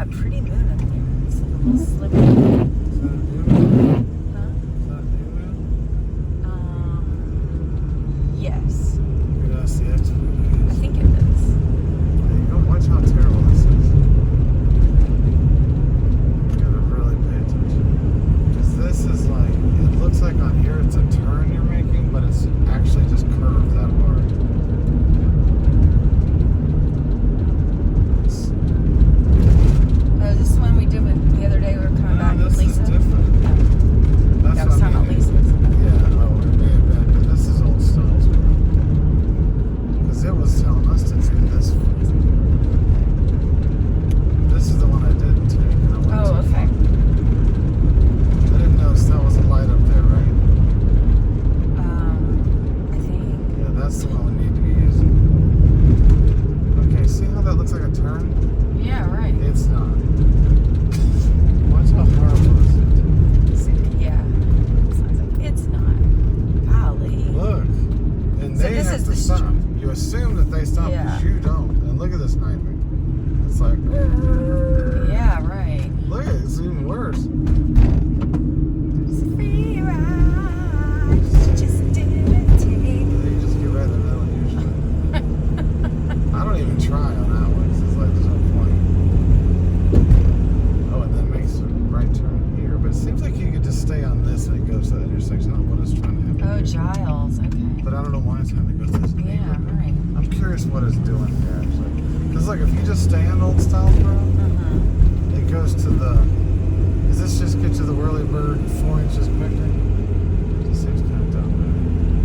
that pretty moon up there. It's like a little sliver. Is that a new moon? Huh? Is that a new moon? Yes. Maybe that's the extra I moon. think it is. There you go. Watch how terrible this is. You gotta really pay attention. Because this is like, it looks like on here it's a turn you're making, but it's actually just curved that hard. Oh, this is one we did with the other day. We were coming back with This Lisa. is different. That's That was what I talking about mean. Lisa. Yeah, oh, it may have been, but this is old styles. Because it was telling us to do this. This is the one I didn't take. And I went Oh, too okay. far. I didn't notice that was a light up there, right? I think. Yeah, that's the one we need to be using. Okay, see how that looks like a turn? Yeah, right. It's not. Watch how horrible this is. Yeah. Sounds like it's not. Golly. Look. And So they this have is to the stop. You assume that they stop Yeah. because you don't. And look at this nightmare. It's like, Yeah, right. look at it. It's even worse. It's a free ride. Just do it. You just get right in the middle usually. I don't even try on that one. It's just like, there's no point. Oh, and then it makes a right turn here. But it seems like you could just stay on this and it goes to that intersection. I don't know what it's trying to have. Oh, Giles. Okay. But I don't know why it's having to go to this Yeah, neighborhood. right. I'm curious what it's doing here, actually. Because, look, if you just stay on Old Styles Road, it goes to the... Does this just get to the Whirlybird 4 inches quicker? It just seems kind of dumb.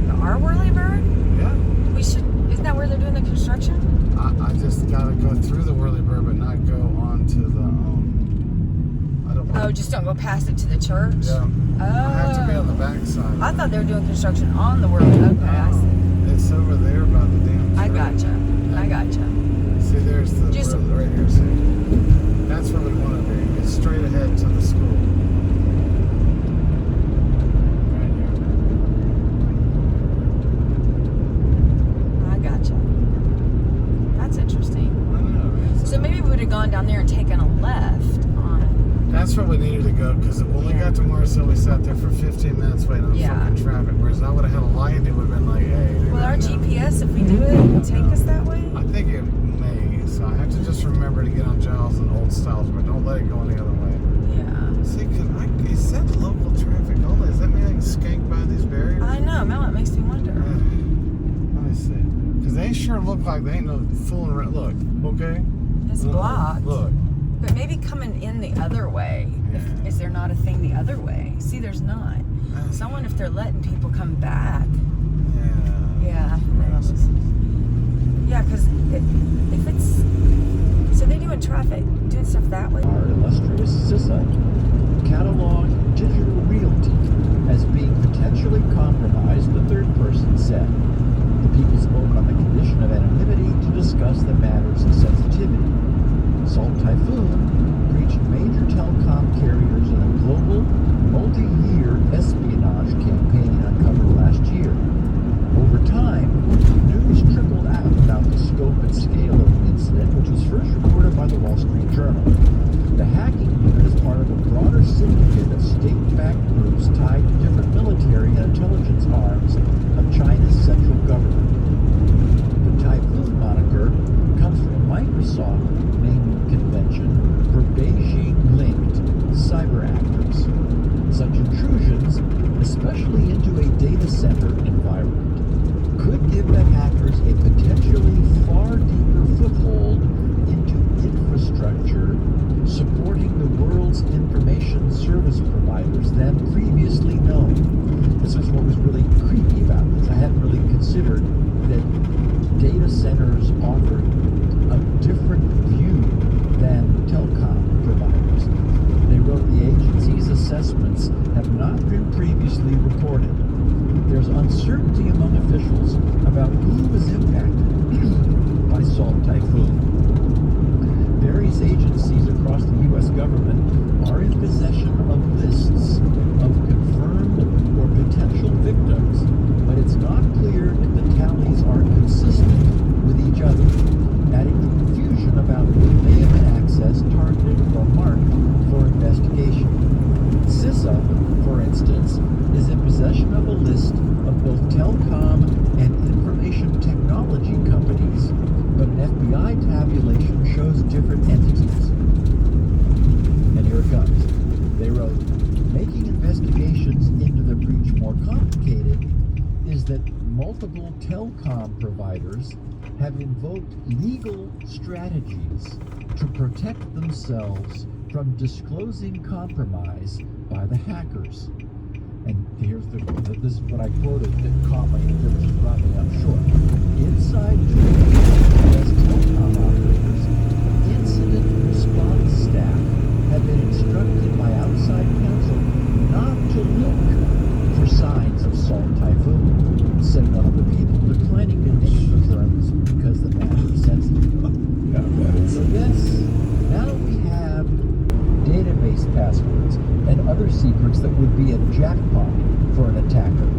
The our Whirlybird? Yeah. We should. Isn't that where they're doing the construction? I just got to go through the Whirlybird, but not go on to the... I don't want Oh, just don't go past it to the church? Yeah. Oh. I have to be on the back side. I thought they were doing construction on the Whirlybird. Okay, I see. It's over there about the damn I church. gotcha. I gotcha. See, there's the Just- right here. See, that's where we want to be. It's straight ahead to the school. Right here. I gotcha. That's interesting. I know, right? So maybe we would have gone down there and taken a left on. That's where we needed to go because when we got to Marcel, we sat there for 15 minutes waiting on Yeah. fucking traffic. Whereas I would have had a light, it would have been like, hey. Well, our no. GPS, if we do it, will take us that way. I think it may. So I have to just remember to get on Giles and Old Styles, but don't let it go any other way. Yeah. See, it said local traffic only. Does that mean I can skank by these barriers? I know. Now it makes me wonder. Let me see. Because they sure look like they ain't no fooling around. Look, okay? It's blocked. Look. But maybe coming in the other way. Yeah. Is there not a thing the other way? See, there's not. So I wonder if they're letting people come back. Yeah. Who knows? Yeah, because if it's... So they're doing traffic, doing stuff that way. Our illustrious CISA cataloged digital realty as being potentially compromised, the third person said. The people spoke on the condition of anonymity to discuss the matters of sensitivity. Salt Typhoon reached major telecom carriers in a global, multi-year espionage campaign uncovered last year. Over time, news trickled out about the scope and scale of the incident, which was first reported by the Wall Street Journal. The hacking unit is part of a broader syndicate of state-backed groups tied to different military and intelligence arms of China's central government. The Typhoon moniker comes from a Microsoft naming convention for Beijing-linked cyber actors. Such intrusions, especially into a data center environment, could give the hackers a potentially far deeper foothold into infrastructure supporting the world's information service providers than previously known. This is what was really creepy about this. I hadn't really considered that data centers offered a different view than telecom providers. They wrote the agency's assessments have not been previously reported. There's uncertainty among officials about who was impacted by Salt Typhoon. Various agencies across the U.S. government are in possession of lists of confirmed or potential victims, but it's not clear if the tallies are consistent with each other, adding to confusion about who may have been accessed, targeted, multiple telecom providers have invoked legal strategies to protect themselves from disclosing compromise by the hackers. And this is what I quoted that caught my interest and brought me up short. Inside U.S. telecom operators, incident response staff have been instructed by outside counsel not to look for signs of salt typhoon, said one of the people, declining to name the firms because the matter is sensitive. So yes, now we have database passwords and other secrets that would be a jackpot for an attacker.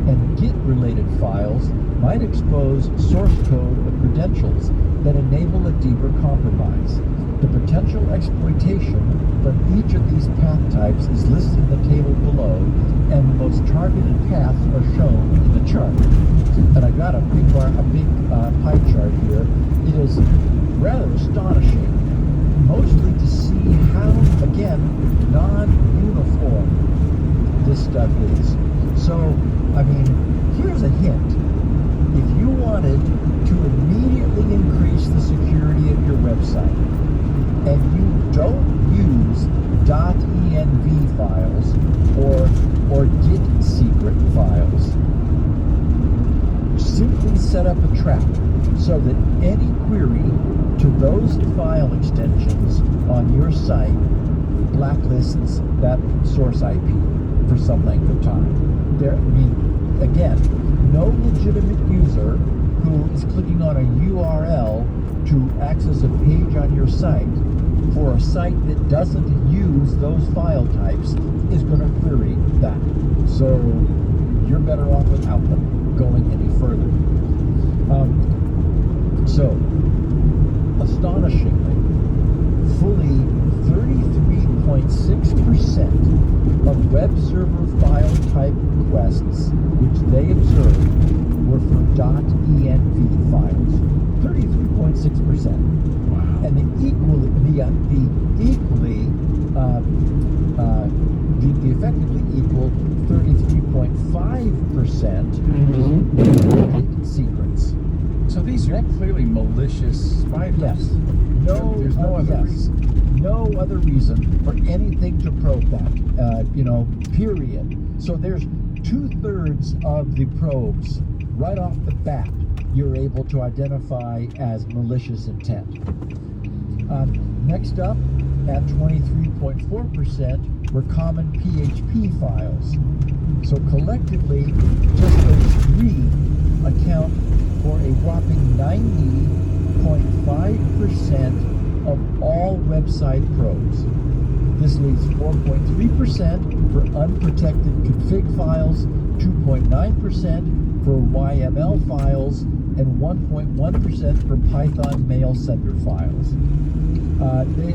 And Git-related files might expose source code or credentials that enable a deeper compromise. The potential exploitation from each of these path types is listed in the table below, and the most targeted paths are shown in the chart. And I got a big pie chart here. It is rather astonishing, mostly to see how, again, non-uniform this stuff is. So, I mean, here's a hint. If you wanted to immediately increase the security of your website, and you don't use .env files or git secret files, simply set up a trap so that any query to those file extensions on your site blacklists that source IP for some length of time. Again, no legitimate user who is clicking on a URL to access a page on your site for a site that doesn't use those file types is going to query that. So you're better off without them going any further. So, astonishingly, fully 33.6% of web server file type requests which they observed were for .env files. 33.6%. Wow. And the effectively equal 33.5% secrets. So these are clearly malicious spy Yes. There's no other reason. No other reason for anything to probe that. Period. So there's 2/3 of the probes right off the bat you're able to identify as malicious intent. Next up, at 23.4%, were common PHP files. So collectively, just those three account for a whopping 90.5% of all website probes. This leaves 4.3% for unprotected config files, 2.9% for YML files, and 1.1% for Python mail sender files.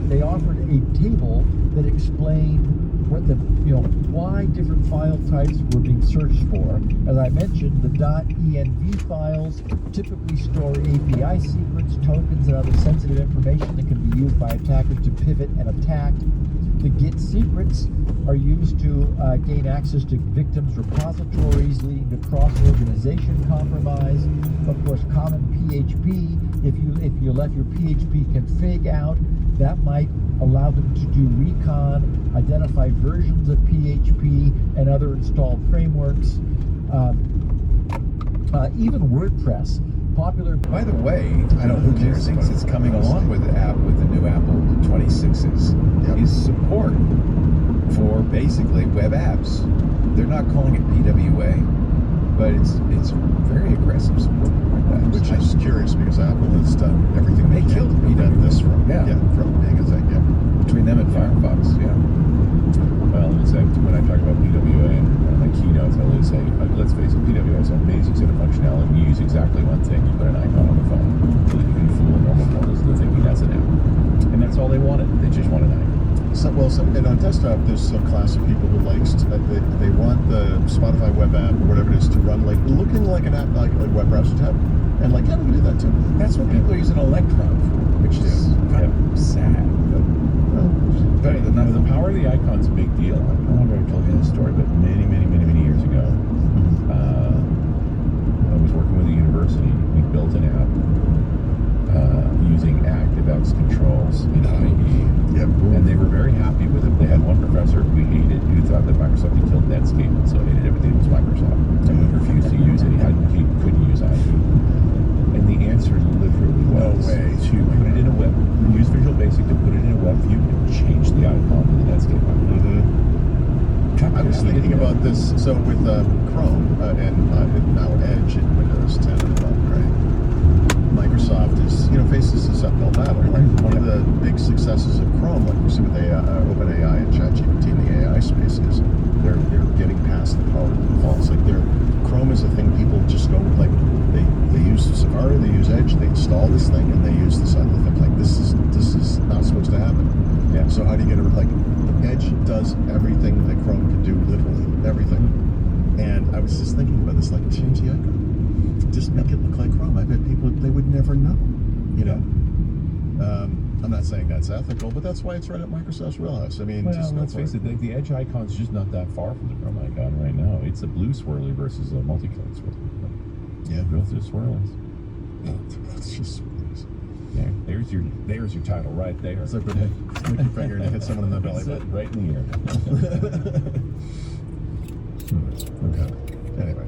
They offered a table that explained why different file types were being searched for. As I mentioned, the .env files typically store API secrets, tokens, and other sensitive information that can be used by attackers to pivot and attack. The Git secrets are used to gain access to victims' repositories, leading to cross-organization compromise. Of course, common PHP, if you left your PHP config out, that might allow them to do recon, identify versions of PHP and other installed frameworks. Even WordPress, popular. By the way, I don't know who thinks it's coming along with the new Apple 26s. Is support for basically web apps. They're not calling it PWA, but it's very aggressive support for web apps. Which is curious because Apple has done everything They killed to prevent this from being a thing. Between them and Firefox, Well, it's like when I talk about PWA and my keynotes, I always say, let's face it, PWA is an amazing set of functionality. You use exactly one thing. You put an icon on the phone. You can fool normal mortals into thinking that's an app. And that's all they wanted. They just wanted an icon. And on desktop, there's a class of people who likes they want the Spotify web app or whatever it is to run looking like an app, like a web browser tab, and we can do that too. that's what people are using Electron for, which is kind of sad. But the power of the icon is a big deal. I don't remember if I told you this story, but many years ago, I was in IE. Yep. And they were very happy with it. They had one professor who hated, who thought that Microsoft had killed Netscape, and so hated everything that was Microsoft. And would refuse to use it. He couldn't use IE. And the answer literally was to put it in a web, use Visual Basic to put it in a web view and change the icon to the Netscape icon. I was thinking about this. So with Chrome and now Edge in Windows 10 and 11, right? Microsoft faces this uphill battle. Right? One of the big successes of Chrome, like we see with OpenAI and ChatGPT in the AI space, is they're getting past the power of the defaults. Like Chrome is a thing people just go like they use Safari, they use Edge, they install this thing, and they use this other thing. Like this is not supposed to happen. Yeah. So how do you get it? Like Edge does everything that Chrome can do, literally everything. And I was just thinking about this, like change the icon. Just make it look like Chrome. I bet people, they would never know, I'm not saying that's ethical, but that's why it's right at Microsoft's wheelhouse. I mean, well, let's face it, the Edge icon's just not that far from the Chrome icon right now. It's a blue swirly versus a multicolored swirly. Yeah. Both just swirlies. It's just swirlies. There's your title right there. It's like when you stick your finger and you hit someone in the belly button. Right in the ear. Okay. Anyway.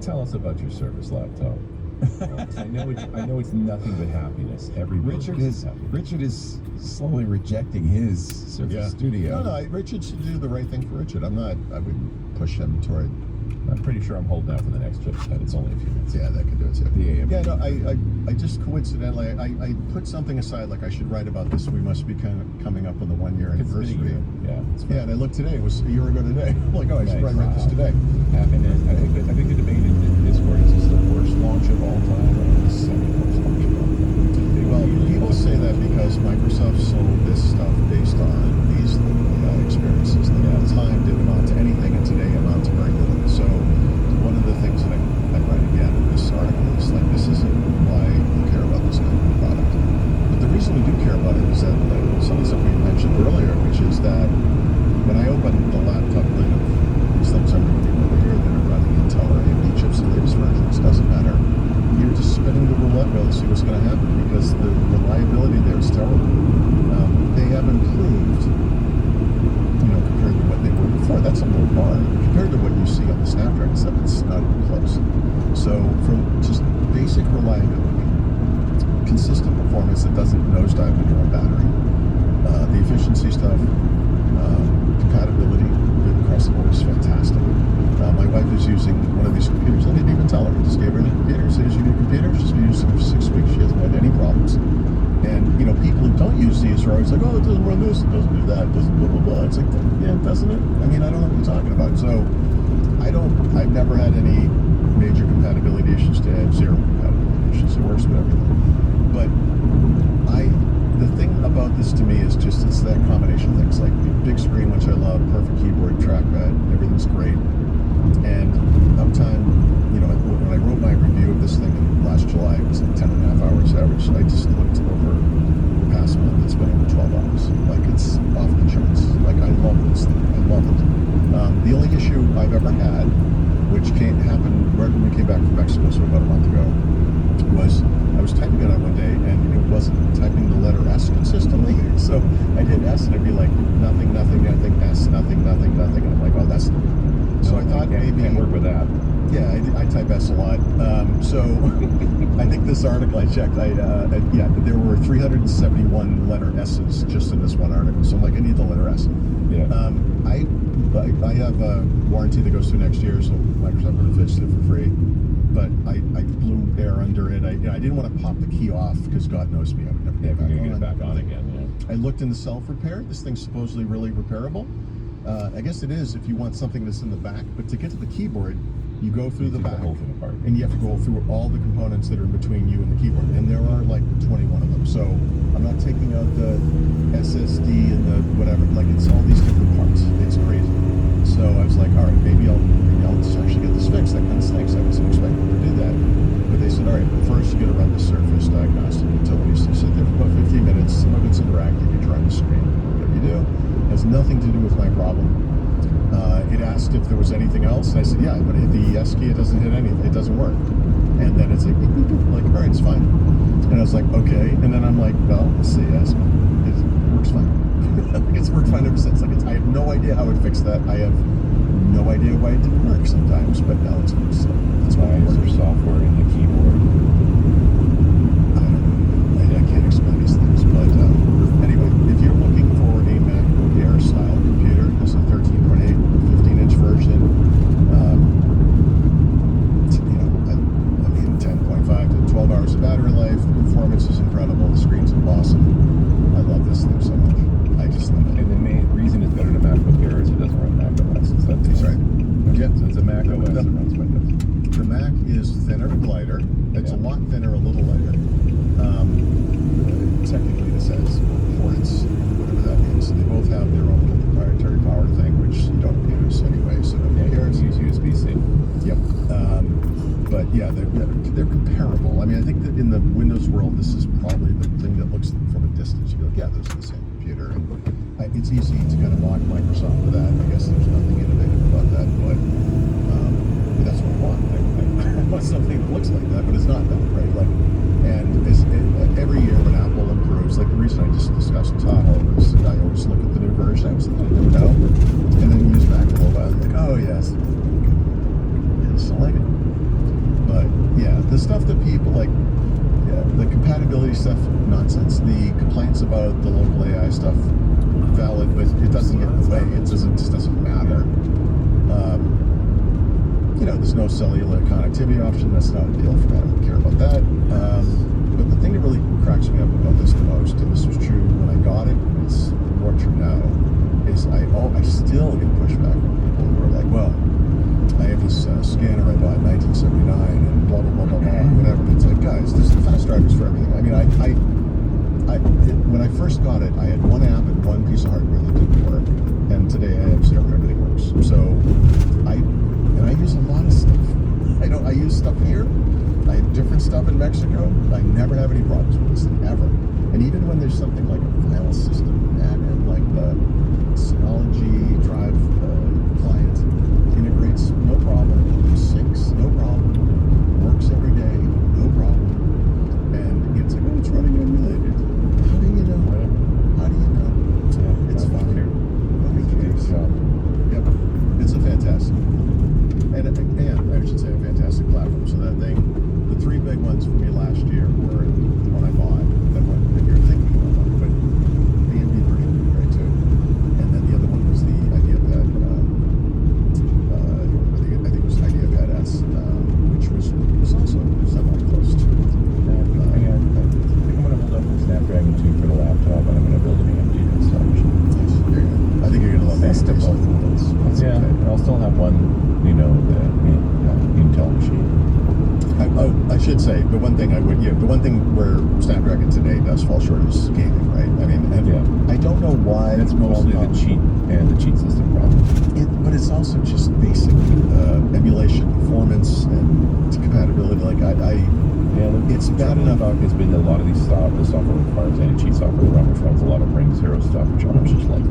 Tell us about your Surface laptop. I know it's nothing but happiness. Richard is slowly rejecting his Surface Studio. No, Richard should do the right thing for Richard. I wouldn't push him toward. I'm pretty sure I'm holding out for the next chip set. It's only a few minutes. Yeah, that could do it too. The AM. Yeah, no, I just coincidentally, I put something aside, like I should write about this. We must be coming up on the 1 year anniversary. Yeah, and I looked today. It was a year ago today. I'm like, I should write about this today. And I think the debate in Discord is this the worst launch of all time or the second worst launch of all time? Well, people say that because Microsoft sold this stuff based on these experiences that at the time didn't amount to anything, and today amount to very little. So one of the things that I write again in this article is like, this isn't why you care about this kind of product. But the reason we do care about it is that some of the stuff we mentioned earlier, which is that when I open the laptop lid of these things I'm reviewing over here that are running Intel or AMD chips, the latest versions, doesn't matter. You're just spinning the roulette wheel to see what's going to happen because the reliability there is terrible. They have improved, compared to what they were before. That's a low bar. Compared to what you see on the Snapdragon stuff, it's not even close. So from just basic reliability, consistent performance that doesn't nosedive when you're on battery, the efficiency stuff, compatibility across the board is fantastic. My wife is using one of these computers. I didn't even tell her. I just gave her the computer. Says you need a computer. She's been using it for 6 weeks. She hasn't had any problems. And people who don't use these are always like, oh, it doesn't run this, it doesn't do that, it doesn't blah blah blah. It's like, yeah, doesn't it? I mean, I don't know what you're talking about. So I've never had any major compatibility issues to Edge, zero compatibility issues. It works with everything. But the thing about this to me is just it's that combination of things, like big screen, which I love, perfect keyboard, trackpad, everything's great. And uptime, when I wrote my review of this thing last July, it was like 10.5 hours average. I just looked over the past month, it's been over 12 hours. Like, it's off the charts. Like, I love this thing. I love it. The only issue I've ever had, which happened right when we came back from Mexico, so about a month ago, was I was typing it on one day and it wasn't typing the letter S consistently. So I did S and it'd be like nothing, nothing, nothing, S, nothing, nothing, nothing. And I'm like, oh, that's not good. So I thought maybe can't work with that. Yeah, I type S a lot. So I think this article I checked, there were 371 letter S's just in this one article. So I'm like, I need the letter S. Yeah. I have a warranty that goes through next year, so Microsoft would have fixed it for free. But I blew air under it. I didn't want to pop the key off because God knows me, I would never get it back on again. Yeah. I looked into self-repair. This thing's supposedly really repairable. I guess it is if you want something that's in the back. But to get to the keyboard, you go through the back, and you have to go through all the components that are in between you and the keyboard. And there are like 21 of them. So I'm not taking out the SSD and the whatever. Like, it's all these different parts. It's crazy. So I was like, all right, maybe I'll just actually get this fixed. That kind of stinks. I wasn't expecting to do that. But they said, all right, first you got to run the Surface diagnostic utilities. So you sit there for about 15 minutes. Some of it's interactive. You try the screen. Whatever you do. It has nothing to do with my problem. It asked if there was anything else. I said, yeah, I'm going to hit the S key. It doesn't hit anything. It doesn't work. And then it's like, beep, beep, beep. Like, all right, it's fine. And I was like, okay. And then I'm like, well, let's see. Yes, works fine. It's worked fine ever since. Like, I have no idea how it fixed that. I have no idea why it didn't work sometimes, but now it's good. So that's why Why is there software in the keyboard? I don't know. I can't explain these things, but anyway, if you're looking for a MacBook Air style computer, this is a 13.8, 15-inch version. I mean, 10.5 to 12 hours of battery life. The performance is incredible. The screen's awesome. I love this thing so much. I just love it. And the main reason it's better than MacBook Air is it doesn't run Mac OS. That's right. Yeah. So it's a Mac OS that runs Windows. The Mac is thinner and lighter. It's a lot thinner, a little lighter. Technically, this has ports, whatever that means. They both have their own little proprietary power thing, which you don't use anyway, so nobody cares. Use USB-C. Yep. But yeah, they're comparable. I mean, I think that in the Windows world, this is probably the thing that looks from a distance. You go, yeah, those are the same computer. And it's easy to kind of mock Microsoft for that. I guess there's nothing innovative about that, but that's what I want. I want something that looks like that, but it's not that, right? Like, and every year when Apple improves, like the reason I just discussed Tahoe is I always look at the new version. I was like, I don't know, and then use Mac for a little while. I'm like, oh yes, I just don't like it. But yeah, the stuff that people like, the compatibility stuff, nonsense. The complaints about the local AI stuff, valid, but it doesn't get in the way. It just doesn't matter. There's no cellular connectivity option. That's not a deal for me. I don't care about that. But the thing that really cracks me up about this the most, and this was true when I got it, and it's more true now, is I still get pushback from people who are like, well, I have this scanner I bought in 1979 and blah, blah, blah, blah, blah, whatever. And it's like, guys, there's fast drivers for everything. I mean, when I first got it, I had one app and one piece of hardware that didn't work. And today I have zero, everything works. So I use a lot of stuff. I use stuff here. I have different stuff in Mexico. I never have any problems with this thing, ever. And even when there's something like a file system and like the Synology Drive client integrates, no problem. Syncs, no problem. Works every day, no problem. And it's like, oh, it's running unrelated. How do you know? How do you know? Yeah, it's fine. Nobody cares. Yep. It's a fantastic. And I should say a fantastic platform. So that thing, the three big ones for me last year were the one I bought, that one that you're thinking about, but the AMD version would be great too. And then the other one was the IdeaPad, I think it was IdeaPad S, which was also somewhat close to it. I think I'm going to hold up the Snapdragon 2 for the laptop, and I'm going to build an AMD install machine. Nice. There you go. I think you're going to love Best of both worlds. Yeah, I'll still have one, the Intel machine. I should say the one thing where Snapdragon today does fall short is gaming, right? I mean, I don't know why. It's mostly the cheat system problem. But it's also just basic emulation, performance, and compatibility. Like it's bad enough. It's been a lot of these the software requires anti-cheat software that runs a lot of Ring Zero stuff, which I'm just like.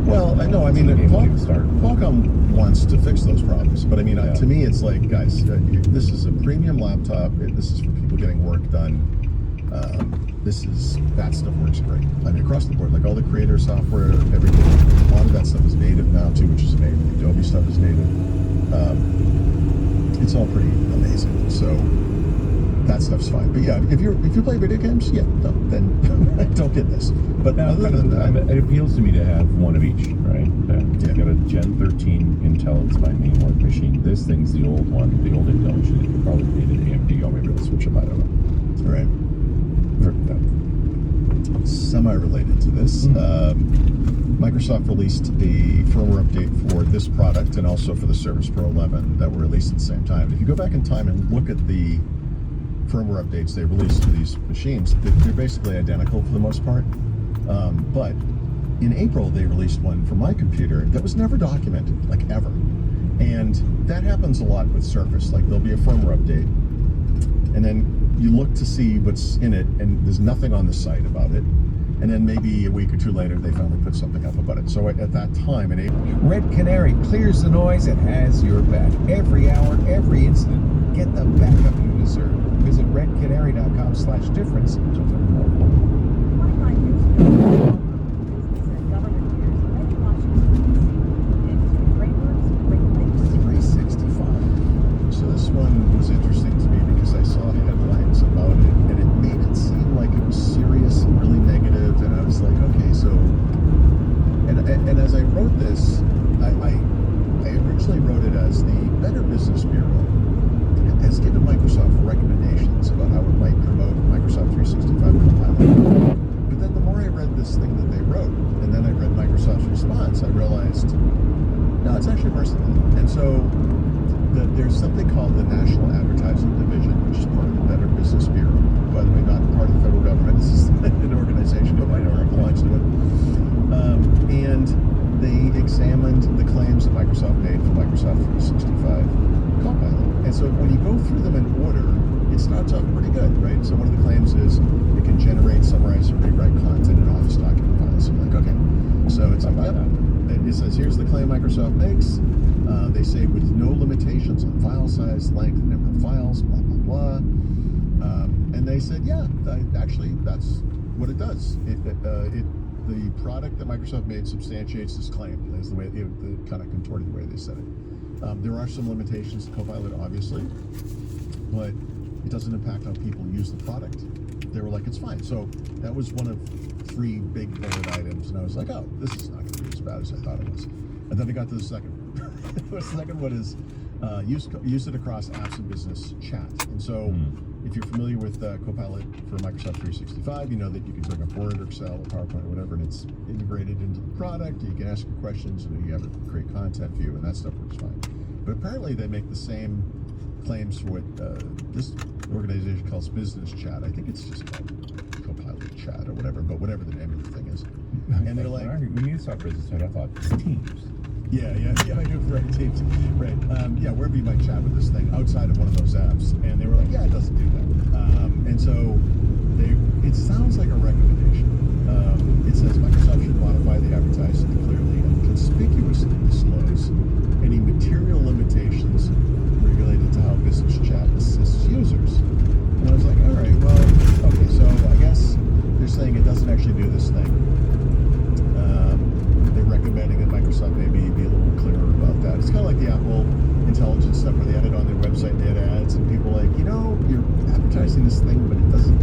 Well, I know. I mean, Qualcomm wants to fix those problems, but I mean, to me, it's like, guys, this is a premium laptop. This is for people getting work done. That stuff works great. I mean, across the board, like all the creator software, everything. A lot of that stuff is native now too, which is amazing. The Adobe stuff is native. It's all pretty amazing. So that stuff's fine. But yeah, if you play video games, then don't get this. But other than that, it appeals to me to have one of each, right? I've got a Gen 13 Intel. It's my main work machine. This thing's the old one, the old Intel machine. You probably needed AMD, or maybe I'll switch them. I don't know. All right. Semi-related to this, Microsoft released a firmware update for this product and also for the Surface Pro 11 that were released at the same time. If you go back in time and look at the firmware updates they released to these machines, they're basically identical for the most part. But in April, they released one for my computer that was never documented, like ever. And that happens a lot with Surface. Like there'll be a firmware update, and then you look to see what's in it, and there's nothing on the site about it. And then maybe a week or two later, they finally put something up about it. So at that time, in April, Red Canary clears the noise and has your back. Every hour, every instant. Get the backup you deserve. Visit redcanary.com/difference to learn more. So this one was interesting to me because I saw headlines about it, and it made it seem like it was serious and really negative, and I was like, okay, so, and as I wrote this, I originally wrote it as the Better Business Bureau has given Microsoft recommendations about how it might promote Microsoft 365 Copilot. But then the more I read this thing that they wrote, and then I read Microsoft's response, I realized, no, it's actually worse than that. And so there's something called the National Advertising Division, which is part of the Better Business Bureau. By the way, not part of the federal government. This is an organization that belongs to it. And they examined the claims that Microsoft made for Microsoft 365 Copilot. And so when you go through them in order, it starts off pretty good, right? So one of the claims is it can generate, summarize, and rewrite content in Office document files. So you're like, okay. So it's like, yep. It says, here's the claim Microsoft makes. They say with no limitations on file size, length, number of files, blah, blah, blah. And they said, yeah, actually, that's what it does. The product that Microsoft made substantiates this claim. That's the way, the kind of contorted the way they said it. There are some limitations to Copilot, obviously, but it doesn't impact how people use the product. They were like, it's fine. So that was one of 3 big bullet items, and I was like, oh, this is not going to be as bad as I thought it was. And then I got to the second one. The second one is use it across apps and business chat. And so if you're familiar with Copilot for Microsoft 365, you know that you can bring up Word or Excel or PowerPoint or whatever, and it's integrated into the product. You can ask your questions, and you have it create content view, and that stuff works fine. But apparently they make the same claims for what this organization calls business chat. I think it's just called Copilot chat or whatever, but whatever the name of the thing is. And they're like, when you saw business chat, I thought Teams. Yeah, I do for Teams. Right. Wherever you might chat with this thing outside of one of those apps. And they were like, yeah, it doesn't do that. And so it sounds like a recommendation. It says Microsoft should modify the advertising to clearly and conspicuously disclose any material limitations related to how business chat assists users. And I was like, all right, well, okay, so I guess they're saying it doesn't actually do this thing. They're recommending that Microsoft maybe be a little clearer about that. It's kind of like the Apple intelligence stuff where they had it on their website, they had ads, and people like, you're advertising this thing, but it doesn't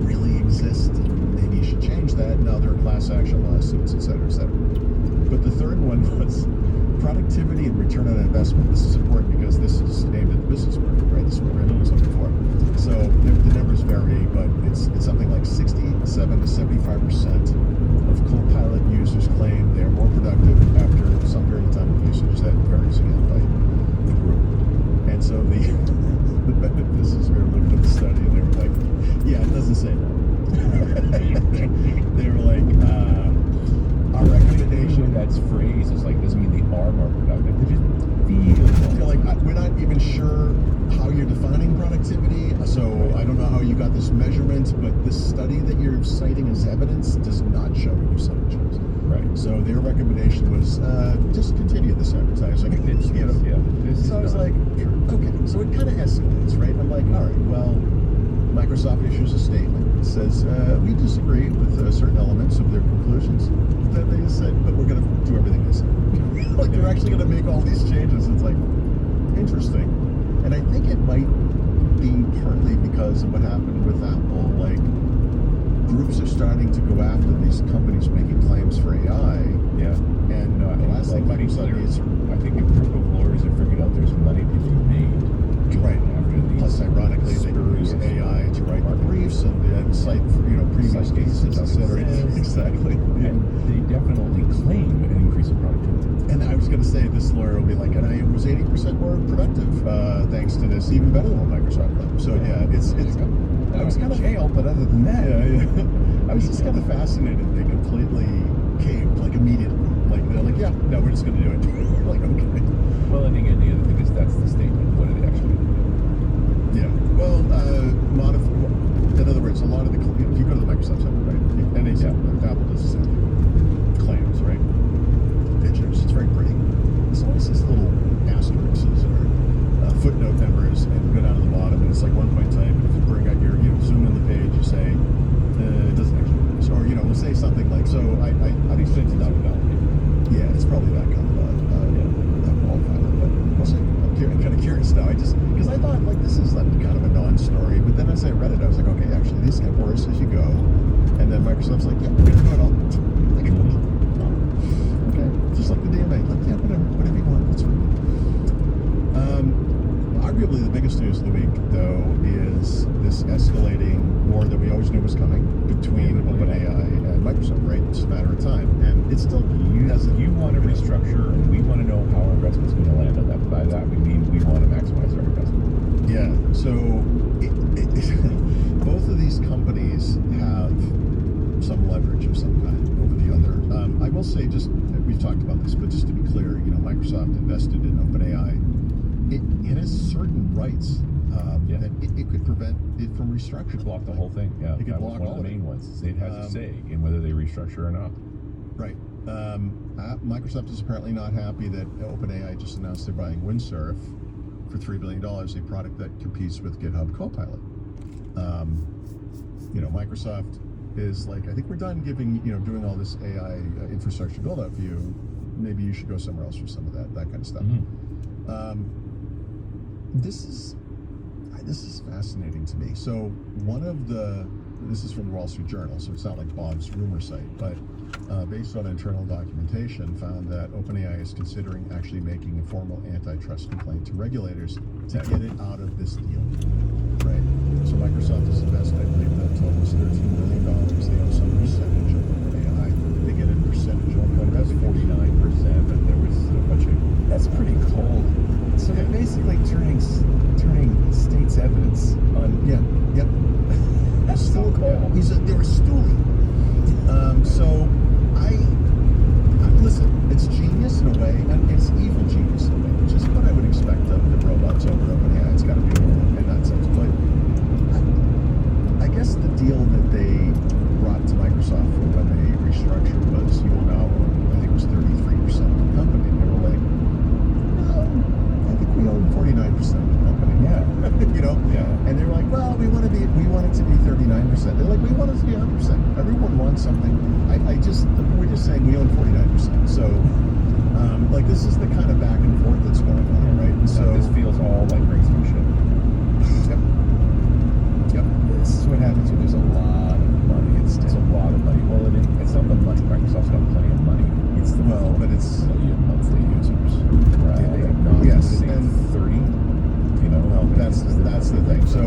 really exist. Maybe you should change that. Now there are class action lawsuits, et cetera, et cetera. But the third one was productivity and return on investment. This is important because this is aimed at the business market, right? This is what we're doing something for. So the numbers vary, but it's something like 67 to 75% of Copilot users claim they are more productive after some period of time of usage. That varies again by the group. And so the Better Business Bureau looked at the study and they were like, yeah, it doesn't say that. They were like, our recommendation. That's phrase is like, doesn't mean they are more productive. They just feel like we're not even sure how you're defining productivity. So I don't know how you got this measurement, but this study that you're citing as evidence does not show you some jobs. Right. So their recommendation was just continue this advertising. So I was like, okay. So it kind of escalates, right? I'm like, all right, well, Microsoft issues a statement. It says, we disagree with certain elements of their conclusions. Then they just said, but we're going to do everything they say. Like, they're actually going to make all these changes. It's like, interesting. And I think it might be partly because of what happened with Apple. Like, groups are starting to go after these companies making claims for AI. Yeah. And the last thing Microsoft needs... I think a group of lawyers have figured out there's money to be made. Right. After these. Plus, ironically, they can use AI to write the briefs and cite previous cases, etc. Exactly. And they definitely claim an increase in productivity. And I was going to say, this lawyer will be like, and I was 80% more productive thanks to this, even better than what Microsoft claimed. So yeah, it's. I was kind of jail, but other than that, I was just kind of fascinated. They completely caved, like immediately. Like they're like, yeah, no, we're just going to do it. Like, okay. Well, and again, the other thing is that's the statement. What did it actually do? Yeah. Well, in other words, a lot of the if you go to the Microsoft site, right, and they say Apple does the same thing. Claims, right? Pictures. It's very pretty. It's always these little asterisks or footnote numbers, and you go down to the bottom, and it's like one point type. And if you bring out your, zoom in the page, you say it doesn't actually do this, or So I These things are not developing. yeah, it's probably that kind of qualifier, but we'll see. I'm kind of curious now. Because I thought, like, this is like kind of a non-story, but then as I read it, I was like, okay, actually, these get worse as you go. And then Microsoft's like, yeah, we're going to do it all. Like, okay, just like the DMA. Like, yeah, whatever you want, that's fine. Arguably, the biggest news of the week, though, is this escalating war that we always knew was coming between OpenAI and Microsoft, right? It's a matter of time. And it's still You want to restructure, and we want to know how our investment's going to land on that. By that, we mean we want to maximize our investment. Yeah, so both of these companies have some leverage of some kind over the other. I will say, we've talked about this, but just to be clear, Microsoft invested in OpenAI. It has certain rights that it could prevent it from Could restructuring. block the whole thing. Yeah, It could that was block one all of the of it. main ones. It has a say in whether they restructure or not. Right. Microsoft is apparently not happy that OpenAI just announced they're buying Windsurf for $3 billion, a product that competes with GitHub Copilot. Microsoft is like, I think we're done doing all this AI infrastructure build out for you. Maybe you should go somewhere else for some of that kind of stuff. Mm-hmm. This is fascinating to me. So this is from the Wall Street Journal, so it's not like Bob's rumor site, but based on internal documentation, found that OpenAI is considering actually making a formal antitrust complaint to regulators to get it out of this deal. Right. So Microsoft has invested, I believe that total is $13 billion. They own some percentage of OpenAI. They get a percentage of That's 49%, but there was a bunch of. That's pretty cold. So they're basically turning state's evidence on. Yeah. Yep. That's so cold. They were stooling. So listen, it's genius in a way, and it's evil genius in a way, which is what I would expect of the robots over OpenAI. It's got to be in that sense. But I guess the deal that they brought to Microsoft when they restructured was you will now own, I think it was 33% of the company. And they were like, no, I think we own 49% of the company. Yeah. Yeah. And they were like, well, we want it to be 39%. They're like, we want it to be 100%. Everyone wants something. We're just saying we own 49%. So, this is the kind of back and forth that's going on, right? And so This feels all like racing shit. Yep. This is what happens when there's a lot of money at stake. It's a lot of money. Well, it's not the money. Microsoft's got plenty of money. It's the but it's million monthly users. Right. They have not. Yes, What do they have, and 30. Well, that's the thing. So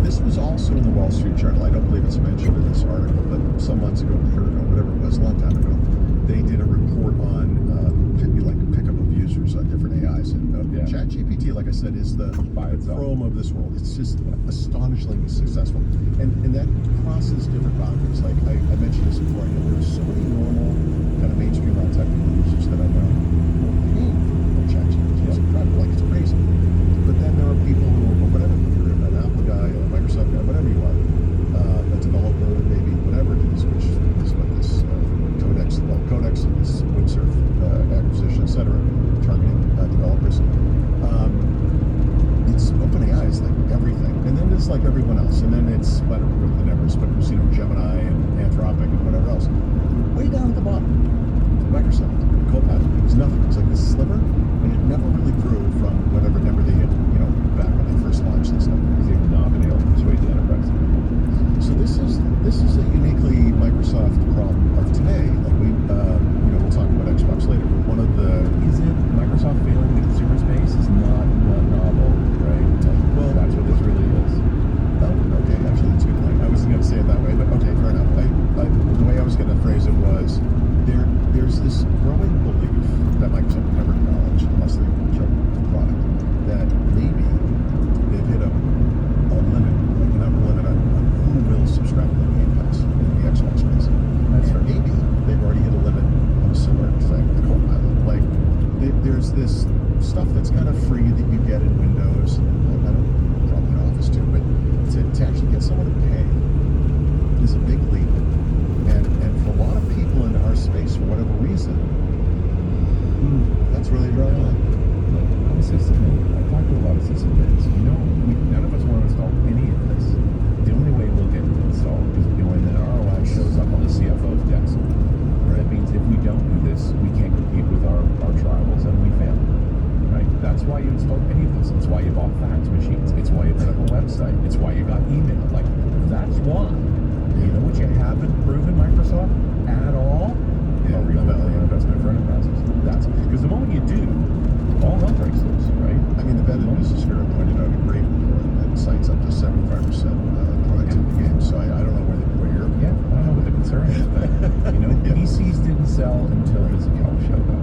this was also in the Wall Street Journal. I don't believe it's mentioned in this article, but some months ago, whatever it was, a long time ago, they did a report on pickup of users on different AIs. And ChatGPT, like I said, is the Chrome of this world. It's just astonishingly successful, and that crosses different boundaries. Like I mentioned this before. There are so many normal kind of mainstream non-technical users that I know who are paying for ChatGPT. It's incredible. Like it's crazy. But then there are people who, or whatever, if you're an Apple guy, a Microsoft guy, whatever you are, a developer, maybe whatever it is, which is what this Codex and this Windsurf acquisition, etc., targeting developers. It's OpenAI is like everything, and then it's like everyone else, and then it's I don't remember the numbers, but it was Gemini and Anthropic and whatever else. Way down at the bottom, Microsoft, Copilot, it was nothing. It was like this sliver, and it never really grew from whatever number they had, back when they first launched this stuff. They've not been able to persuade the enterprise. So this is a uniquely Microsoft problem of today. Like we'll talk about Xbox later. But one of the Is it Microsoft failing the consumer space is not novel, right? Well, that's what this really is. Oh, okay. Actually, that's a good point. I wasn't going to say it that way, but okay, fair enough. The way I was going to phrase it was there's this growing belief that Microsoft would never acknowledge unless they show the product that maybe they've hit a limit, like an upper limit on who will subscribe to the Game Pass in the Xbox space. That's right. Maybe they've already hit a limit of a similar thing, the Copilot. Like there's this stuff that's kind of free that you get in Windows. I don't probably in Office too, but to actually get someone to pay is a big leap. And for a lot of people in our space, for whatever reason, that's really a dry line. I'm a sysadmin. I talk to a lot of sysadmins. None of us want to install any of this. The only way we'll get it installed is when an ROI shows up on the CFO's desk. sell until there's a cow show, though.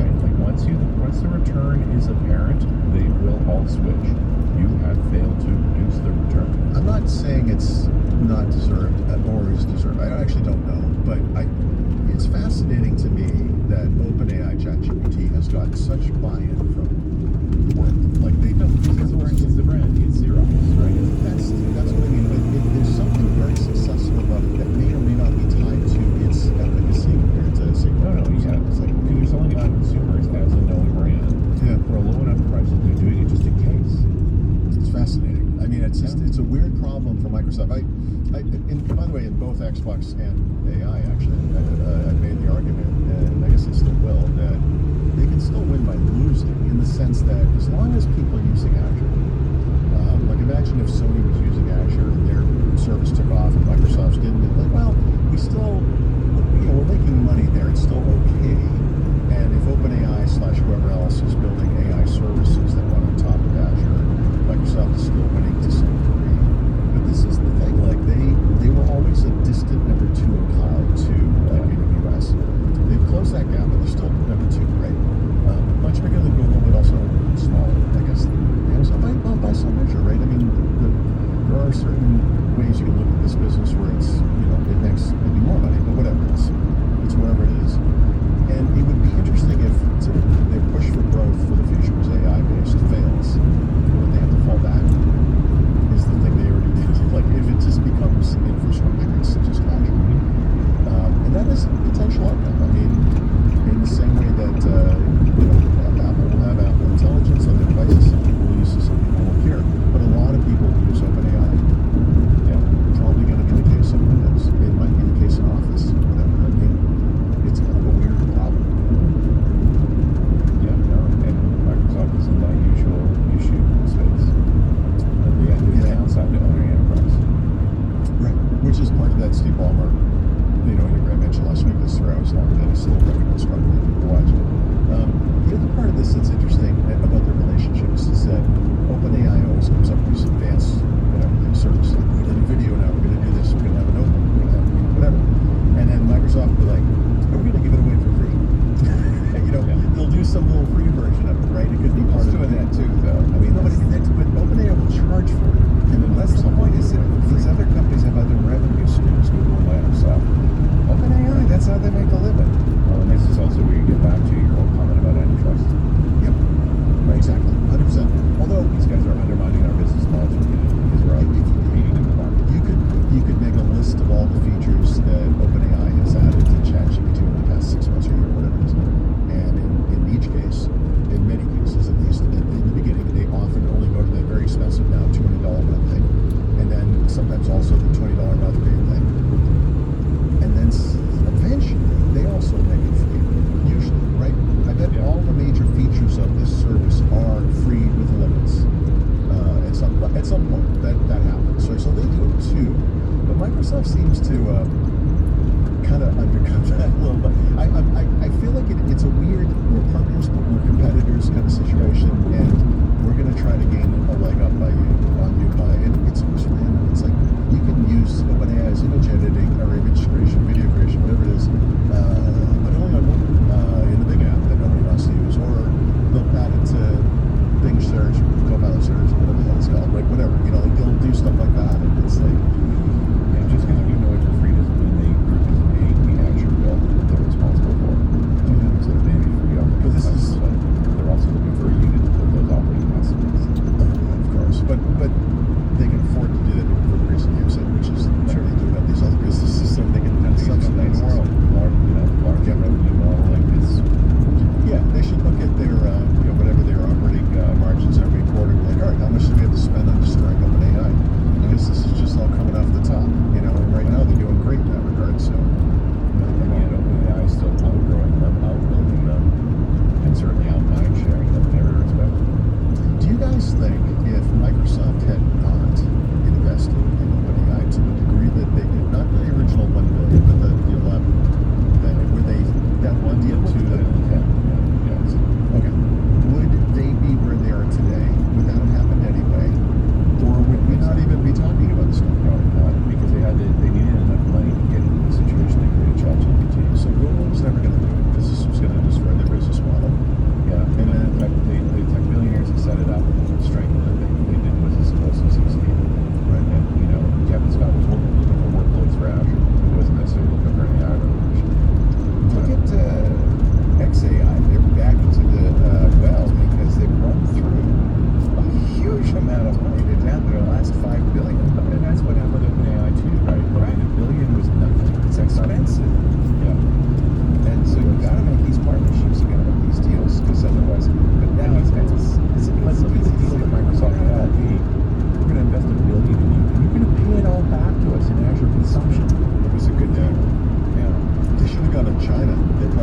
Right? Like once the return is apparent, they will all switch. You have failed to produce the return. I'm not saying it's not deserved or is deserved. I actually don't know, but it's fascinating to me that OpenAI ChatGPT has gotten such buy-in from the world. Like they don't. Because it's the brand. It's Xerox, right? That's what I mean. But there's something very successful about it that may or may not be tied to its efficacy compared to say. No, yeah. It's like you're selling it to consumers as a known brand. Yeah. For a low enough price that they're doing it just in case. It's fascinating. I mean, it's just it's a weird problem for Microsoft. By the way, in both Xbox and AI, actually, I made the argument, and I guess I still will, that they can still win by losing in the sense that as long as people are using Azure, like imagine if Sony was using Azure and their service took off and Microsoft's didn't. Like, well, we still, we're making money there. It's still okay. And if OpenAI / whoever else is building AI services that run on top of Azure, Microsoft is still winning to some degree. But this is the thing, like they were always a distant number 2 in cloud to AWS. They've closed that gap, but they're still number 2, right? Much bigger than Google, but also smaller, I guess, than Amazon.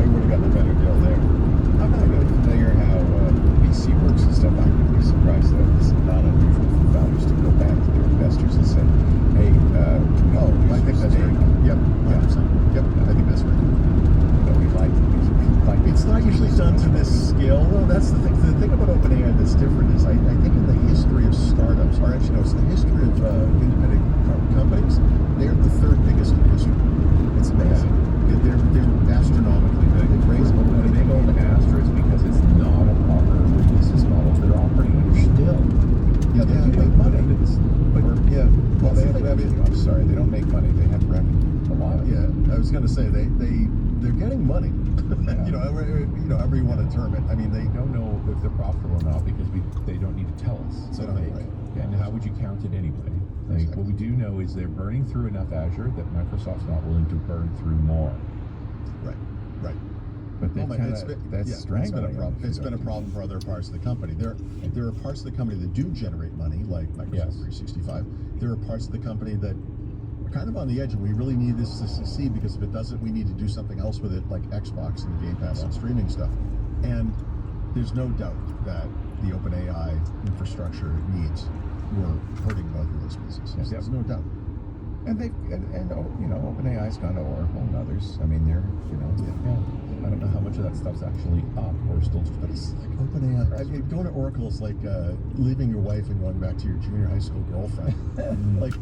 OpenAI would have gotten a better deal there. I'm not really familiar how VC works and stuff. I'm really surprised that it's not unusual for founders to go back to their investors and say, hey, I think that's very good. Yep, 100%. Yep, I think that's very good. we like It's not usually done to this scale, though. That's the thing. The thing about OpenAI that's different is I think in the history of startups, or actually no, it's the history of independent companies, they're the third biggest in history. It's amazing. They're astronomically big. They've raised more The money. big old asterisk because it's not a proper business model they're operating under still. Yeah, they do make money. Well, they have revenue. I'm sorry, they don't make money. They have revenue. A lot. Yeah, I was going to say they're getting money. Yeah. However you want to term it. I mean, They don't know if they're profitable or not because they don't need to tell us. So Like, right. and how would you count it anyway? Like, Exactly. what we do know is they're burning through enough Azure that Microsoft's not willing to burn through more. Right. But they Oh my, kind it's of been, that's yeah, strangling. it's been a them, problem. if you It's been a don't. problem for other parts of the company. There are parts of the company that do generate money, like Microsoft Yes. 365. There are parts of the company that are kind of on the edge, and we really need this to succeed because if it doesn't, we need to do something else with it, like Xbox and Game Pass and streaming stuff. And there's no doubt that the OpenAI infrastructure needs were hurting both of those businesses. Yep. There's no doubt. And OpenAI's gone to Oracle and others. I mean, they're, Yeah. I don't know how much of that stuff's actually up or still just. But it's like OpenAI. I mean, going to Oracle is like leaving your wife and going back to your junior high school girlfriend. Like,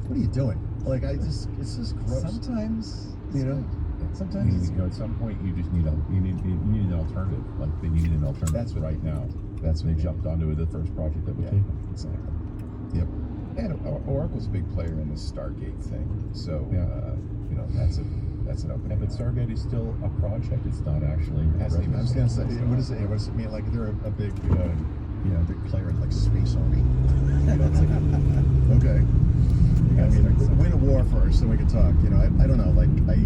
what are you doing? Like, it's just gross. sometimes, Sometimes at some point you just need you need an alternative. Like they needed an alternative. That's what right now. that's They what jumped onto the first project that was taken. Exactly. Yep. And Oracle's a big player in the Stargate thing. So, Yeah. that's an open. Yeah, but Stargate is still a project. It's not actually. Hasn't even I was gonna say, what does it mean? Like they're a big, big player in like Space Army. It's like, okay. I mean, win a war first, then we can talk. I don't know. Like I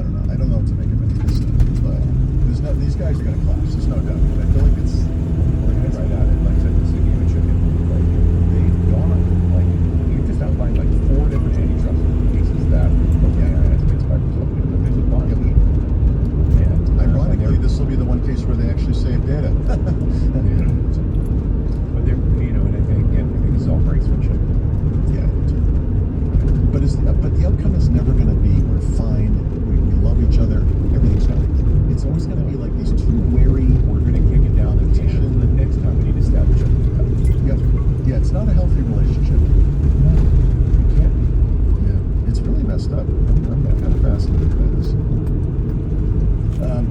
don't know. I don't know what to make of any of this stuff. But these guys are gonna clash. There's no doubt. I feel like it's. Right at it. Like I said, it's a game of chicken. Like they've gone. Like you just outlined like 4 different antitrust cases that OpenAI has against Microsoft. There's a bunch. And Ironically, this will be the one case where they actually save data. But they're, and I think this is all brinksmanship. Yeah. But the outcome is never going to be we're fine, we love each other, everything's fine. It's always going to be like these two wary. We're going to kick it down the teeth, and the next time we need to establish it. Yep. Yeah, it's not a healthy relationship. No, it can't be. Yeah, it's really messed up. I'm kind of fascinated by this.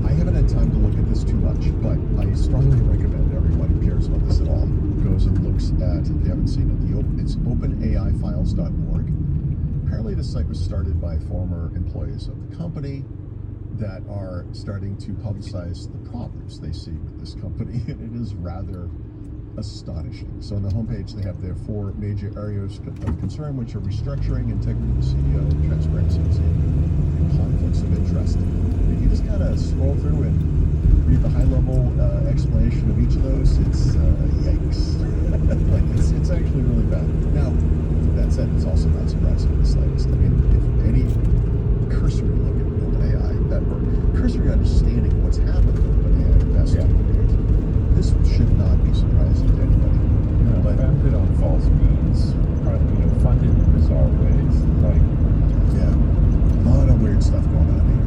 I haven't had time to look at this too much, but I strongly recommend everyone who cares about this at all goes and looks at, if you haven't seen it, it's openaifiles.org. Apparently the site was started by former employees of the company that are starting to publicize the problems they see with this company, and it is rather astonishing. So on the homepage, they have their 4 major areas of concern, which are restructuring, integrity of the CEO, transparency, and conflicts of interest. If you just kind of scroll through and read the high-level explanation of each of those, it's yikes. Like it's actually really bad. Now, that said, it's also not surprising in the slightest. I mean, if any cursory look at OpenAI, or cursory understanding of what's happened with OpenAI in the past 2 years, this should not be surprising to anybody. But founded on false means, funded in bizarre ways. Like, yeah, a lot of weird stuff going on here.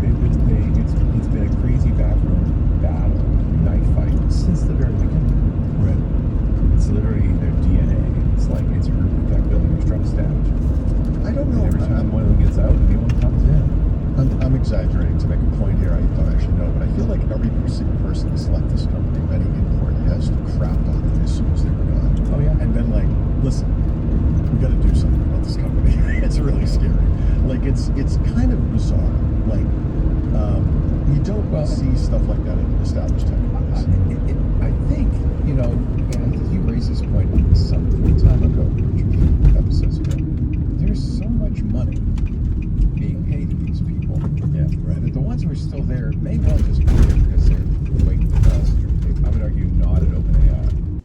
it's been a crazy backroom battle, knife fight since the very beginning. Right. It's literally their DNA. It's like it's a group of tech billionaires trying to establish it. I don't know. And every time one of them gets out, a new one comes in. I'm exaggerating to make a point here. I don't actually know, but I feel like every single person that's left this company of any import has crapped on it as soon as they were gone. Oh yeah. And been like, listen, we got to do something about this company. It's really scary. Like it's kind of bizarre. Like you don't see stuff like that in established tech companies. I think, and I think you raised this point some time ago, a few episodes ago. There's so much money being paid to these people. Yeah. Right. That the ones who are still there may well just be there because they're waiting for us. I would argue not at OpenAI.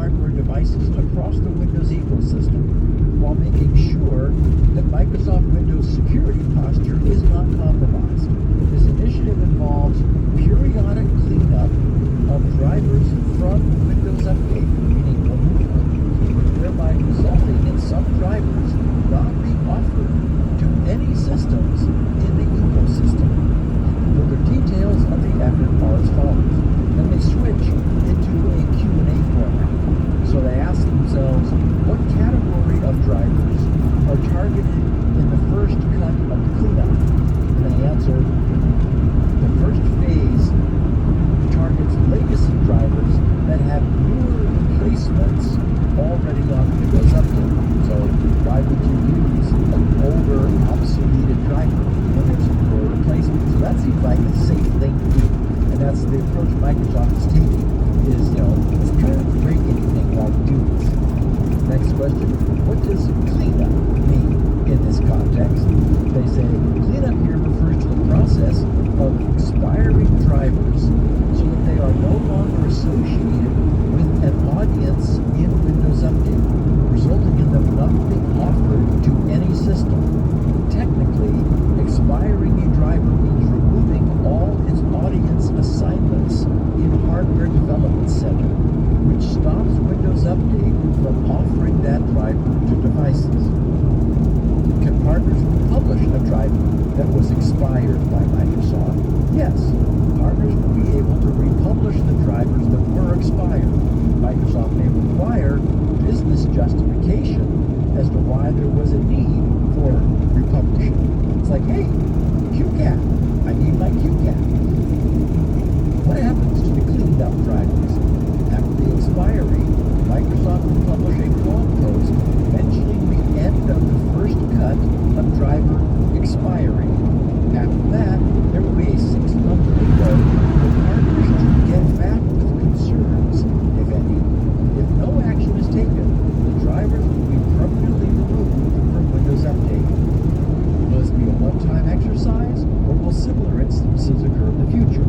hardware devices across the Windows ecosystem while making sure that Microsoft Windows security posture is not compromised. This initiative involves periodic cleanup of drivers from Windows Update, meaning removal, thereby resulting in some drivers not being offered to any systems in the ecosystem. Further details of the effort are as follows. Then they switch into a Q&A format. So they ask themselves, what category of drivers are targeted in the first cut of the cleanup? And they answer, the first phase targets legacy drivers that have newer replacements already on Windows Update. So why would you use an older, obsoleted driver when there's a newer replacement? So that seems like a safe thing to do. And that's the approach Microsoft is taking, is, let's try to break anything while we do this. Next question, what does cleanup mean in this context? They say cleanup here refers to the process of expiring drivers so that they are no longer associated with an audience in Windows Update, resulting in them not being offered to any system. Technically, expiring a driver means removing all its audience assignments in Hardware Development Center, which stops Windows Update from offering that driver to devices. Can partners republish a driver that was expired by Microsoft? Yes, partners will be able to republish the drivers that were expired. Microsoft may require business justification as to why there was a need for republishing. It's like, hey, QCAT, I need my QCAT. What happens to the cleaned up drivers? After the expiry, Microsoft will publish a blog post mentioning the end of the first cut of driver expiry. After that, there will be a 6-month window for partners to get back with concerns, if any. If no action is taken, the drivers will be permanently removed from Windows Update. Will this be a one-time exercise, or will similar instances occur in the future?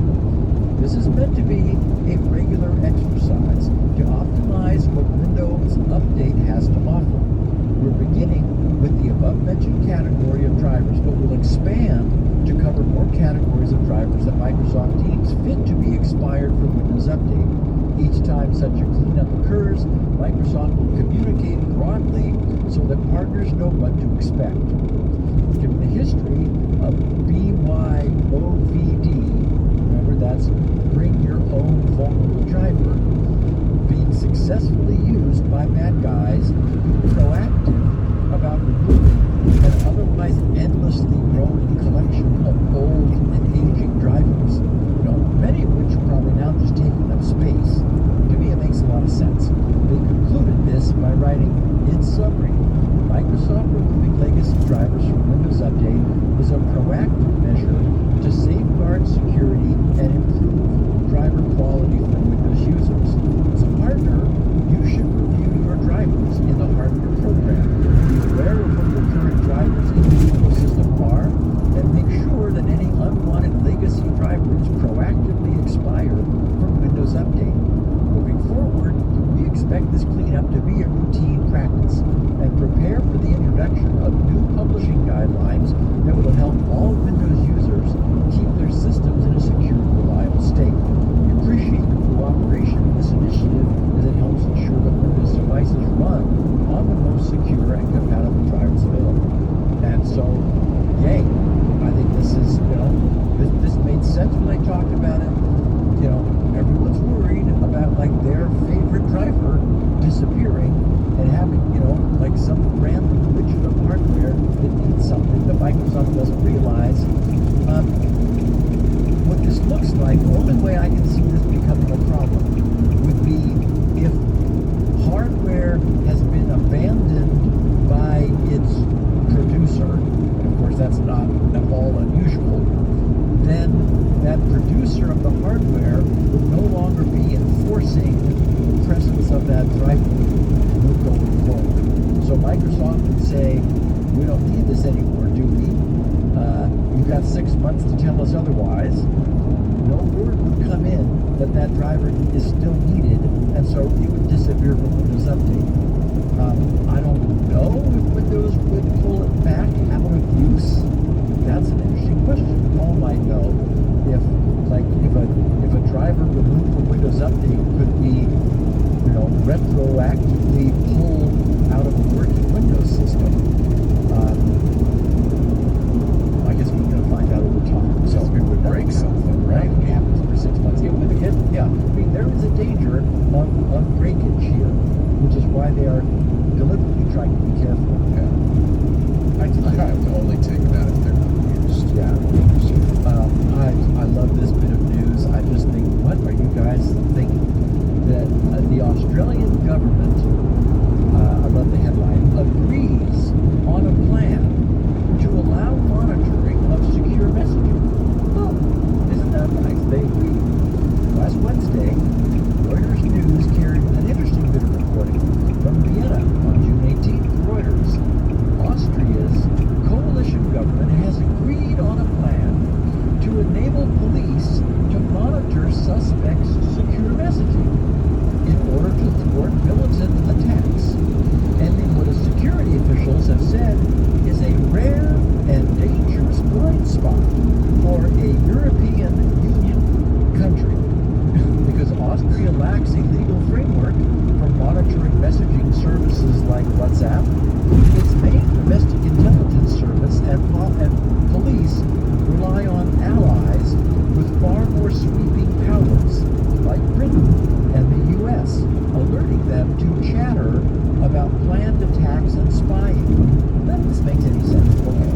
This is meant to be a regular exercise to optimize what Windows Update has to offer. We're beginning with the above-mentioned category of drivers, but will expand to cover more categories of drivers that Microsoft deems fit to be expired from Windows Update. Each time such a cleanup occurs, Microsoft will communicate broadly so that partners know what to expect. Given the history of BYOVD, remember that's bring your own vulnerable driver, being successfully used by bad guys to be proactive about removing an otherwise endlessly growing collection of old and aging drivers, many of which are probably now just taking up space. To me, it makes a lot of sense. They concluded this by writing, in summary, Microsoft removing legacy drivers from Windows Update is a proactive measure to safeguard security and improve driver quality for Windows users. As a partner, you should review your drivers in the hardware program. Be aware of what your current drivers in the ecosystem are, and make sure that any unwanted legacy drivers proactively expire from Windows Update. Moving forward, we expect this cleanup to be a routine practice, and prepare for the introduction of new publishing guidelines that will help all Windows users keep their systems in a secure, reliable state. We appreciate your cooperation in this initiative as it helps ensure that Windows devices run on the most secure and compatible drivers available. And so, yay! I think this is, this made sense when I talked about it. Everyone's worried about their favorite driver disappearing and having, some random widget of hardware that needs something that Microsoft doesn't realize. What this looks like, the only way I can see this becoming a problem would be if hardware has been abandoned by its producer, and of course that's not at all unusual, then that producer of the hardware would no longer be enforcing the presence of that driver going forward. So Microsoft would say, we don't need this anymore, do we? You've got 6 months to tell us otherwise. No word would come in that that driver is still needed And so it would disappear from Windows Update. I don't know if Windows would pull it back out of use. That's an interesting question. Paul might know if a driver removed from Windows Update could be, retroactively pulled out of a working Windows system. I guess we're going to find out over time. So it would break something, right? Nothing happens for 6 months. It would, yeah. I mean, there is a danger of breakage here, which is why they are deliberately trying to be careful. Yeah. I would only take them out if they're not used. Yeah. I love this bit of news. I just think, what are you guys thinking? That the Australian government, I love the headline, agrees on a plan to allow monitoring of secure messaging. Oh, isn't that nice? They agree. Last Wednesday, Reuters News carried an interesting bit of reporting from Vienna on June 18th. Reuters, Austria's coalition government has agreed on a plan to enable police to monitor suspects' secure messaging in order to thwart militant attacks, ending what security officials have said is a rare and dangerous blind spot for a European Union country. Because Austria lacks a legal framework for monitoring messaging services like WhatsApp, its main domestic intelligence service and police rely on allies with far more sweeping powers, like Britain and the U.S., alerting them to chatter about planned attacks and spying. None of this makes any sense. Okay.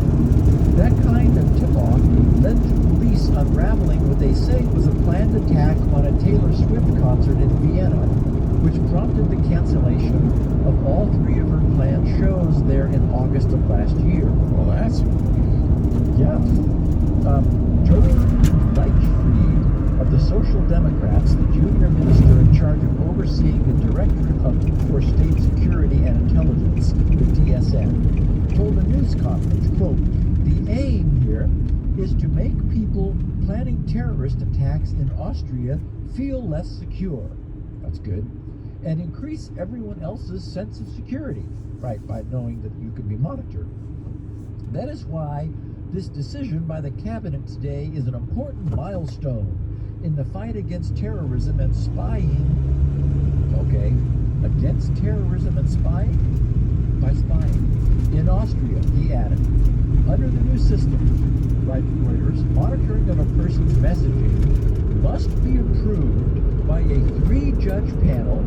That kind of tip-off led to police unraveling what they say was a planned attack on a Taylor Swift concert in Vienna, which prompted the cancellation of all 3 of her planned shows there in August of last year. Well, that's... Yeah. Joe Leichfried of the Social Democrats, the junior minister in charge of overseeing the Directorate for State Security and Intelligence, the DSN, told a news conference, quote, "The aim here is to make people planning terrorist attacks in Austria feel less secure." That's good. And increase everyone else's sense of security, right, by knowing that you can be monitored. That is why this decision by the cabinet today is an important milestone in the fight against terrorism and spying. Okay, against terrorism and spying? By spying. In Austria, he added, under the new system, right, Reuters, monitoring of a person's messaging must be approved by a 3-judge panel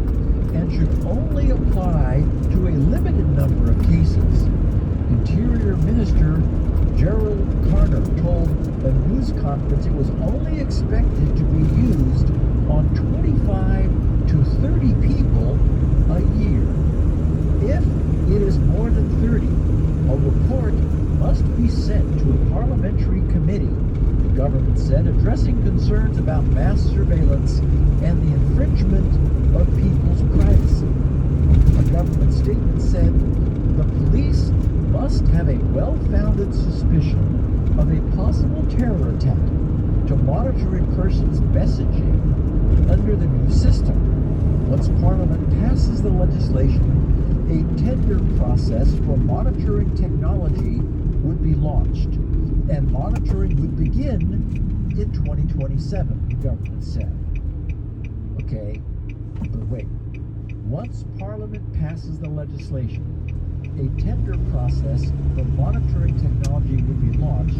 and should only apply to a limited number of cases. Interior Minister Gerald Carner told a news conference it was only expected to be used on 25 to 30 people a year. If it is more than 30, a report must be sent to a parliamentary committee, the government said, addressing concerns about mass surveillance and the infringement of people's privacy. A government statement said the police must have a well-founded suspicion of a possible terror attack to monitor a person's messaging under the new system. Once Parliament passes the legislation, a tender process for monitoring technology would be launched, and monitoring would begin in 2027, the government said. Okay, but wait. Once Parliament passes the legislation, a tender process for monitoring technology would be launched,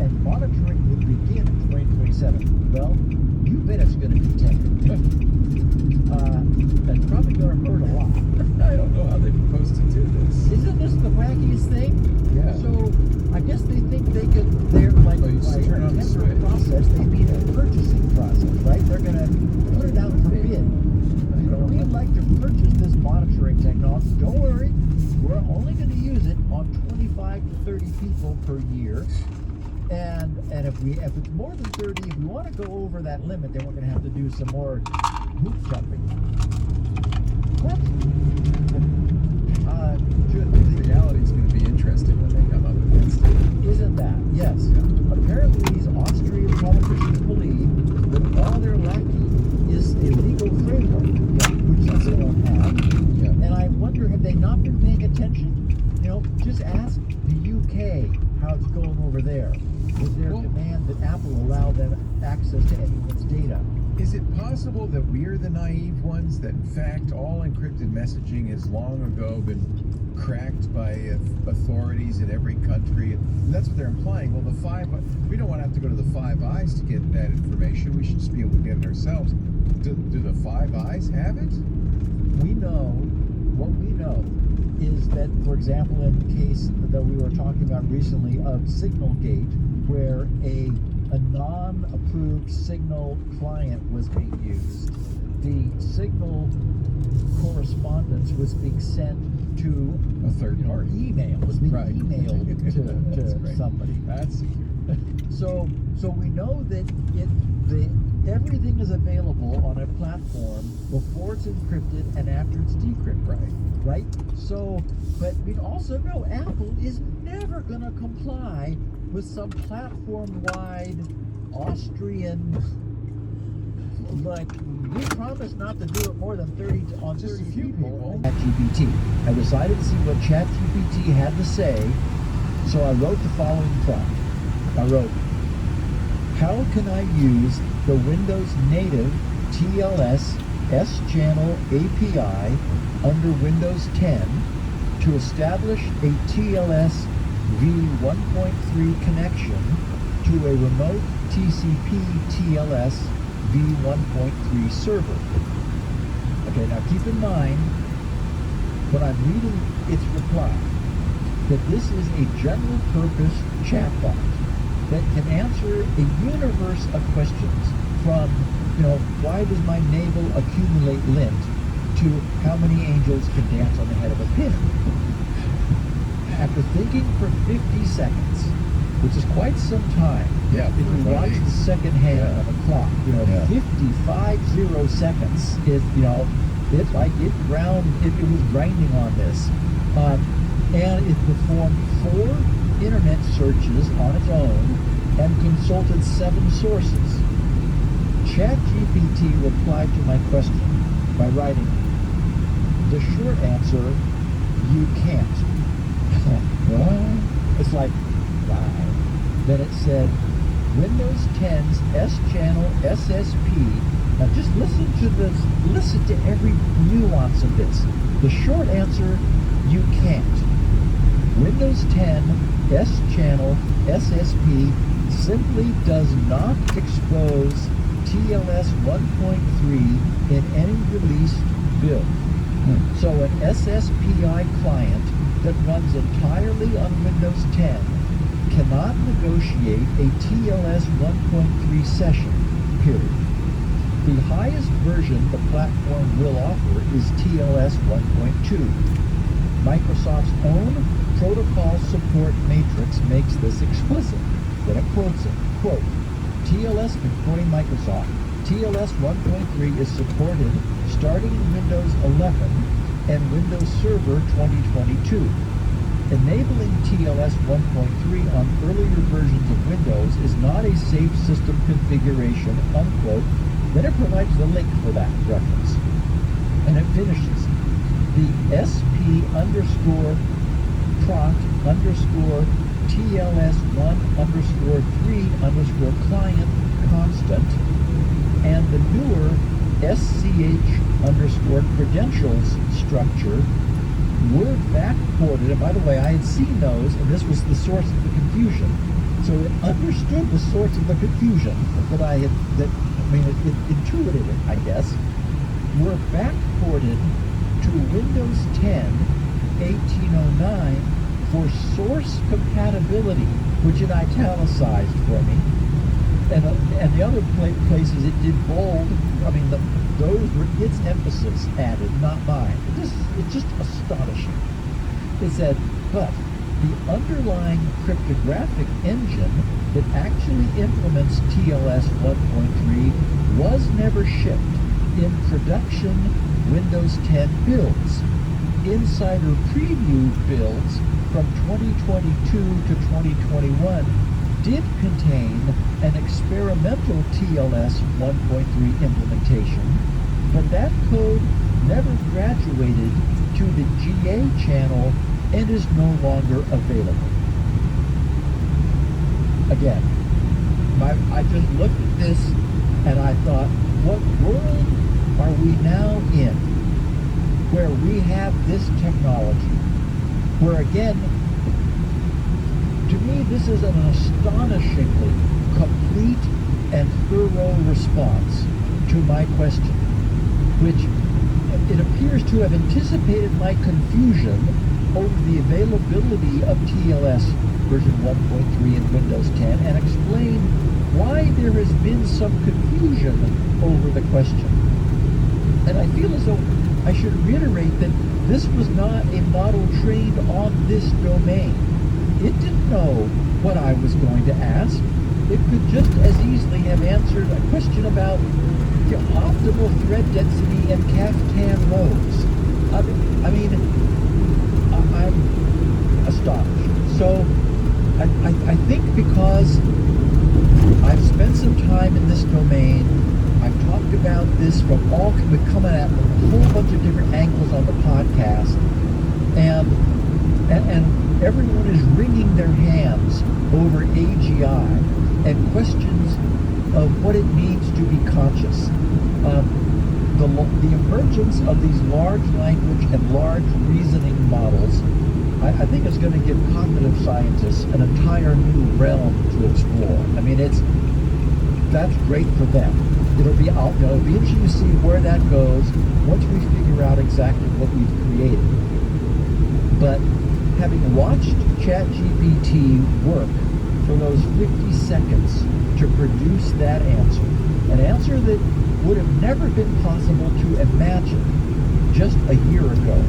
and monitoring would begin in 2027. Well, you bet it's going to be tender. That's probably going to hurt a lot. I don't know how they're supposed to do this. Isn't this the wackiest thing? Yeah. So, I guess they think they're like, Oh, you just turn on the tender switch. process, they mean a purchasing process, right? They're going to put it out for bid. We'd like to purchase this monitoring technology. Don't worry, we're only going to use it on 25 to 30 people per year. And if it's more than 30, if we want to go over that limit, then we're going to have to do some more hoop jumping. What? The reality is going to be interesting when they come up against it. Isn't that? Yes. Apparently, these Austrian politicians believe that all they're lacking is a legal framework. was their demand that Apple allow them access to anyone's data. Is it possible that we're the naive ones, that in fact all encrypted messaging has long ago been cracked by authorities in every country? And that's what they're implying. Well, we don't want to have to go to the Five Eyes to get that information. We should just be able to get it ourselves. Do the Five Eyes have it? What we know is that, for example, in the case that we were talking about recently of Signalgate, where a non-approved Signal client was being used, the Signal correspondence was being sent to A third party. email, was being Right. emailed That's to great. somebody. That's secure. So we know that everything is available on a platform before it's encrypted and after it's decrypted. Right? So, but we also know Apple is never going to comply with some platform-wide Austrian, like, we promise not to do it more than 30 on Just 30 a few people. ChatGPT. I decided to see what ChatGPT had to say, so I wrote the following prompt. I wrote, how can I use the Windows native TLS S-channel API under Windows 10 to establish a TLS v1.3 connection to a remote TCP TLS v1.3 server? Okay, now keep in mind, when I'm reading its reply, that this is a general purpose chatbot that can answer a universe of questions from, why does my navel accumulate lint, to how many angels can dance on the head of a pin. After thinking for 50 seconds, which is quite some time, Yeah, if you watch the second hand of a clock, 50 seconds is, it's like it was grinding on this. And it performed 4 internet searches on its own and consulted 7 sources. ChatGPT replied to my question by writing, the short answer, you can't. It's like, wow. Then it said, Windows 10's S-channel SSP. Now just listen to this, listen to every nuance of this. The short answer, you can't. Windows 10 S-channel SSP simply does not expose TLS 1.3 in any released build. So an SSPI client that runs entirely on Windows 10 cannot negotiate a TLS 1.3 session, period. The highest version the platform will offer is TLS 1.2. Microsoft's own protocol support matrix makes this explicit. Then it quotes it, quote, TLS, quoting Microsoft, TLS 1.3 is supported starting in Windows 11 and Windows Server 2022. Enabling TLS 1.3 on earlier versions of Windows is not a safe system configuration, unquote. Then it provides the link for that reference. And it finishes, the SP_prot_TLS1_3_client constant and the newer SCH_credentials structure were backported. And by the way, I had seen those, and this was the source of the confusion. So it understood the source of the confusion that it intuited it, I guess, were backported to Windows 10 1809 for source compatibility, which it italicized for me. And the other places it did bold. Those were its emphasis added, not mine. It's just astonishing. It said, but the underlying cryptographic engine that actually implements TLS 1.3 was never shipped in production Windows 10 builds. Insider preview builds from 2022 to 2021 did contain an experimental TLS 1.3 implementation, but that code never graduated to the GA channel and is no longer available. again, I just looked at this and I thought, what world are we now in where we have this technology? Where again, to me, this is an astonishingly complete and thorough response to my question, which it appears to have anticipated my confusion over the availability of TLS version 1.3 in Windows 10 and explain why there has been some confusion over the question. And I feel as though I should reiterate that this was not a model trained on this domain. It didn't know what I was going to ask. It could just as easily have answered a question about the optimal thread density and caftan rows. I mean, I'm astonished. So I think because I've spent some time in this domain, I've talked about this from all, we've come at a whole bunch of different angles on the podcast, and everyone is wringing their hands over AGI and questions of what it means to be conscious. The emergence of these large language and large reasoning models, I think it's going to give cognitive scientists an entire new realm to explore. I mean, that's great for them. It'll be interesting to see where that goes once we figure out exactly what we've created. But having watched ChatGPT work for those 50 seconds to produce that answer, an answer that would have never been possible to imagine just a year ago,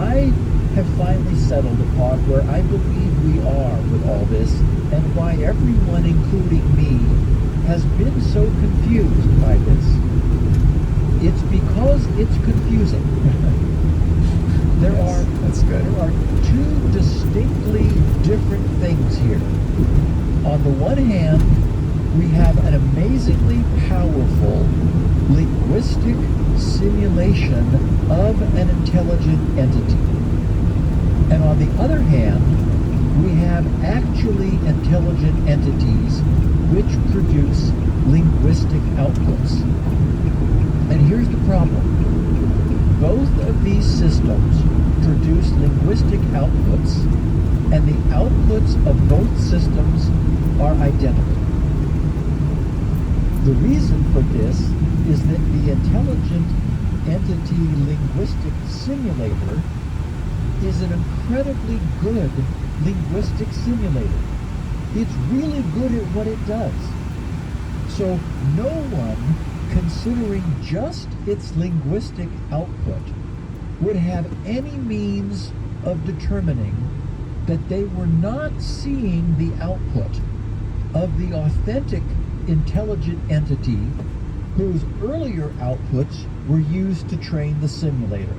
I have finally settled upon where I believe we are with all this, and why everyone, including me, has been so confused by this. It's because it's confusing. There are two distinctly different things here. On the one hand, we have an amazingly powerful linguistic simulation of an intelligent entity. And on the other hand, we have actually intelligent entities which produce linguistic outputs. And here's the problem. Both of these systems produce linguistic outputs, and the outputs of both systems are identical. The reason for this is that the intelligent entity linguistic simulator is an incredibly good linguistic simulator. It's really good at what it does. So no one, considering just its linguistic output, would have any means of determining that they were not seeing the output of the authentic intelligent entity whose earlier outputs were used to train the simulator.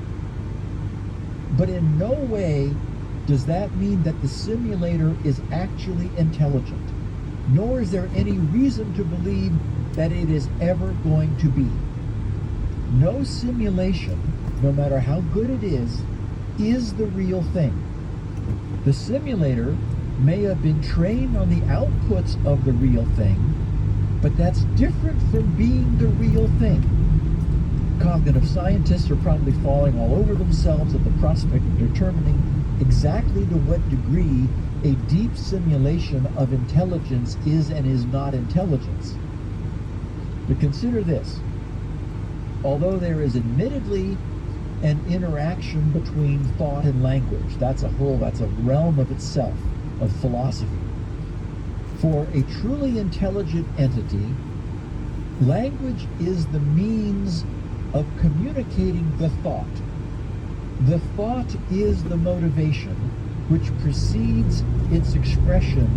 But in no way does that mean that the simulator is actually intelligent, nor is there any reason to believe that it is ever going to be. No simulation, no matter how good it is the real thing. The simulator may have been trained on the outputs of the real thing, but that's different from being the real thing. Cognitive scientists are probably falling all over themselves at the prospect of determining exactly to what degree a deep simulation of intelligence is and is not intelligence. But consider this. Although there is admittedly an interaction between thought and language, that's a realm of itself, of philosophy. For a truly intelligent entity, language is the means of communicating the thought. The thought is the motivation which precedes its expression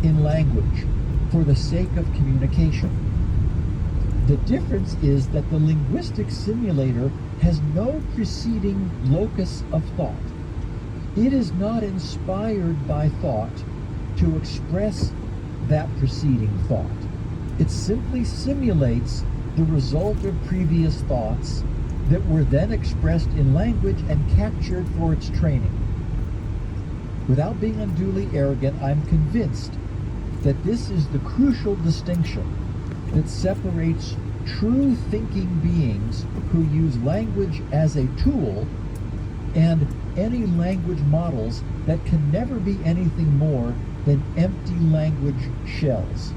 in language for the sake of communication. The difference is that the linguistic simulator has no preceding locus of thought. It is not inspired by thought to express that preceding thought. It simply simulates the result of previous thoughts that were then expressed in language and captured for its training. Without being unduly arrogant, I'm convinced that this is the crucial distinction that separates true thinking beings who use language as a tool and any language models that can never be anything more than empty language shells.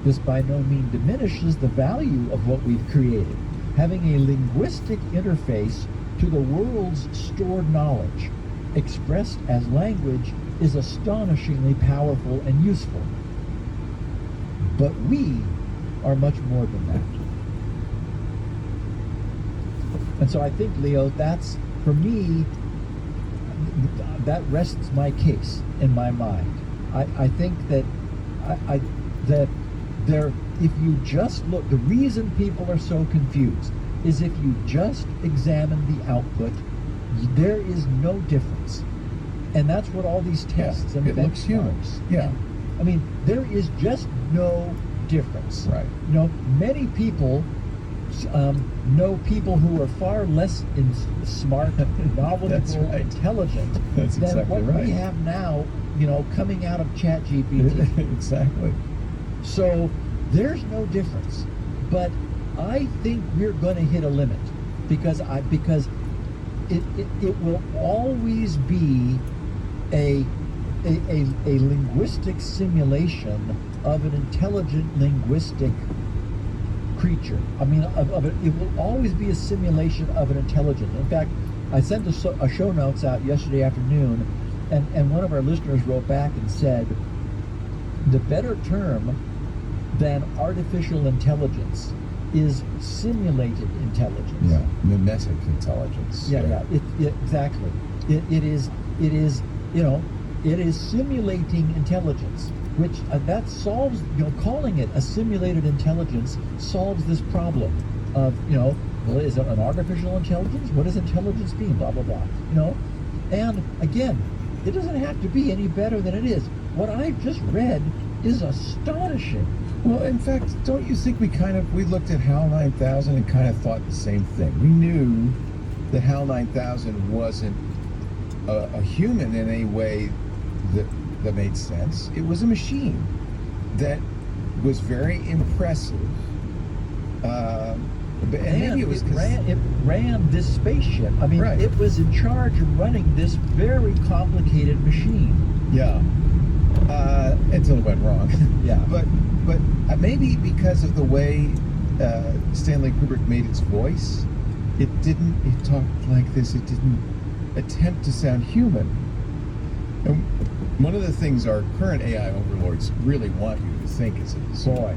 This by no means diminishes the value of what we've created. Having a linguistic interface to the world's stored knowledge, expressed as language, is astonishingly powerful and useful. But we are much more than that. And so I think, Leo, that's, for me, that rests my case in my mind. I think that that there, if you just look, the reason people are so confused is if you just examine the output, there is no difference. And that's what all these tests and it looks human. Yeah. I mean, there is just no difference. Right. You know, many people know people who are far less smart, knowledgeable, right. intelligent That's than exactly what right. we have now, you know, coming out of ChatGPT. Exactly. So there's no difference. But I think we're going to hit a limit because it will always be a linguistic simulation of an intelligent linguistic creature. I mean, it will always be a simulation of an intelligent. In fact, I sent a show notes out yesterday afternoon, and one of our listeners wrote back and said, the better term than artificial intelligence is simulated intelligence. Yeah, mimetic intelligence. Yeah. Exactly. It is, you know, it is simulating intelligence, which that solves, you know, calling it a simulated intelligence solves this problem of, you know, well, is it an artificial intelligence? What does intelligence mean? Blah, blah, blah. You know, and again, it doesn't have to be any better than it is. What I just read is astonishing. Well, in fact, don't you think we looked at HAL 9000 and kind of thought the same thing? We knew that HAL 9000 wasn't a human in any way that made sense. It was a machine that was very impressive. Maybe it was it ran this spaceship. I mean, right. It was in charge of running this very complicated machine. Yeah. Until it went wrong. Yeah. But maybe because of the way Stanley Kubrick made its voice, it talked like this. It didn't attempt to sound human. And one of the things our current AI overlords really want you to think is Boy.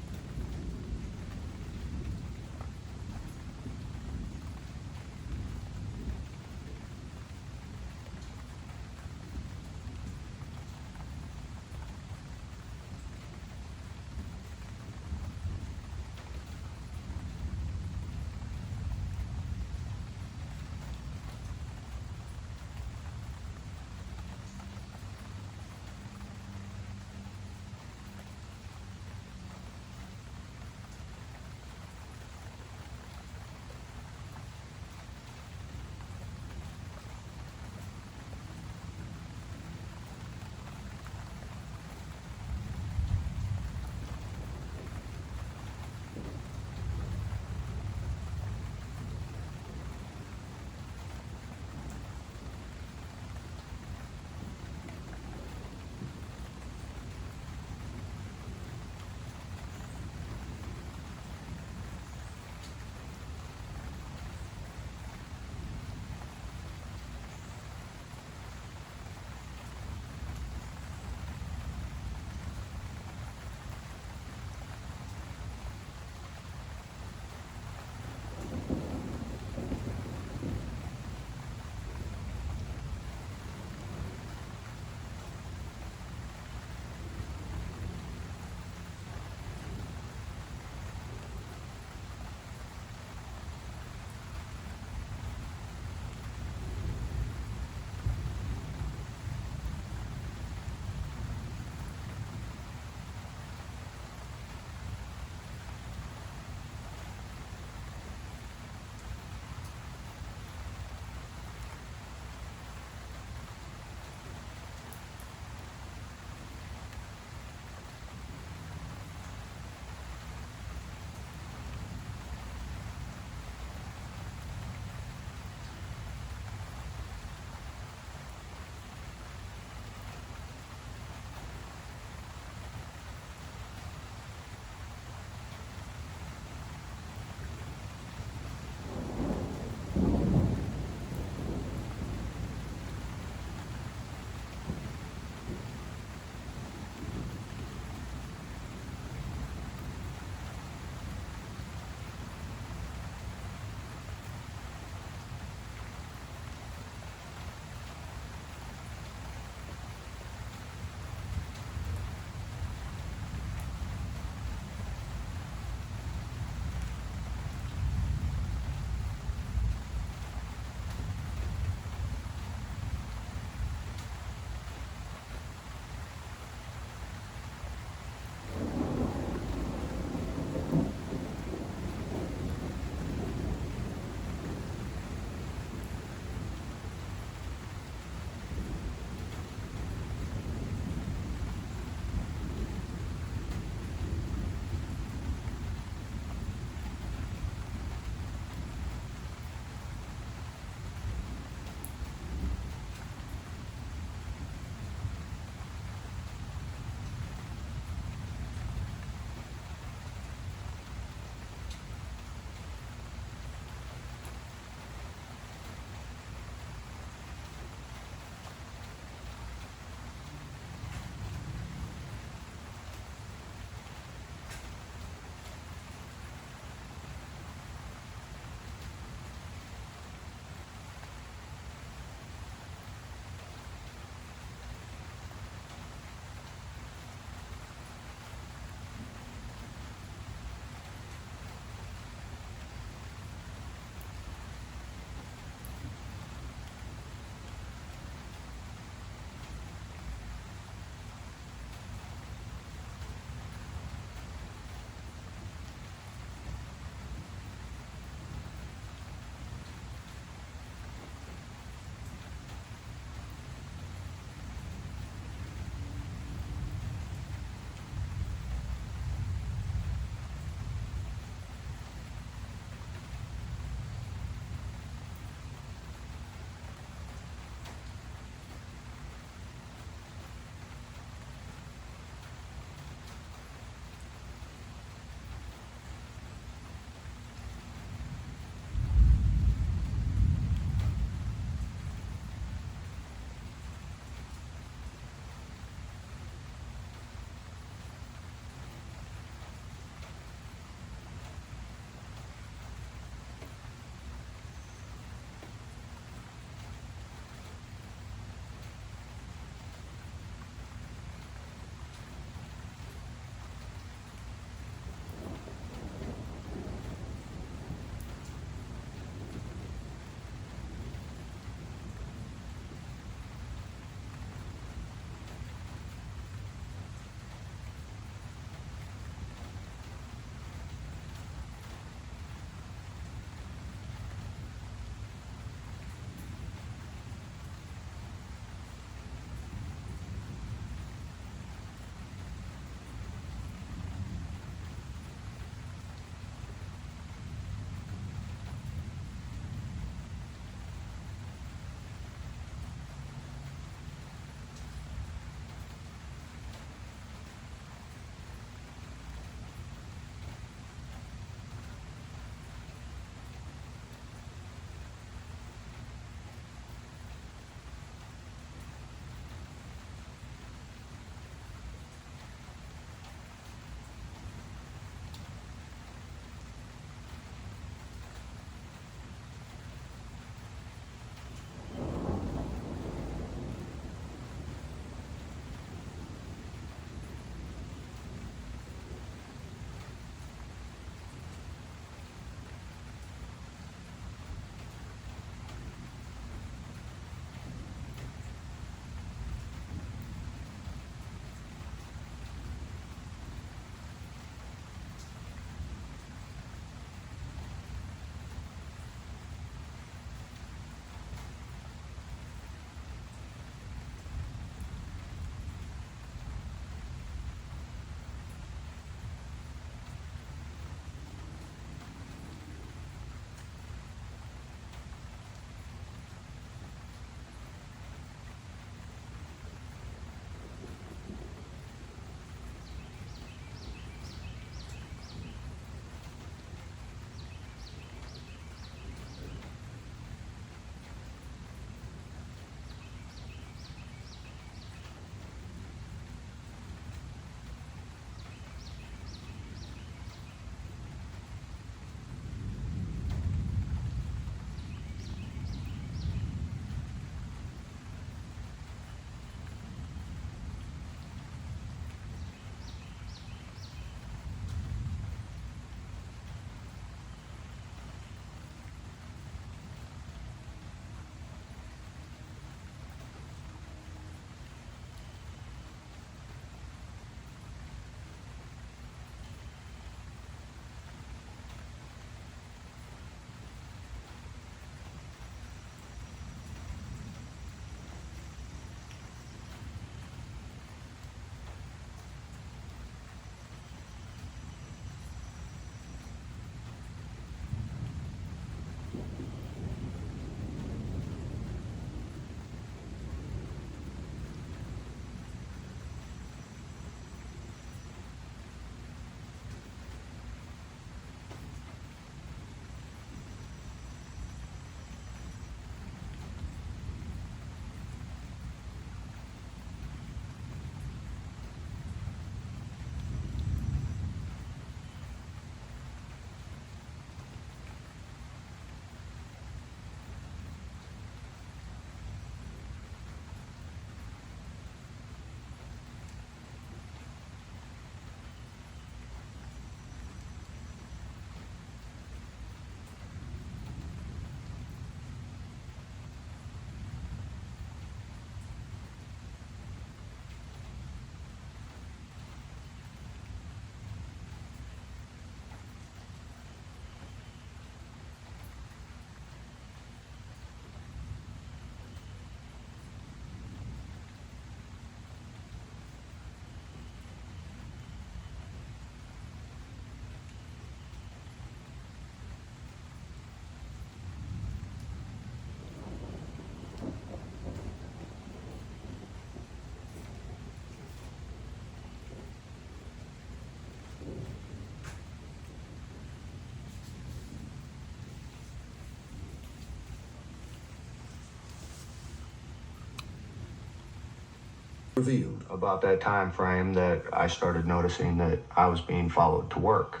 revealed. About that time frame that I started noticing that I was being followed to work.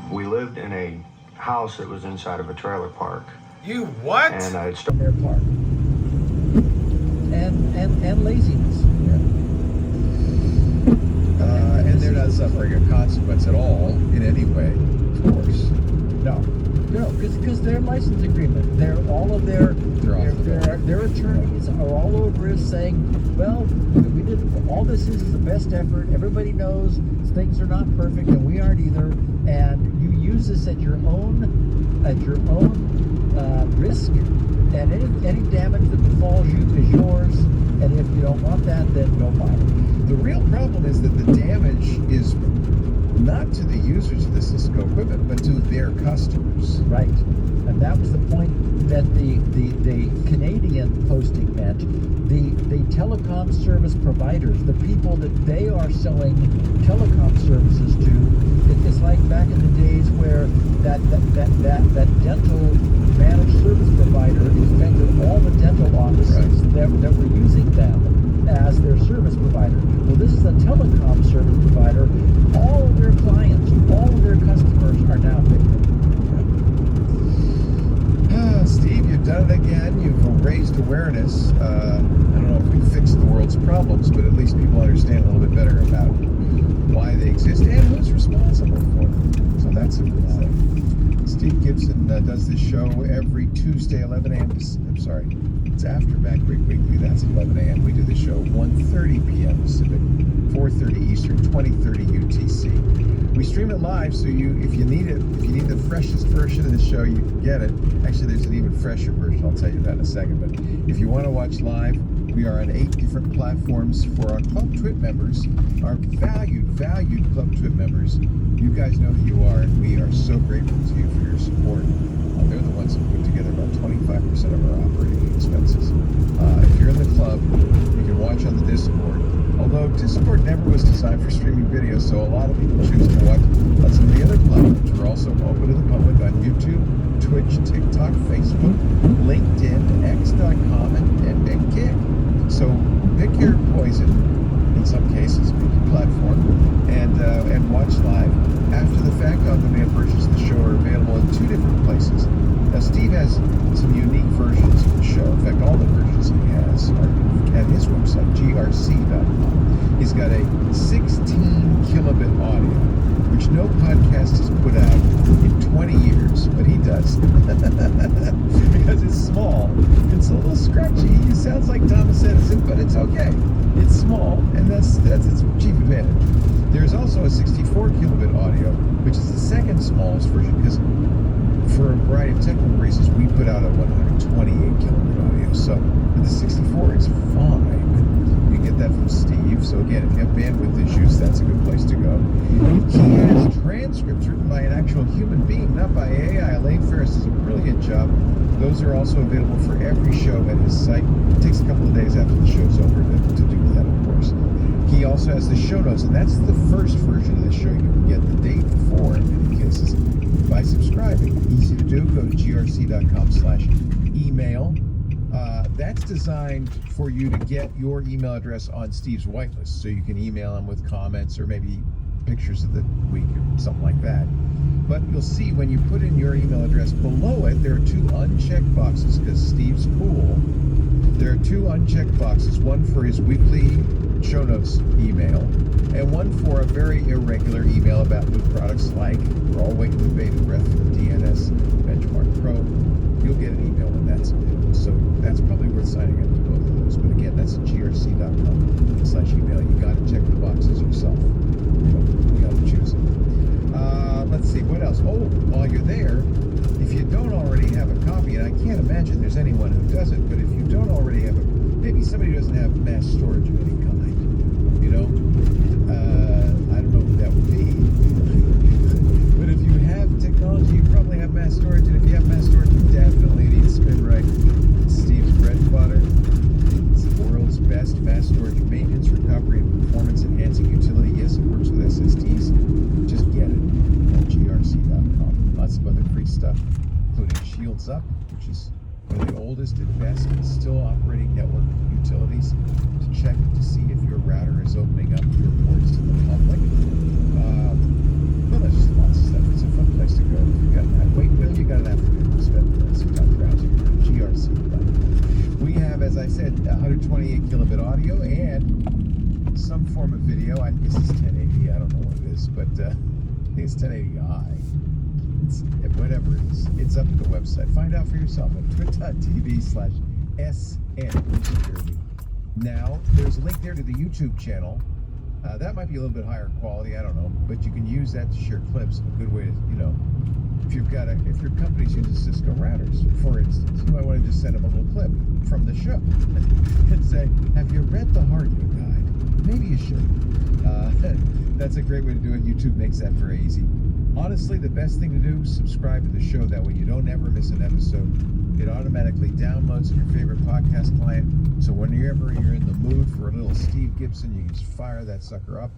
We lived in a house that was inside of a trailer park. You what? And I on their part. And laziness. And they're not suffering a consequence at all in any way, of course. No, because their license agreement, all of their attorneys are all over us saying, well, we did all this is the best effort. Everybody knows things are not perfect, and we aren't either. And you use this at your own risk, and any damage that befalls you is yours. And if you don't want that, then don't buy it. The real problem is that the damage is not to the users of the Cisco equipment, but to their customers. Right. And that was the point that the Canadian posting meant. The telecom service providers, the people that they are selling telecom services to, it's like back in the days where that dental managed service provider infected all the dental offices that were using them as their service provider. Well, this is a telecom service provider. All of their clients, all of their customers are now victims. Steve, you've done it again. You've raised awareness. I don't know if we fixed the world's problems, but at least people understand a little bit better about why they exist and who's responsible for them. So that's a good thing. Steve Gibson does this show every Tuesday, 11 a.m. I'm sorry, it's after Mac Creek Weekly. That's 11 a.m. We do the show 1:30 p.m. Pacific, 4:30 Eastern, 20:30 UTC. We stream it live, so if you need the freshest version of the show, you can get it. Actually, there's an even fresher version. I'll tell you that in a second. But if you want to watch live, we are on 8 different platforms for our Club Twit members, our valued Club Twit members. You guys know who you are, and we are so grateful to you for your support. They're the ones who put together about 25% of our operating expenses. If you're in the club, you can watch on the Discord. Although Discord never was designed for streaming video, so a lot of people choose to watch on some of the other platforms. We're also open to the public on YouTube, Twitch, TikTok, Facebook, LinkedIn, X.com, and Kick. So pick your poison, in some cases, pick your platform, and watch live. After the fact, on-demand versions of the show are available in 2 different places. Now, Steve has some unique versions of the show. In fact, all the versions he has are unique at his website, grc.com. He's got a 16 kilobit audio, which no podcast has put out in 20 years, but he does. Because it's small. It's a little scratchy. It sounds like Thomas Edison, but it's okay. It's small, and that's its chief advantage. There's also a 64 kilobit audio, which is the second smallest version, because for a variety of technical reasons, we put out a 128 kilobit audio. So with the 64, it's fine. You get that from Steve. So again, if you have bandwidth issues, that's a good place to go. He has transcripts written by an actual human being, not by AI. Elaine Ferris does a brilliant job. Those are also available for every show at his site. It takes a couple of days after the show's over to do that, of course. He also has the show notes, and that's the first version of the show. You can get the day before, in many cases, by subscribing. Easy to do. Go to grc.com/email. That's designed for you to get your email address on Steve's whitelist, so you can email him with comments or maybe pictures of the week or something like that. But you'll see when you put in your email address below it, there are 2 unchecked boxes, because Steve's cool. There are 2 unchecked boxes, one for his weekly show notes email, and one for a very irregular email about new products, like we're all waiting with bated breath for the DNS Benchmark Pro. You'll get an email when that's available. So that's probably worth signing up to both of those. But again, that's grc.com/email. You got to check the boxes yourself. You got to choose them. Let's see, what else? Oh, while you're there, if you don't already have a copy, and I can't imagine there's anyone who doesn't, but if you don't already have maybe somebody who doesn't have mass storage of any kind, I don't know who that would be. But if you have technology, you probably have mass storage, and if you have mass storage, you definitely need SpinRite. It's Steve's bread and butter. It's the world's best mass storage maintenance, recovery, and performance-enhancing utility. Yes, it works with SSDs. Just get it at grc.com. Lots of other free stuff, including Shields Up, which is one of the oldest and best and still operating network utilities to check to see if your router is opening up your ports to the public. Well, there's just lots of stuff. It's a fun place to go if you got that. Wait, Will, you got an afternoon to spend some time browsing GRC. We have, as I said, 128 kilobit audio and some form of video. I guess it's 1080. I don't know what it is, but I think it's 1080i. It's whatever it is. It's up at the website. Find out for yourself at twit.tv/SN. Now, there's a link there to the YouTube channel. That might be a little bit higher quality, I don't know, but you can use that to share clips. A good way to, if your company's using Cisco routers, for instance, you might want to just send them a little clip from the show and say, have you read the hardware guide? Maybe you should. That's a great way to do it. YouTube makes that very easy. Honestly, the best thing to do is subscribe to the show. That way you don't ever miss an episode. It automatically downloads in your favorite podcast client. So whenever you're in the mood for a little Steve Gibson, you can just fire that sucker up.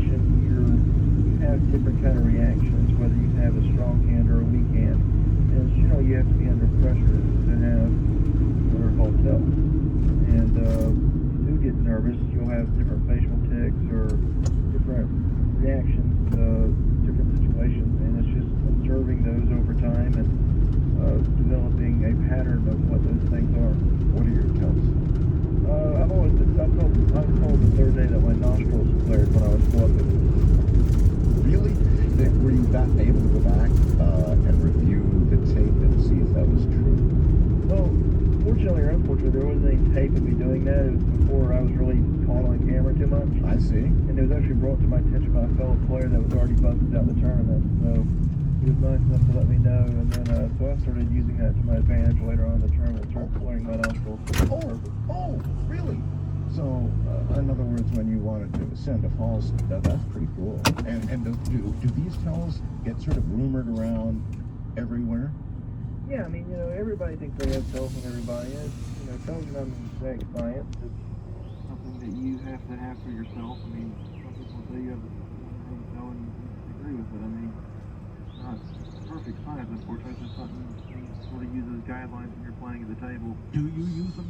situation, you have different kind of reactions, whether you have a strong hand or a weak hand. And generally, you have to be under pressure to have what are called tells. And if you do get nervous, you'll have different facial tics or different reactions to different situations. And it's just observing those over time and developing a pattern of what those things are. What are your tells? I was told the third day that my nostrils flared when I was walking. Really? Were you able to go back and review the tape and see if that was true? Well, fortunately or unfortunately, there wasn't any tape of me doing that. It was before I was really caught on camera too much. I see. And it was actually brought to my attention by a fellow player that was already busted out the tournament. So he was nice enough to let me know. And then so I started using that to my advantage later on in the tournament, started flaring my nostrils. Oh, really? So, in other words, when you wanted to send a false, that's pretty cool. And do these tells get sort of rumored around everywhere? Yeah, I mean, everybody thinks they have tells on everybody. Tells are not an exact science. It's something that you have to have for yourself. I mean, some people say you have a tell and you agree with it. I mean, it's not perfect science, unfortunately. It's just something you sort of use as guidelines when you're playing at the table. Do you use them?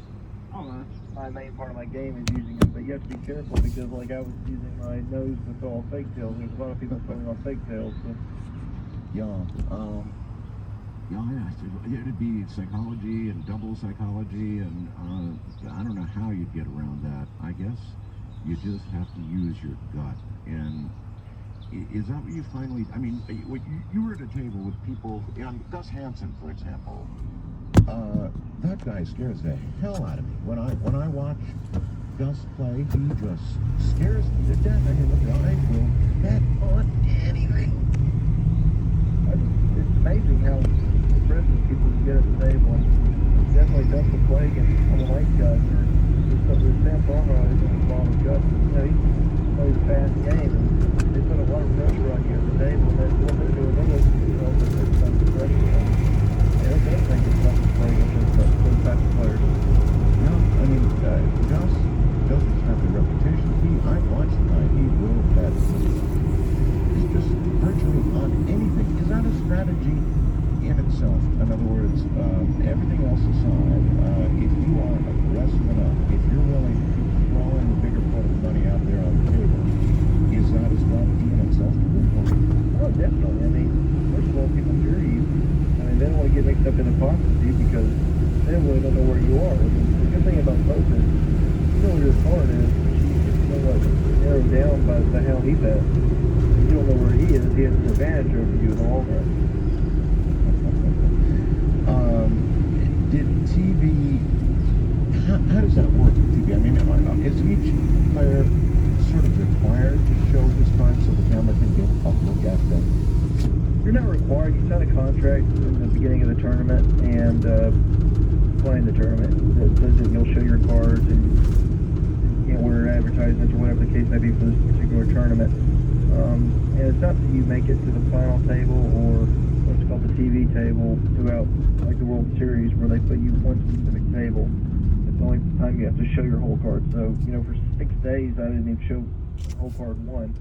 Oh, that's my main part of my game is using them, but you have to be careful because, like, I was using my nose to fill all fake tails. There's a lot of people filling on fake tails. So. Yeah, it'd be psychology and double psychology, and I don't know how you'd get around that. I guess you just have to use your gut. And is that what you finally? I mean, you were at a table with people. Gus Hansen, for example. That guy scares the hell out of me. When I watch Gus play, he just scares me to death. I mean, the guy will bet on anything. It's amazing how impressive people can get at the table. And definitely Dustin Flake and some of the white guys are Sam Farmer is on the bottom of Gus. He plays a fast game, and they put a lot of pressure on you at the table. And that's what they're doing. They're looking for some pressure on you. I don't think it's nothing to play against those types of players. No, I mean, Gus doesn't have the reputation. I watched the guy. He will bet. He's just virtually on anything. Is that a strategy in itself? In other words, everything else aside, if you are aggressive enough, if you're willing to throw in a bigger pot of money out there on the table, is that a strategy in itself to win for you? Oh, definitely. I mean, first of all, people fear you. They don't want to get mixed up in hypocrisy because they really don't know where you are. The good thing about poker, you know where your card is, but you somewhat narrowed down by how he bets. If you don't know where he is, he has an advantage over you in the long run. Did TV, how does that work with TV? I mean, is each player sort of required to show his cards so the camera can get a look at them? You're not required. You sign a contract in the beginning of the tournament and playing the tournament that says that you'll show your cards and you can't wear advertisements or whatever the case may be for this particular tournament. And it's not that you make it to the final table or what's called the TV table throughout, like the World Series, where they put you one specific table. It's the only time you have to show your whole card. So, for 6 days, I didn't even show the whole card one.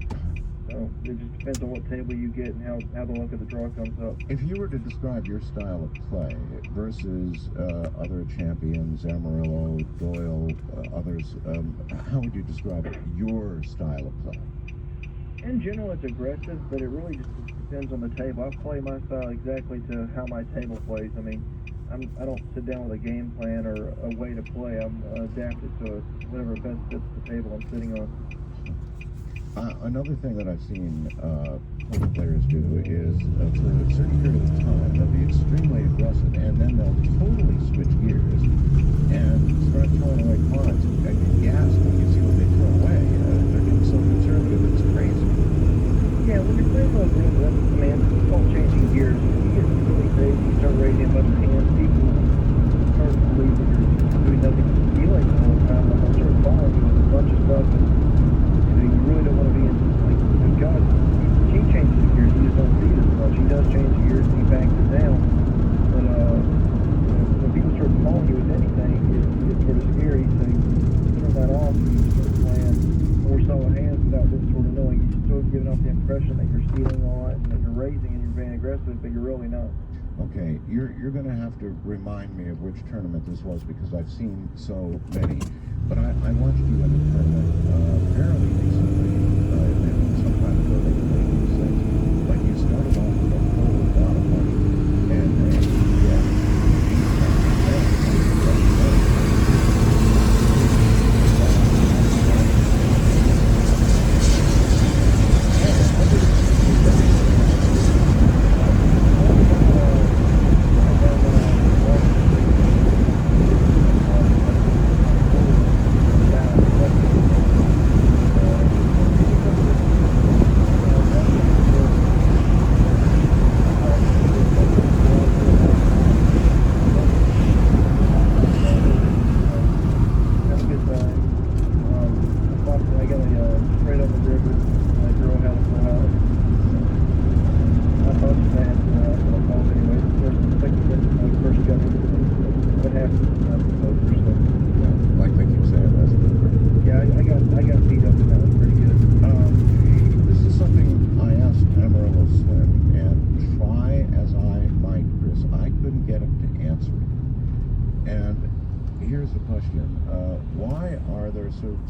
So it just depends on what table you get and how the luck of the draw comes up. If you were to describe your style of play versus other champions, Amarillo, Doyle, others, how would you describe your style of play? In general, it's aggressive, but it really just depends on the table. I play my style exactly to how my table plays. I mean, I don't sit down with a game plan or a way to play. I'm adapted to whatever best fits the table I'm sitting on. Another thing that I've seen poker players do is for a certain period of time they'll be extremely aggressive and then they'll totally switch gears and start throwing away cards and you gasp when you see what they throw away. They're getting so conservative, it's crazy. Yeah, when you're playing those things, it's called changing gears. When you get really crazy, you start raising a bunch of hands, people start to believe that you're doing nothing but stealing all the time, and they'll start following you with a bunch of stuff. And you really don't want to be in, like, God, he changes the gears, you just don't see it as much. He does change the gears and he backs it down. But, when people start following you with anything, it's sort of scary, so you turn that off and you start playing more solid hands without them sort of knowing. You giving off the impression that you're stealing a lot and that you're raising and you're being aggressive, but you're really not. Okay, you're going to have to remind me of which tournament this was because I've seen so many. But I watched you in a tournament fairly recently, some time ago. They played these things, but you started off with a whole lot of money, and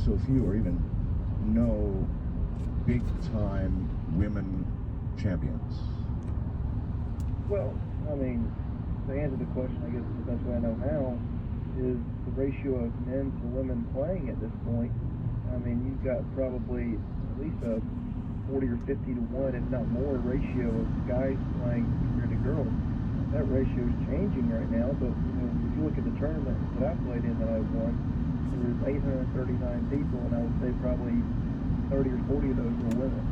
so few or even no big-time women champions? Well, I mean, to answer the question, I guess the best way I know how is the ratio of men to women playing at this point. I mean, you've got probably at least a 40 or 50 to 1, if not more, ratio of guys playing compared to girls. That ratio is changing right now, but you know, if you look at the tournament that I played in that I won, there was 839 people, and I would say probably 30 or 40 of those were women.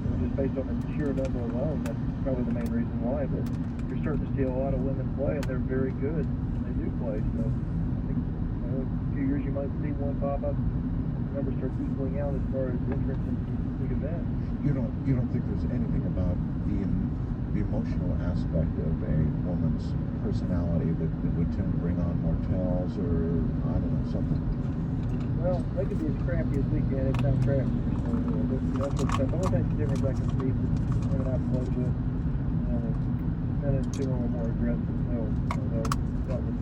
So just based on the sheer number alone, that's probably the main reason why. But you're starting to see a lot of women play, and they're very good. They do play. So I think in a few years you might see one pop up. The numbers start equaling out as far as entrance into big events. You don't think there's anything about the emotional aspect of a woman's personality that would tend to bring on more tells or, I don't know, something? Well, they could be as crappy as we can. It's not crappy. So, that's what's the only difference I can see is women I play with. Men in general are more aggressive. They'll probably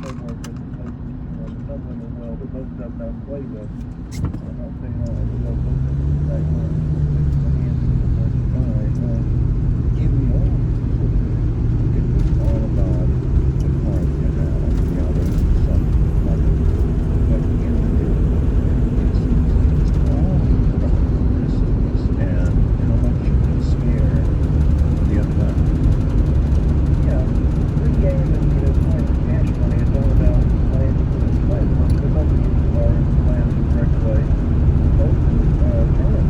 play more aggressive places. Some women will, but most of them I've played with. I'm not saying all of them. They'll both have the same one. In the old system, it was all about the card you had. You know, there was some money. But in it's all about riskiness and how much you can spare the other night. Yeah, free game and playing for cash money is all about playing the money. But most of these are playing the correct way. Most tournament players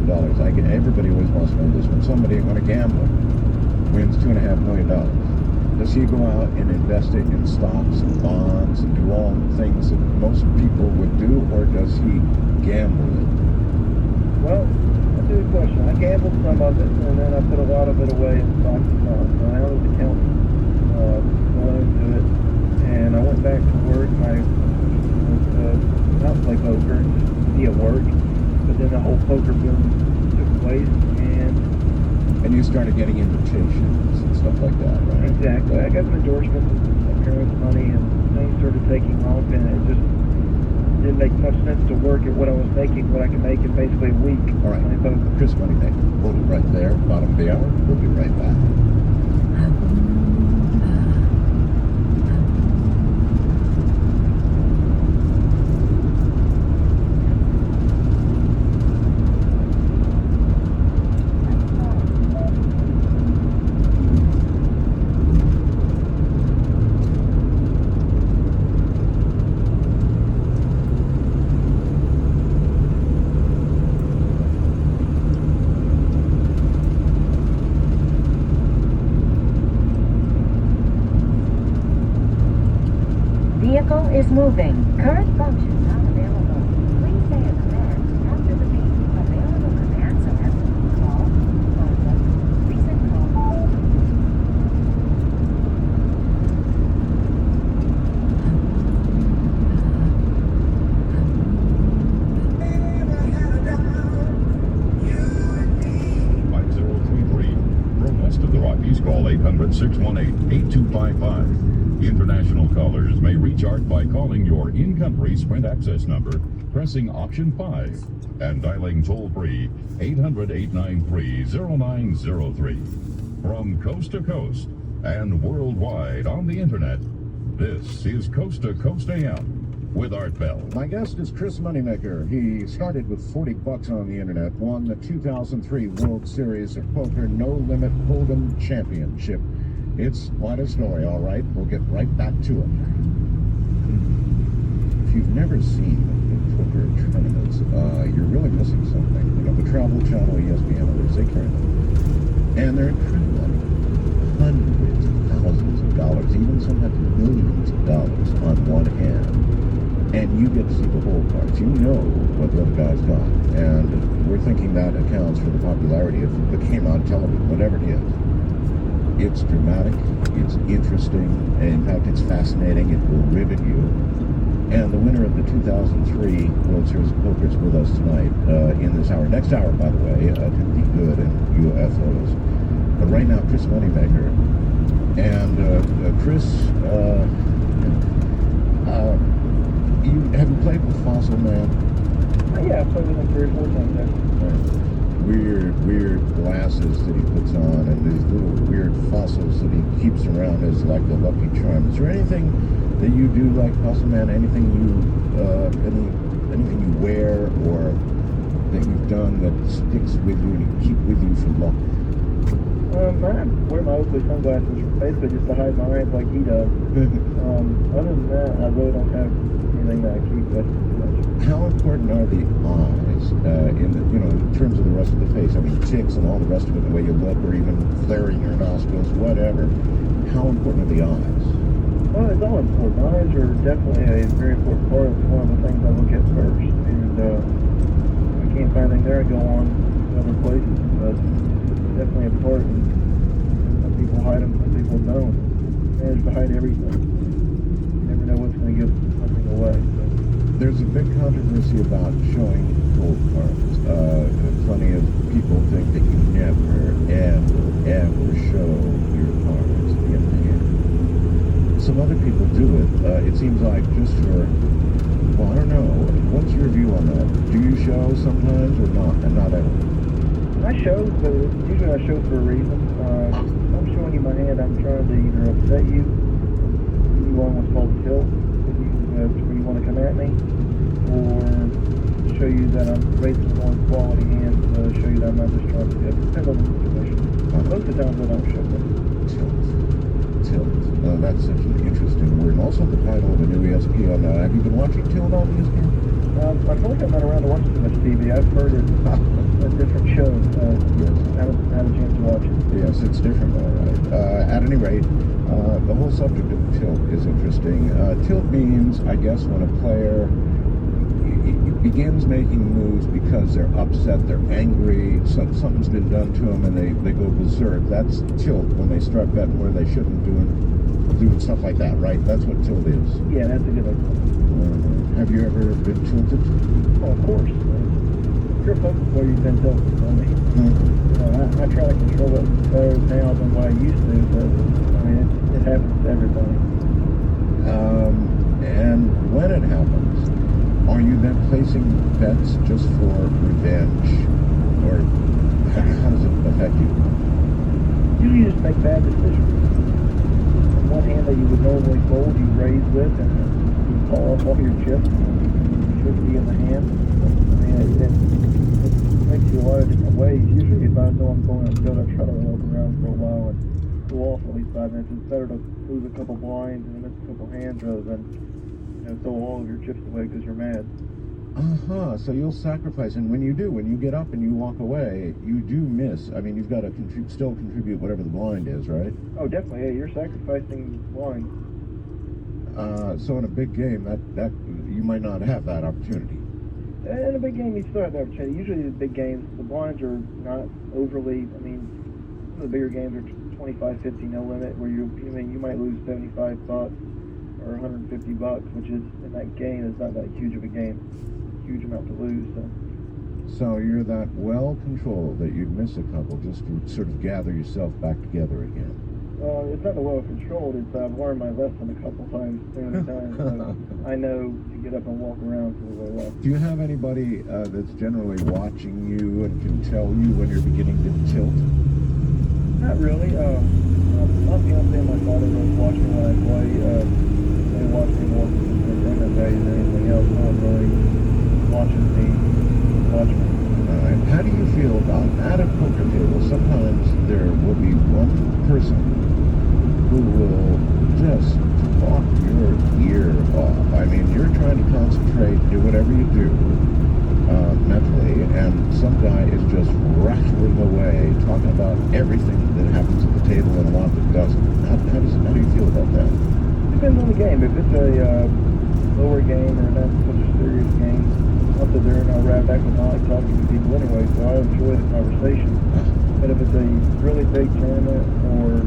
Everybody always wants to know this. When somebody on a gambler wins $2.5 million, does he go out and invest it in stocks and bonds and do all the things that most people would do, or does he gamble it? Well, that's a good question. I gambled some of it, and then I put a lot of it away in stocks and bonds. So I was accounting going into it, and I went back to work. I was not play poker, just be at work. But then the whole poker boom took place, and you started getting invitations and stuff like that, right? Exactly. I got some endorsements, some parents' money, and things started taking off, and it just didn't make much sense to work at what I was making, what I could make in basically a week. All right, playing poker. Chris Moneymaker, hold it right there, bottom of the hour. We'll be right back. Vehicle is moving. Current function not available. Please say a command after the beep. Available commands are call, contact, recent call. From west of the Rockies, call 800-618-8255. International callers may recharge by calling your in-country Sprint access number, pressing option 5, and dialing toll-free 800-893-0903. From coast to coast and worldwide on the internet, this is Coast to Coast AM with Art Bell. My guest is Chris Moneymaker. He started with $40 on the internet, won the 2003 World Series of Poker No Limit Hold'em Championship. It's quite a story, all right. We'll get right back to it. If you've never seen the poker tournaments, you're really missing something. You know, the Travel Channel, ESPN, others, they carry them. And they're incredible. Hundreds of thousands of dollars, even sometimes millions of dollars on one hand. And you get to see the whole cards. You know what the other guy's got. And we're thinking that accounts for the popularity of the game on television, whatever it is. It's dramatic, it's interesting, and in fact it's fascinating, it will rivet you. And the winner of the 2003 World Series of Poker is with us tonight in this hour. Next hour, by the way, Timothy Good and UFOs. But right now, Chris Moneymaker. And Chris, have you played with Fossil Man? Yeah, I've played with him 3 or 4 times now. Right. Weird glasses that he puts on, and these little weird fossils that he keeps around as like the Lucky Charm. Is there anything that you do like Fossil Man? Anything you wear or that you've done that sticks with you and you keep with you for luck? I wear my Oakley sunglasses basically just to hide my eyes like he does. Other than that, I really don't have anything that I keep with too much. How important are the eyes in terms of the rest of the face? I mean, ticks and all the rest of it, the way you look, or even flaring your nostrils, whatever. How important are the eyes? Well, it's all important. Eyes are definitely a very important part. It's one of the things I look at first. And I can't find anything there. I go on to other places, but it's definitely important. Some people hide them, some people don't. Manage to hide everything. You never know what's going to give something away. So. There's a big controversy about showing cold cards. Plenty of people think that you never, ever show your cards in hand. Some other people do it. It seems like just for, well, I don't know. What's your view on that? Do you show sometimes or not? And not ever? I show, but usually I show for a reason. If I'm showing you my hand, I'm trying to either upset you, you on what's called tilt, where you want to come at me, or show you that I'm basically on quality hands to show you that I'm not just trying to get. It depends on the situation. Most of the times I don't show them. Tilt. That's such an interesting word. And also the title of a new ESPN. Have you been watching Tilt on ESPN? I feel like I'm not around to watch too much TV. I've heard it a different show. Had a chance to watch it. Yes, it's different, all right. At any rate, the whole subject of tilt is interesting. Tilt means, I guess, when a player begins making moves because they're upset, they're angry, something's been done to them, and they go berserk. That's tilt, when they start betting where they shouldn't doing stuff like that, right? That's what tilt is. Yeah, that's a good one. Have you ever been tilted? Oh, of course. If you're a poker player, you've been tilted. I mean, I try to control it better now than what I used to, but I mean, it happens to everybody. And when it happens, are you then placing bets just for revenge, or how does it affect you? Usually you just make bad decisions. On one hand that you would normally fold, you raise with, and you call off all your chips. You should be in the hand. I mean, it makes you a lot of different ways. Usually if I know I'm going to go, I try to walk around for a while and go off at least 5 minutes. It's better to lose a couple blinds and miss a couple hands rather than throw all of your chips away because you're mad. So you'll sacrifice, and when you get up and you walk away, you do miss. I mean, you've got to still contribute whatever the blind is, right? Oh, definitely. Yeah, you're sacrificing blinds. So in a big game, that you might not have that opportunity. In a big game, you still have the opportunity. Usually the big games, the blinds are not overly, I mean, some of the bigger games are 25, 50, no limit, where you might lose 75 bucks or 150 bucks, which is, in that game, is not that huge of a game. Huge amount to lose. So you're that well controlled that you'd miss a couple just to sort of gather yourself back together again. It's not the well controlled. It's I've learned my lesson a couple times during the time. So I know to get up and walk around to the way left. Do you have anybody that's generally watching you and can tell you when you're beginning to tilt? Not really. My fiance and my father both watch me when I play. They watch me more for entertainment value than anything else. No one really watching me. How do you feel about at a poker table? Sometimes there will be one person who will just talk your ear off. I mean, you're trying to concentrate, do whatever you do mentally, and some guy is just rattling away, talking about everything that happens at the table and a lot that doesn't. How do you feel about that? Depends on the game. If it's a lower game or not such a serious game, I'll sit there and I'll wrap back with my talking to people anyway, so I enjoy the conversation. But if it's a really big tournament or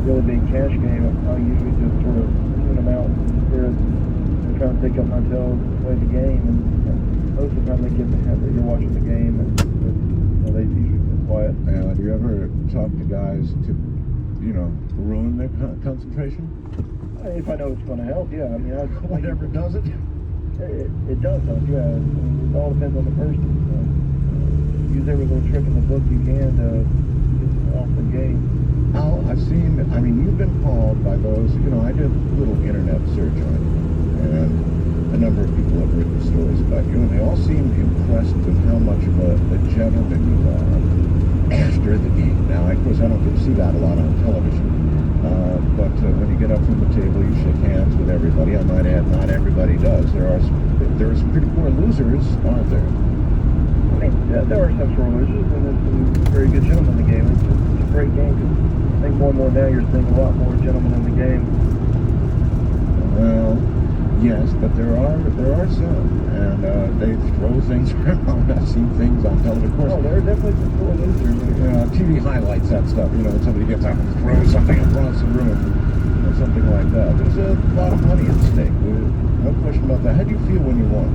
really big cash game, I'll usually just sort of tune them out and try to pick up my tail and play the game. And most of the time they get the hint that you're watching the game, and they usually get quiet. Do you ever talk to guys to, ruin their concentration? If I know it's going to help, yeah. I mean, whatever does it. It does help, yeah. I mean, it all depends on the person. Use every little trick in the book you can to get off the game. Al, you've been called by those, I did a little internet search on you, and a number of people have written stories about you, and they all seemed impressed with how much of a gentleman you are after the game. Now, of course, I don't get to see that a lot on television. But when you get up from the table, you shake hands with everybody. I might add, not everybody does. There are some pretty poor losers, aren't there? I mean, there are some poor losers, and there's some very good gentlemen in the game. It's a great game. I think more and more now you're seeing a lot more gentlemen in the game. Well, yes, but there are some, and they throw things around. I've seen things on television. Of course, there are definitely some poor losers. TV highlights that stuff. When somebody gets up and throws something across the room, or something like that. There's a lot of money at stake. No question about that. How do you feel when you won?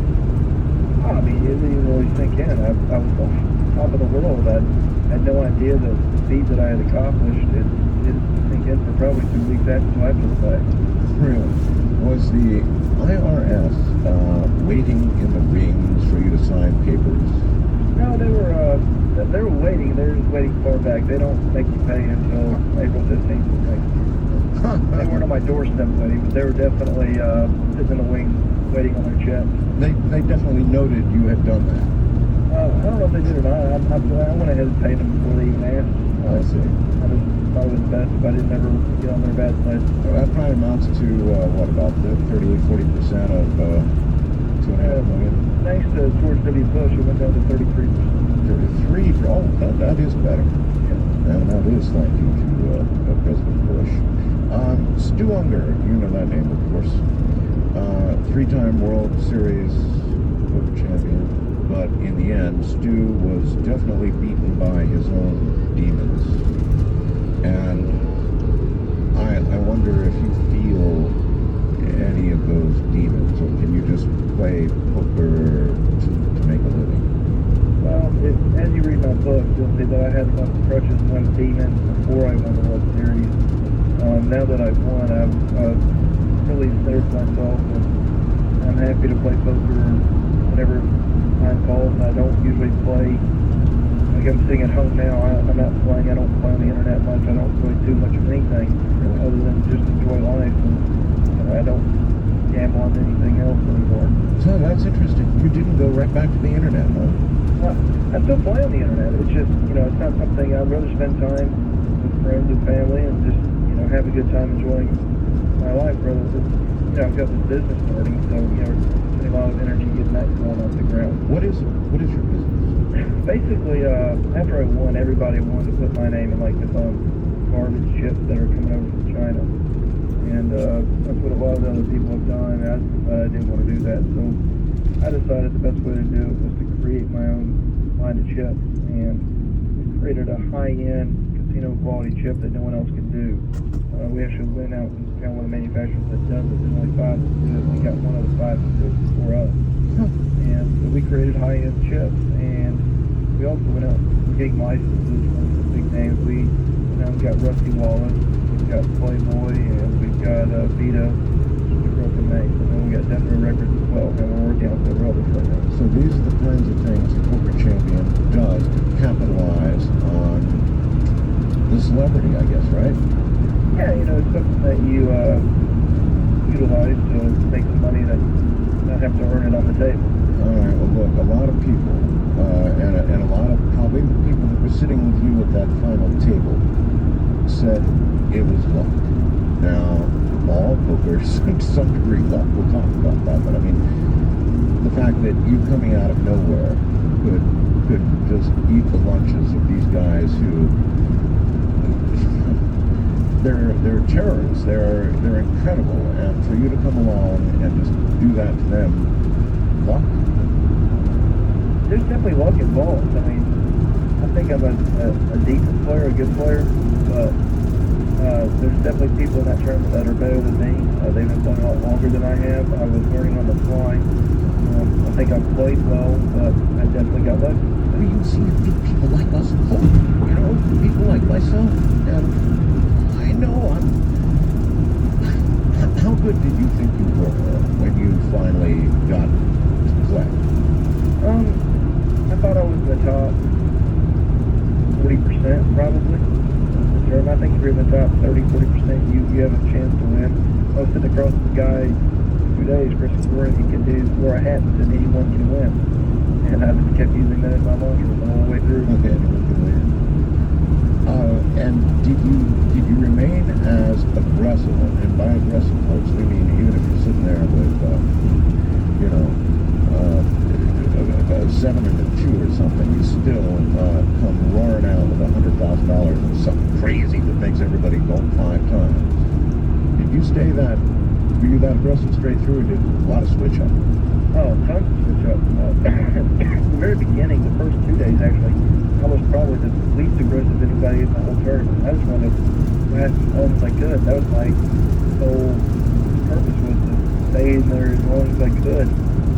I mean, it didn't really sink in. I was on top of the world. I had no idea the feat that I had accomplished. It didn't sink in for probably 2 weeks after the fact. Really? Was the IRS waiting in the wings for you to sign papers? No, they were waiting. They're just waiting far back. They don't make you pay until April 15th of next year. They weren't on my doorstep waiting, but they were definitely sitting in the wings waiting on their check. They definitely noted you had done that. I don't know if they did or not. I went ahead and paid them before they even asked. I see. I just thought it was best if I didn't ever get on their bad side. Well, that probably amounts to, about 38-40% of $2.5 million? Thanks to George W. Bush, it went down to 33%. 3 for, oh, that is better. And that is thank you to President Bush. Stu Unger, you know that name, of course. 3-time World Series poker champion. But in the end, Stu was definitely beaten by his own demons. And I wonder if you feel any of those demons, or can you just play poker to make a living? Well, as you read my book, you'll see that I had enough crutches and enough demons before I won the World Series. Now that I've won, I've really centered myself, and I'm happy to play poker whenever time calls. I don't usually play, like I'm sitting at home now, I'm not playing, I don't play on the internet much, I don't really do much of anything other than just enjoy life, and I don't gamble on anything else anymore. So that's interesting. You didn't go right back to the internet, huh? I still play on the internet. It's just, it's not something I'd rather spend time with friends and family and just, have a good time enjoying my life rather than, I've got this business starting, so, spending a lot of energy getting that going off the ground. What is your business? Basically, after I won, everybody wanted to put my name in, like, the garbage chips that are coming over from China. And that's what a lot of the other people have done, and I didn't want to do that, so I decided the best way to do it was to create my own line of chips, and we created a high-end casino quality chip that no one else could do. We actually went out and found one of the manufacturers that does it. There's only 5 that do it. We got one of the 5 that do it before us. And so we created high-end chips, and we also went out and getting licenses from some big names. We got Rusty Wallace, we've got Playboy, and we've got Vita, the girl from Mace, and then we got Death Row Records as well, and we're working on several others right now. So these are the kinds of things a poker champion does to capitalize on the celebrity, I guess, right? Yeah, it's something that you utilize to make some money that not have to earn it on the table. All right, well, look, a lot of people, and a lot of probably the people that were sitting with you at that final table said it was luck. Now, all poker is to some degree luck. We'll talk about that, but I mean, the fact that you coming out of nowhere could just eat the lunches of these guys who they're terrorists. They're incredible, and for you to come along and just do that to them, luck. There's definitely luck involved. I mean, I think I'm a decent player, a good player, but there's definitely people in that tournament that are better than me. They've been playing a lot longer than I have. I was learning on the fly. I think I've played well, but I definitely got lucky. I mean, you see people like us, people like myself, and I know how good did you think you were when you finally got to play? I thought I was in the top 40% probably. I think if you're in the top 30-40%, you have a chance to win. I was sitting across the guy 2 days, Chris Warren, he could wear a hat and said anyone can win. And I just kept using that as my mantra the whole way through. Anyone can win. And did you remain as aggressive? And by aggressive, folks, we mean even if you're sitting there with, a 7 and a 2 or something, you still come roaring out with $100,000 and something crazy that makes everybody go 5 times. Did you stay that? Were you that aggressive straight through, or did a lot of switch up? Oh, tons of switch up. The very beginning, the first 2 days actually, I was probably the least aggressive anybody in the whole tournament. I just wanted to last as long as I could. That was my whole purpose, was to stay in there as long as I could.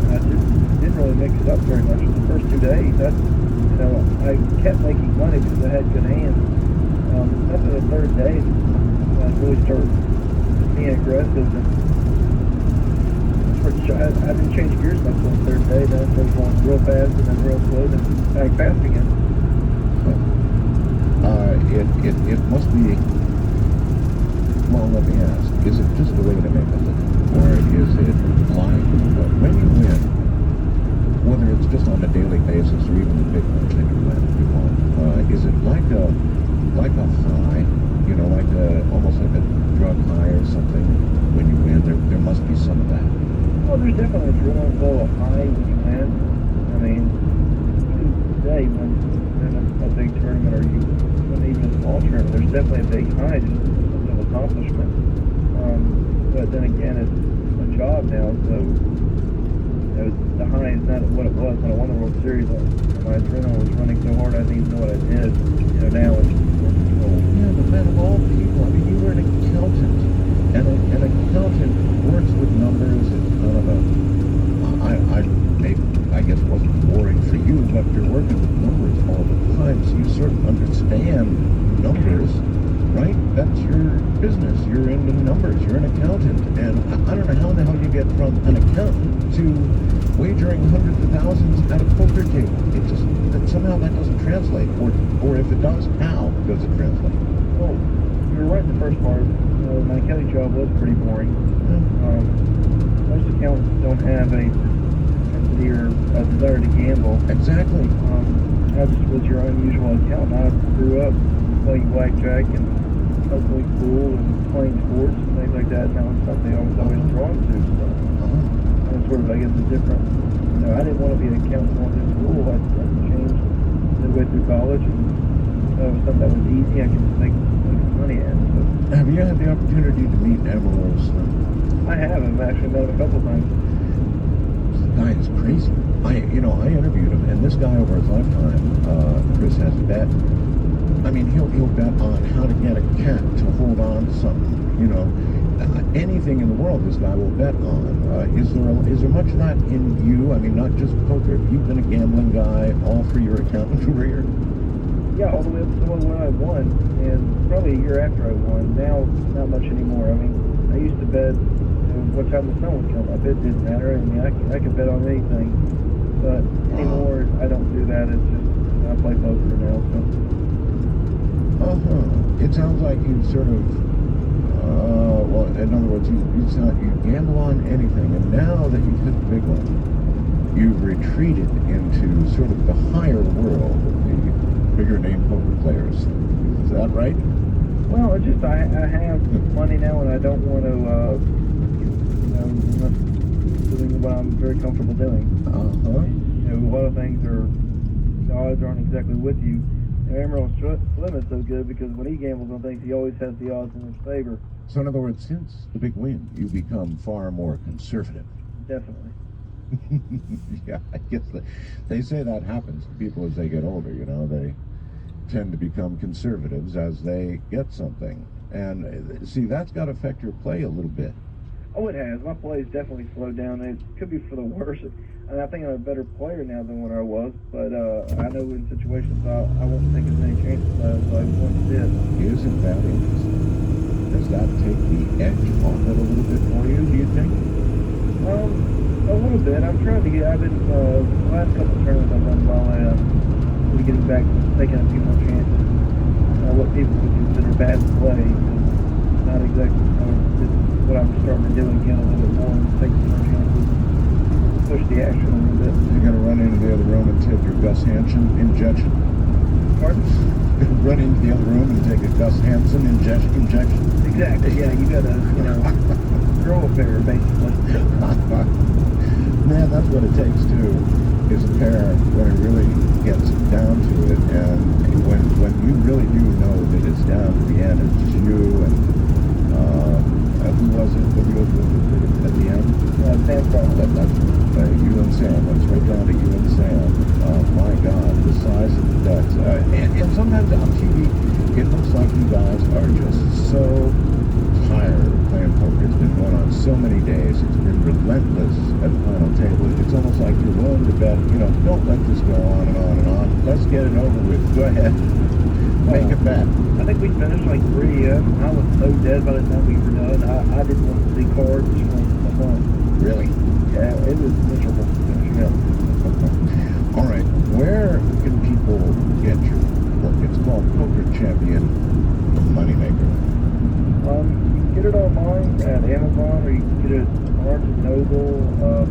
I just didn't really mix it up very much. The first 2 days, I kept making money because I had good hands. After the third day, I really started being aggressive, and I didn't change gears much on the third day. Then I started going real fast and then real slow, then back fast again. It must be. Well, let me ask: is it just a way to make a living, or is it like when you win? Whether it's just on a daily basis or even the big ones that you win, is it like a high, almost like a drug high or something when you win? There must be some of that. Well, there's definitely a adrenaline flow of high when you win. I mean, even today when definitely a big high, just a sense of accomplishment. But then again, it's a job now, so the high is not what it was when I won the World Series. My adrenaline was running so hard I didn't even know what I did. Now it's control. Yeah, but man, of all people, I mean, you were an accountant, and an accountant works with numbers, and I don't know. I guess it wasn't boring for you, but you're working with numbers all the time, so you sort of understand numbers, right? That's your business. You're into numbers. You're an accountant, and I don't know how the hell you get from an accountant to wagering hundreds of thousands at a poker table. It just somehow that doesn't translate, or if it does, how does it translate? Well, you were right in the first part. My accounting job was pretty boring. Most accountants don't have a propensity or a desire to gamble. Exactly. I just was your unusual accountant. I grew up playing blackjack and hustling pool and playing sports and things like that, and that was something I was always drawn to. So that's sort of, I guess, a different. I didn't want to be an accountant going to school. I changed midway through college, and it was something that was easy. I could just make some money at. So. Have you had the opportunity to meet Amarillo Slim? I have. I've actually met him a couple of times. This guy is crazy. I interviewed him, and this guy over his lifetime, Chris, has bet. I mean, he'll bet on how to get a cat to hold on to something. Anything in the world, this guy will bet on. Is there much of that in you? I mean, not just poker. You've been a gambling guy all through your accounting career. Yeah, all the way up to when I won, and probably a year after I won. Now, not much anymore. I mean, I used to bet what time the sun would come up. It didn't matter. I mean, I could bet on anything. But anymore, I don't do that. It's just, I play poker now, so. It sounds like you sort of, well, in other words, you gamble on anything, and now that you've hit the big one, you've retreated into sort of the higher world of the bigger name poker players. Is that right? Well, it's just I have money now, and I don't want to, I'm not doing what I'm very comfortable doing. A lot of things the odds aren't exactly with you. And Emerald Slim is so good because when he gambles on things, he always has the odds in his favor. So in other words, since the big win, you become far more conservative. Definitely. Yeah, I guess they say that happens to people as they get older, They tend to become conservatives as they get something. And see, that's got to affect your play a little bit. Oh, it has. My play's definitely slowed down. It could be for the worse. And I think I'm a better player now than what I was, but I know in situations I won't take as many chances as I once did. Isn't that interesting? Does that take the edge off it a little bit for you, do you think? A little bit. I'm trying to I've been, the last couple of tournaments I've done well at, we're getting back to taking a few more chances. What people would consider bad play is not exactly what I'm starting to do again a little bit more and take some more chances. Push the action a little bit. You're going to run into the other room and take your Gus Hansen injection. Pardon? Run into the other room and take a Gus Hansen injection. Exactly, yeah, you got to, grow a pair, basically. Man, that's what it takes, too, is a pair when it really gets down to it. And when you really do know that it's down to the end, it's you and, who was it that you were at the end? Sam Crawford. That's you and Sam. It's right down to you and Sam. My God, the size of the bets. And sometimes on TV, it looks like you guys are just so tired of playing poker. It's been going on so many days. It's been relentless at the final table. It's almost like you're willing to bet, don't let this go on and on and on. Let's get it over with. Go ahead. Make a bet. I think we finished like 3. I was so dead by the time we were done. I didn't want to see cards for a month. Really? Yeah, it was miserable finishing up. All right. Where can people get your book? It's called Poker Champion Moneymaker. You can get it online at Amazon, or you can get it at Barnes & Noble.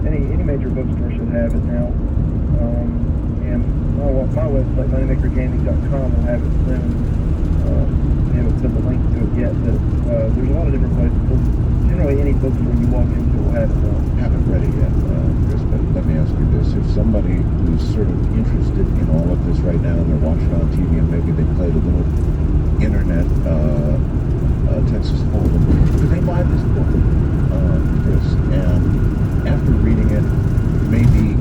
Any major bookstore should have it now. And my website, moneymakergaming.com, will have it soon. We haven't put the link to it yet, but there's a lot of different places. Generally, any bookstore you walk into will have it on. Haven't read it yet, Chris, but let me ask you this. If somebody who's sort of interested in all of this right now and they're watching on TV and maybe they played a little internet at Texas Hold'em, but they buy this book, Chris, and after reading it, maybe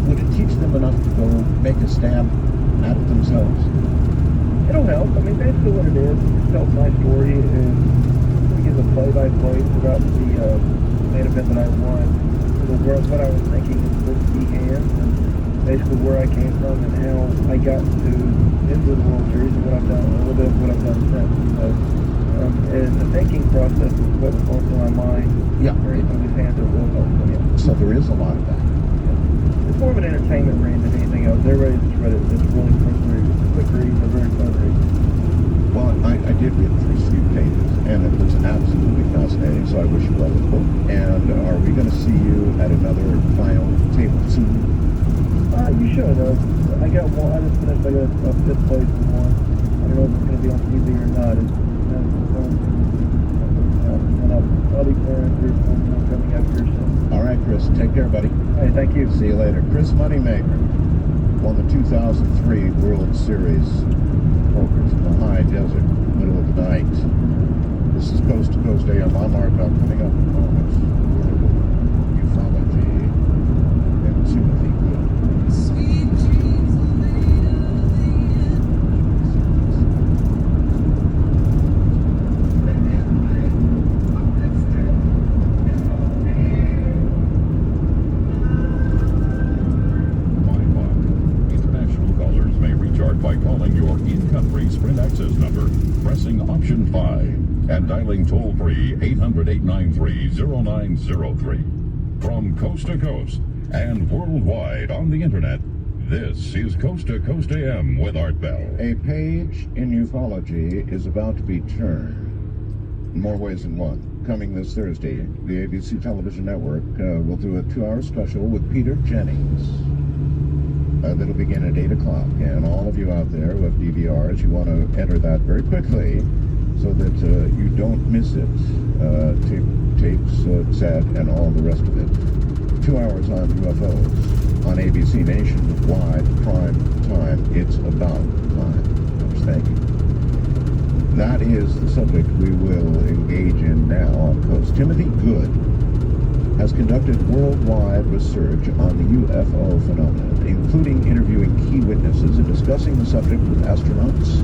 would it teach them enough to go make a stab at it themselves? It'll help. I mean, basically what it is, it tells my story, and we give a play-by-play throughout the main event that I won. What I was thinking was began, and basically where I came from and how I got into the World Series and what I've done, a little bit of what I've done since. So, and the thinking process is what's going through my mind. Yeah. Or anything these hands are real helpful. Yeah. So there is a lot of that. It's more of an entertainment read than anything else. Everybody just read it. It's really quick read, but very fun read. Well, I did read the first few pages, and it was absolutely fascinating, so I wish you well with the book. And are we going to see you at another final table soon? You should. I got one. I just finished. I got a fifth place in one. I don't know if it's going to be on TV or not. I'll be playing through one coming up here soon. All right, Chris. Take care, buddy. Hey, thank you. See you later. Chris Moneymaker won the 2003 World Series poker from the high desert, middle of the night. This is Coast to Coast AM. I'm Mark. Coming up in a moment. Ufology and Timothy Good. Sweet dreams are made of the International callers may recharge by calling your in-country Sprint access number, pressing option 5, and dialing toll-free 800-893-0903. From coast to coast and worldwide on the internet, this is Coast to Coast AM with Art Bell. A page in ufology is about to be turned in more ways than one. Coming this Thursday, the ABC television network will do a 2-hour special with Peter Jennings. That'll begin at 8 o'clock, and all of you out there who have DVRs, you want to enter that very quickly so that you don't miss it. Tapes, set, and all the rest of it. 2 hours on UFOs on ABC nationwide prime time. It's about time. Thank you. That is the subject we will engage in now on Coast. Timothy Good has conducted worldwide research on the UFO phenomenon, including interviewing key witnesses and discussing the subject with astronauts,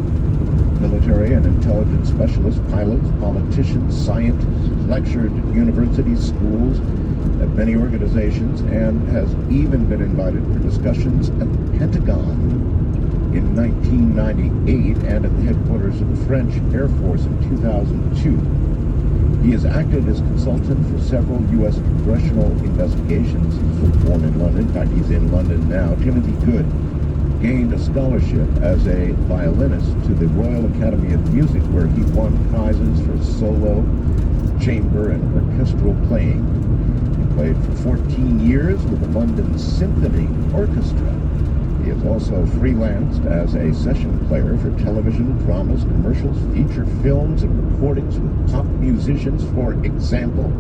military and intelligence specialists, pilots, politicians, scientists, lectured at university schools, at many organizations, and has even been invited for discussions at the Pentagon in 1998 and at the headquarters of the French Air Force in 2002. He has acted as consultant for several U.S. congressional investigations. He was born in London. In fact, he's in London now. Timothy Good gained a scholarship as a violinist to the Royal Academy of Music, where he won prizes for solo, chamber, and orchestral playing. He played for 14 years with the London Symphony Orchestra. He has also freelanced as a session player for television, dramas, commercials, feature films, and recordings with pop musicians. For example,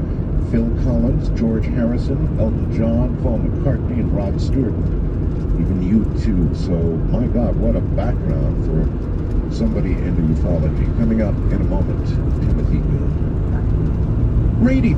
Phil Collins, George Harrison, Elton John, Paul McCartney, and Rod Stewart. Even U2. So, my God, what a background for somebody into ufology. Coming up in a moment, Timothy Good. Radio.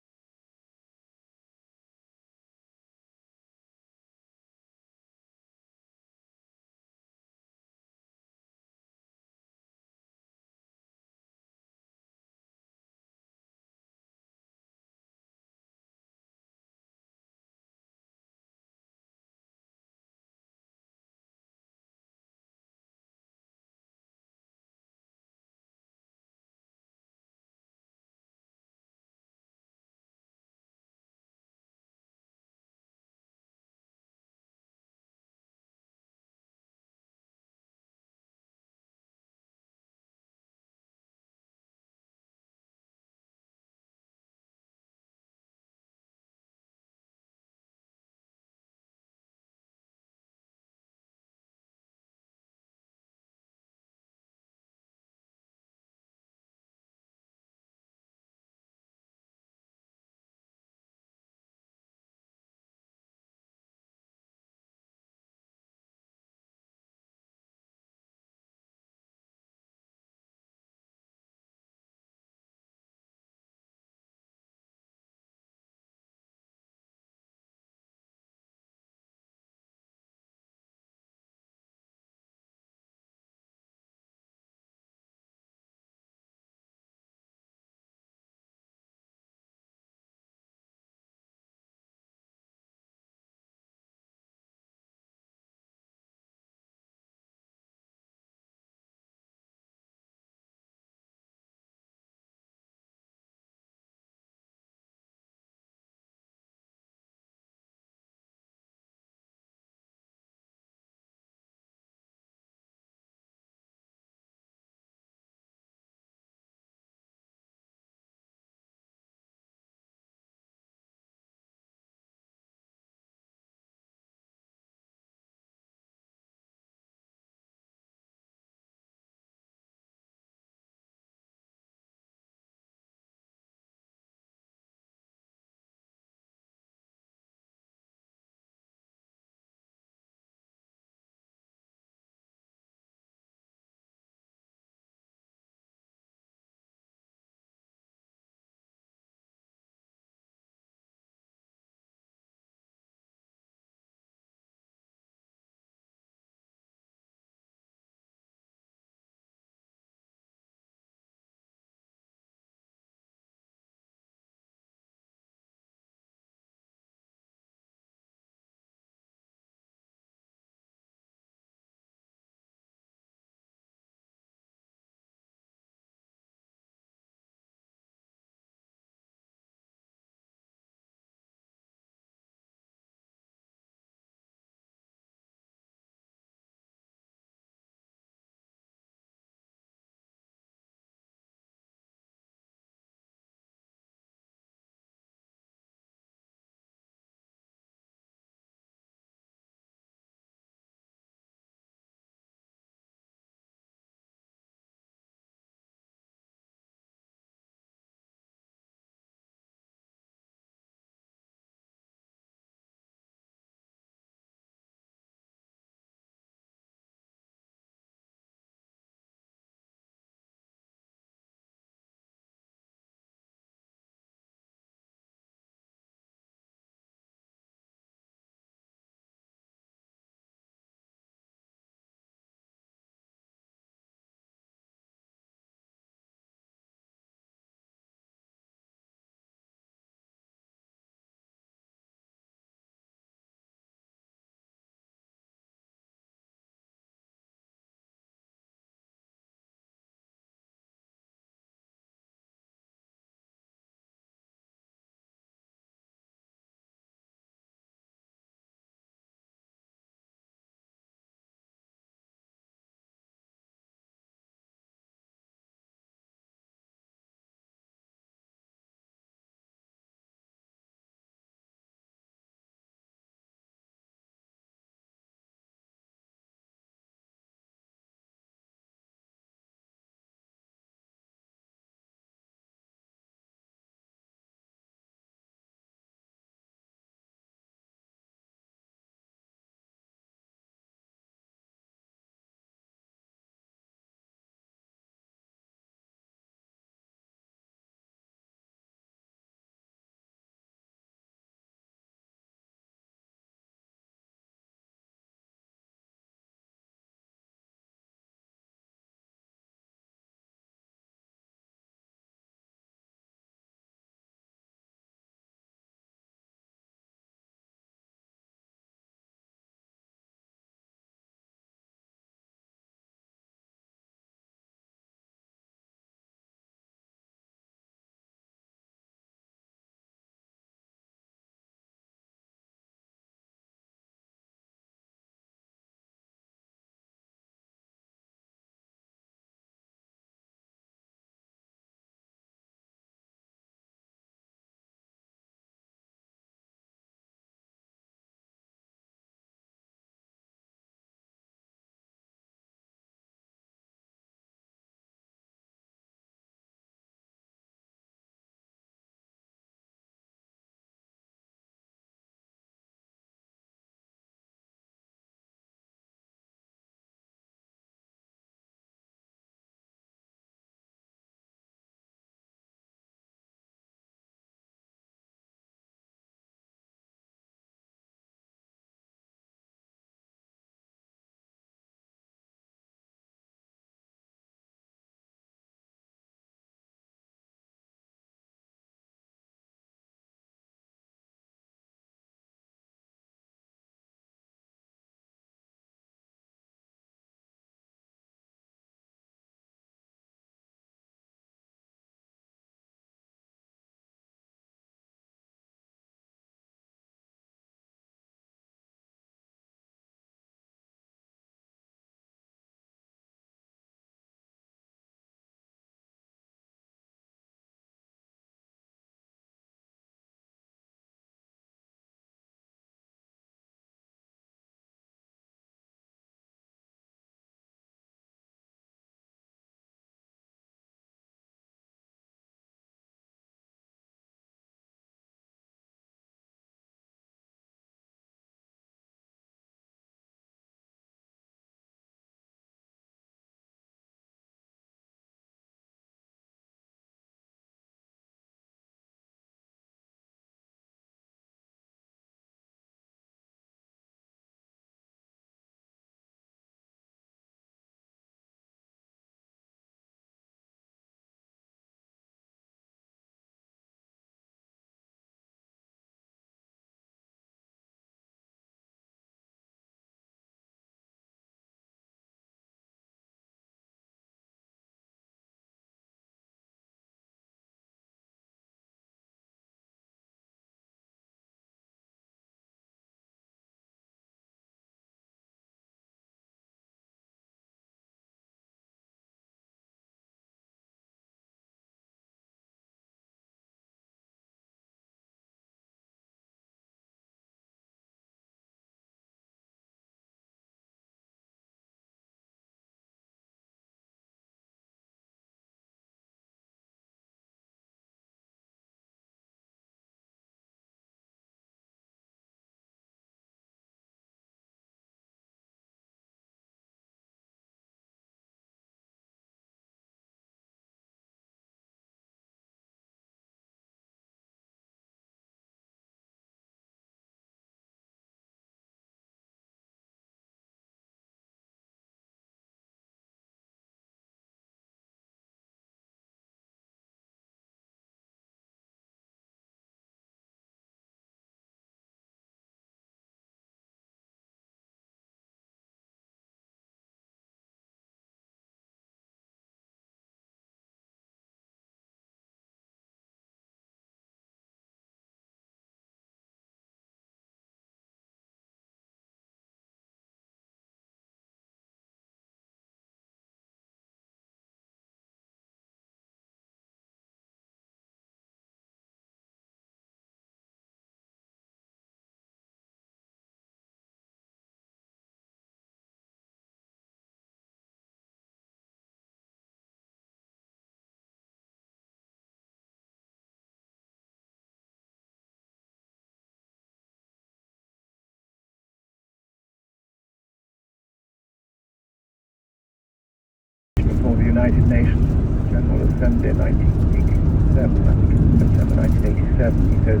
before the United Nations General Assembly in 1987, I think it's September 1987. He says,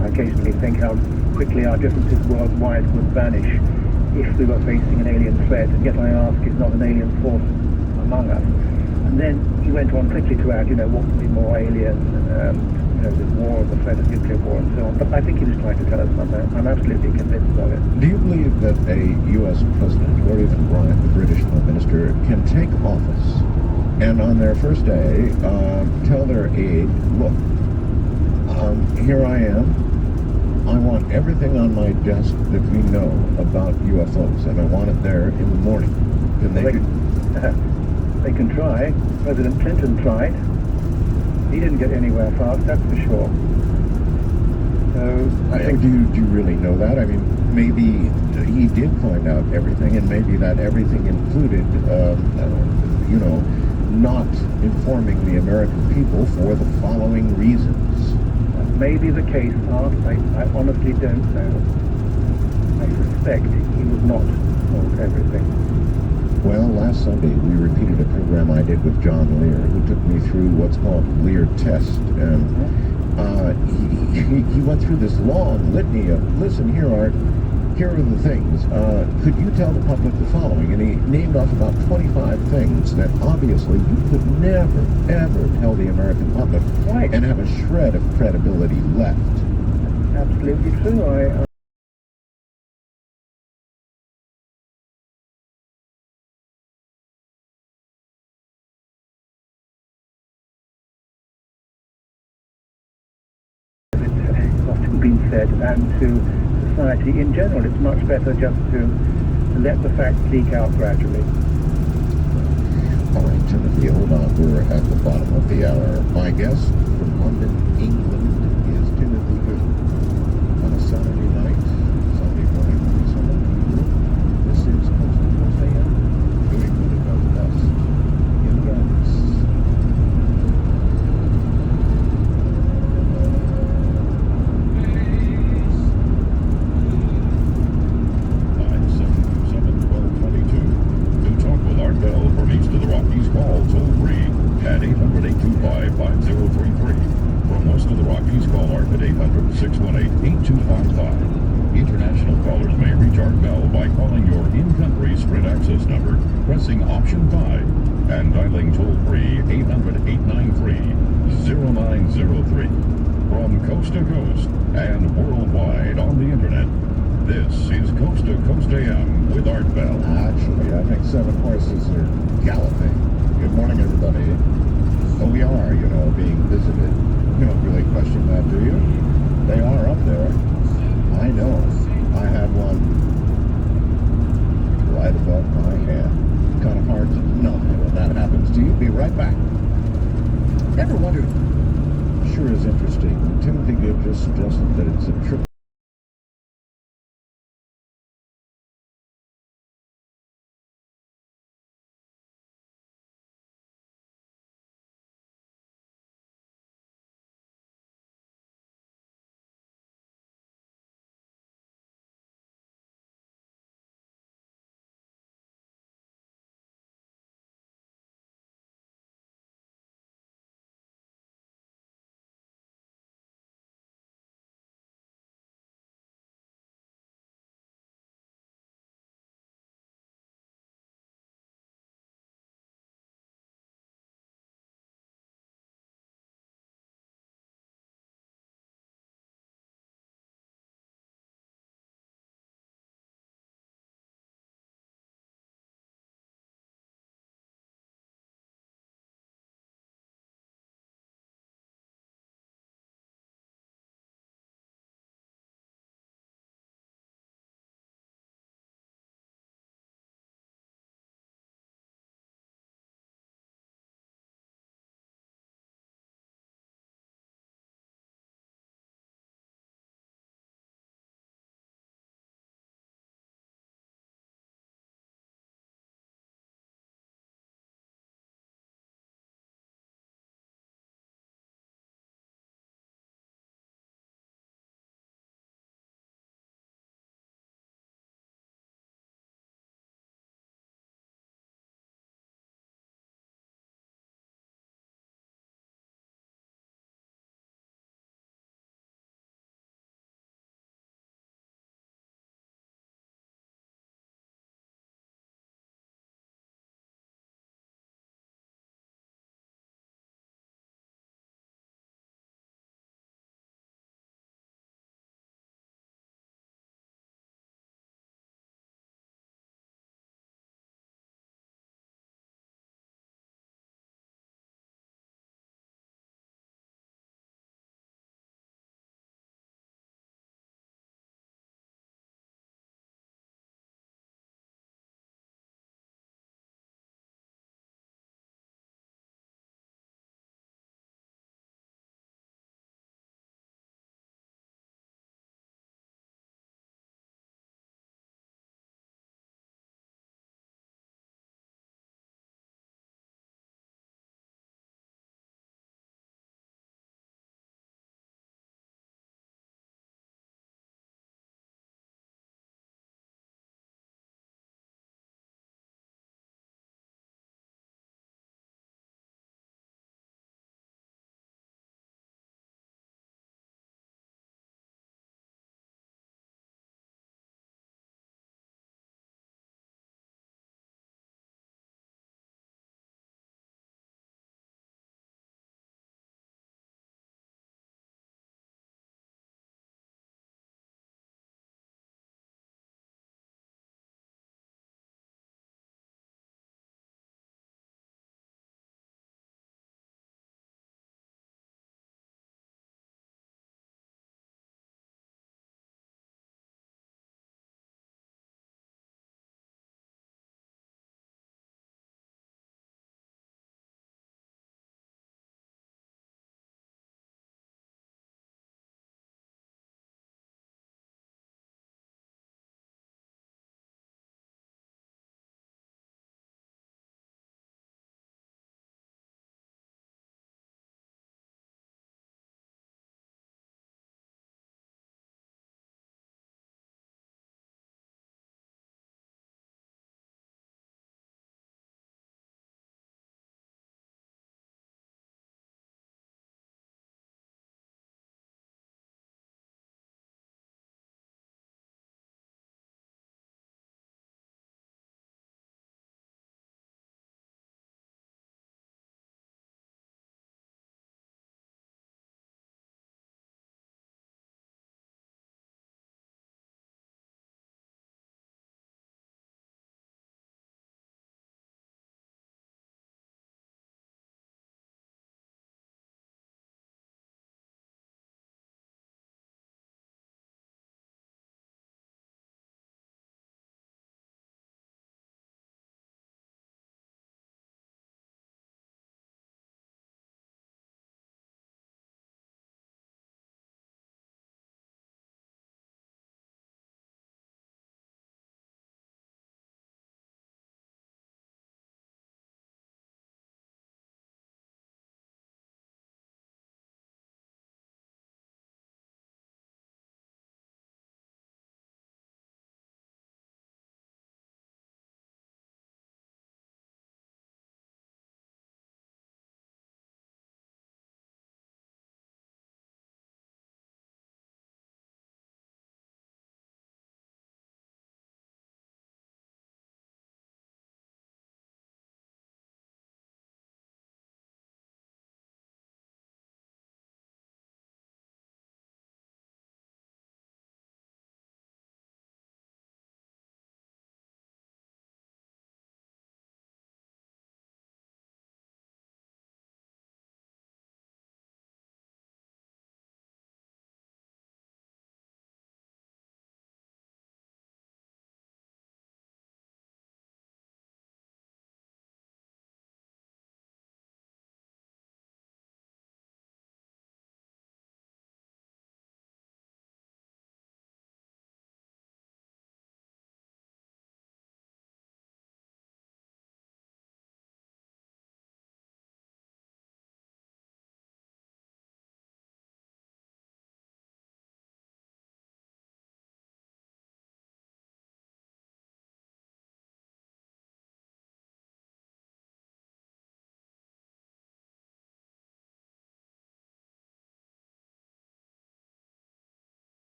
I occasionally think how quickly our differences worldwide would vanish if we were facing an alien threat, and yet I ask, is not an alien force among us? And then he went on quickly to add, what would be more alien, the war, the threat of nuclear war, and so on. But I think he was trying to tell us something. I'm absolutely convinced of it. Do you believe that a U.S. president, or even Brian, the British Prime Minister, can take office and on their first day tell their aide, look, here I am. I want everything on my desk that we know about UFOs, and I want it there in the morning. They can try. President Clinton tried. He didn't get anywhere fast, that's for sure. So I think. Do you really know that? I mean, maybe he did find out everything, and maybe that everything included, not informing the American people for the following reasons. That may be the case, Art. I honestly don't know. I suspect he was not told everything. Well, last Sunday we repeated a program I did with John Lear, who took me through what's called Lear test, and he went through this long litany of, listen, here are the things. Could you tell the public the following? And he named off about 25 things that obviously you could never, ever tell the American public and have a shred of credibility left. Absolutely true. It's often been said, and to society in general, it's much better just to let the facts leak out gradually. All right, Timothy, hold on. We're at the bottom of the hour. My guest from London, England, is Timothy Good. On a Saturday night, Sunday morning, this is Coast to Coast AM, doing what it does best. In Ghans. To talk with Art Bell from east of the Rockies, call toll free at 800-825-5033. From west of the Rockies, call Art at 800-618-8255. International callers may reach Art Bell by calling your in-country Sprint access number, pressing option 5, and dialing toll-free 800-893-0903. From coast to coast and worldwide on the internet, this is Coast to Coast AM with Art Bell. Actually, I think 7 horses are galloping. Good morning, everybody. Oh, we are, being visited. You don't really question that, do you? They are up there. I know. I had one right above my head. Kind of hard to deny when that happens to you. Be right back. Never wondered. Sure is interesting. Timothy Good just suggested that it's a trip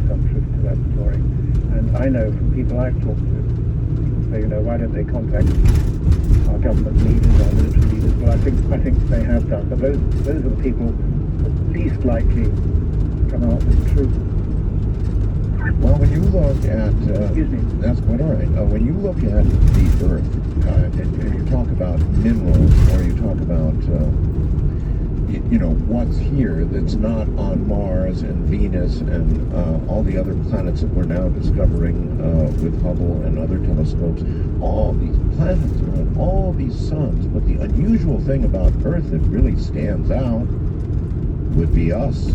some truth to that story. And I know from people I've talked to, people say, why don't they contact our government leaders, our military leaders? Well, I think they have done, but those are the people least likely to come out with the truth. Well, when you look at, Excuse me. that's quite all right. When you look at the Earth, and you talk about minerals, or you talk about, what's here that's not on Mars and Venus and all the other planets that we're now discovering with Hubble and other telescopes, all these planets and all these suns. But the unusual thing about Earth that really stands out would be us.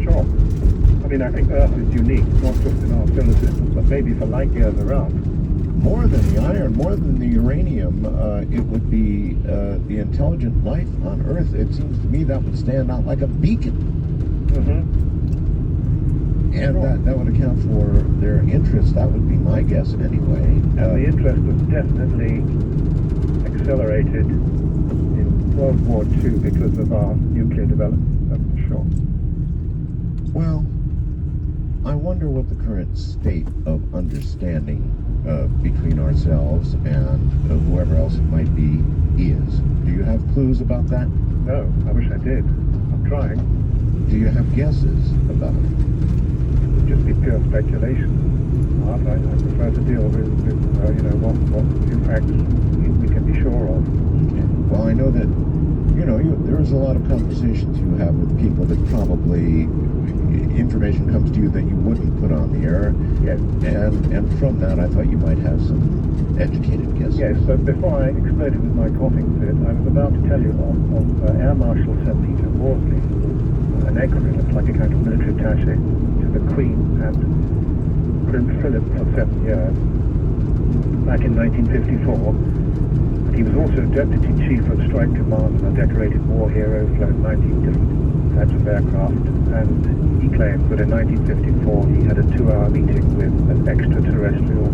Sure. I mean, I think Earth is unique, not just in our solar system, but maybe for light years around. More than the iron, more than the uranium, it would be the intelligent life on Earth. It seems to me that would stand out like a beacon. Mm-hmm. And Sure. that would account for their interest. That would be my guess anyway. And the interest was definitely accelerated in World War II because of our nuclear development, that's for sure. Well, I wonder what the current state of understanding between ourselves and whoever else it might be is. Do you have clues about that? No, I wish I did. I'm trying. Do you have guesses about it? It would just be pure speculation. I prefer to deal with what in fact we can be sure of. Well, I know that, there's a lot of conversations you have with people that probably information comes to you that you wouldn't put on the air. Yes. And from that, I thought you might have some educated guesses. Yes, so before I exploded with my coughing fit, I was about to tell you of Air Marshal Sir Peter Worsley, an equivalent, like a kind of military attaché to the Queen and Prince Philip for 7 years, back in 1954. He was also Deputy Chief of Strike Command and a decorated war hero, flown 19 different types of aircraft, and he claimed that in 1954 he had a 2-hour meeting with an extraterrestrial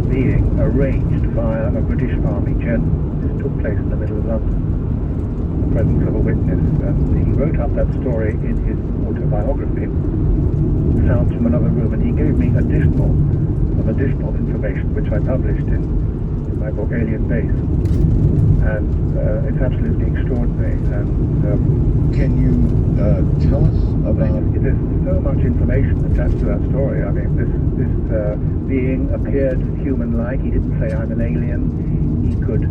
being arranged via a British Army general. This took place in the middle of London, in the presence of a witness, and he wrote up that story in his autobiography, Sounds from Another Room, and he gave me additional information, which I published in my book Alien Base, and it's absolutely extraordinary. And can you tell us about? There's so much information attached to that story. I mean, this being appeared human-like. He didn't say I'm an alien. He could.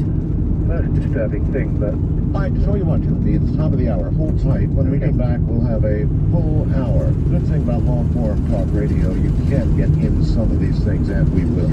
Most disturbing thing, but. All right, so you want to be at the top of the hour. Hold tight. When we come back, we'll have a full hour. Good thing about long-form talk radio, you can get in some of these things, and we will.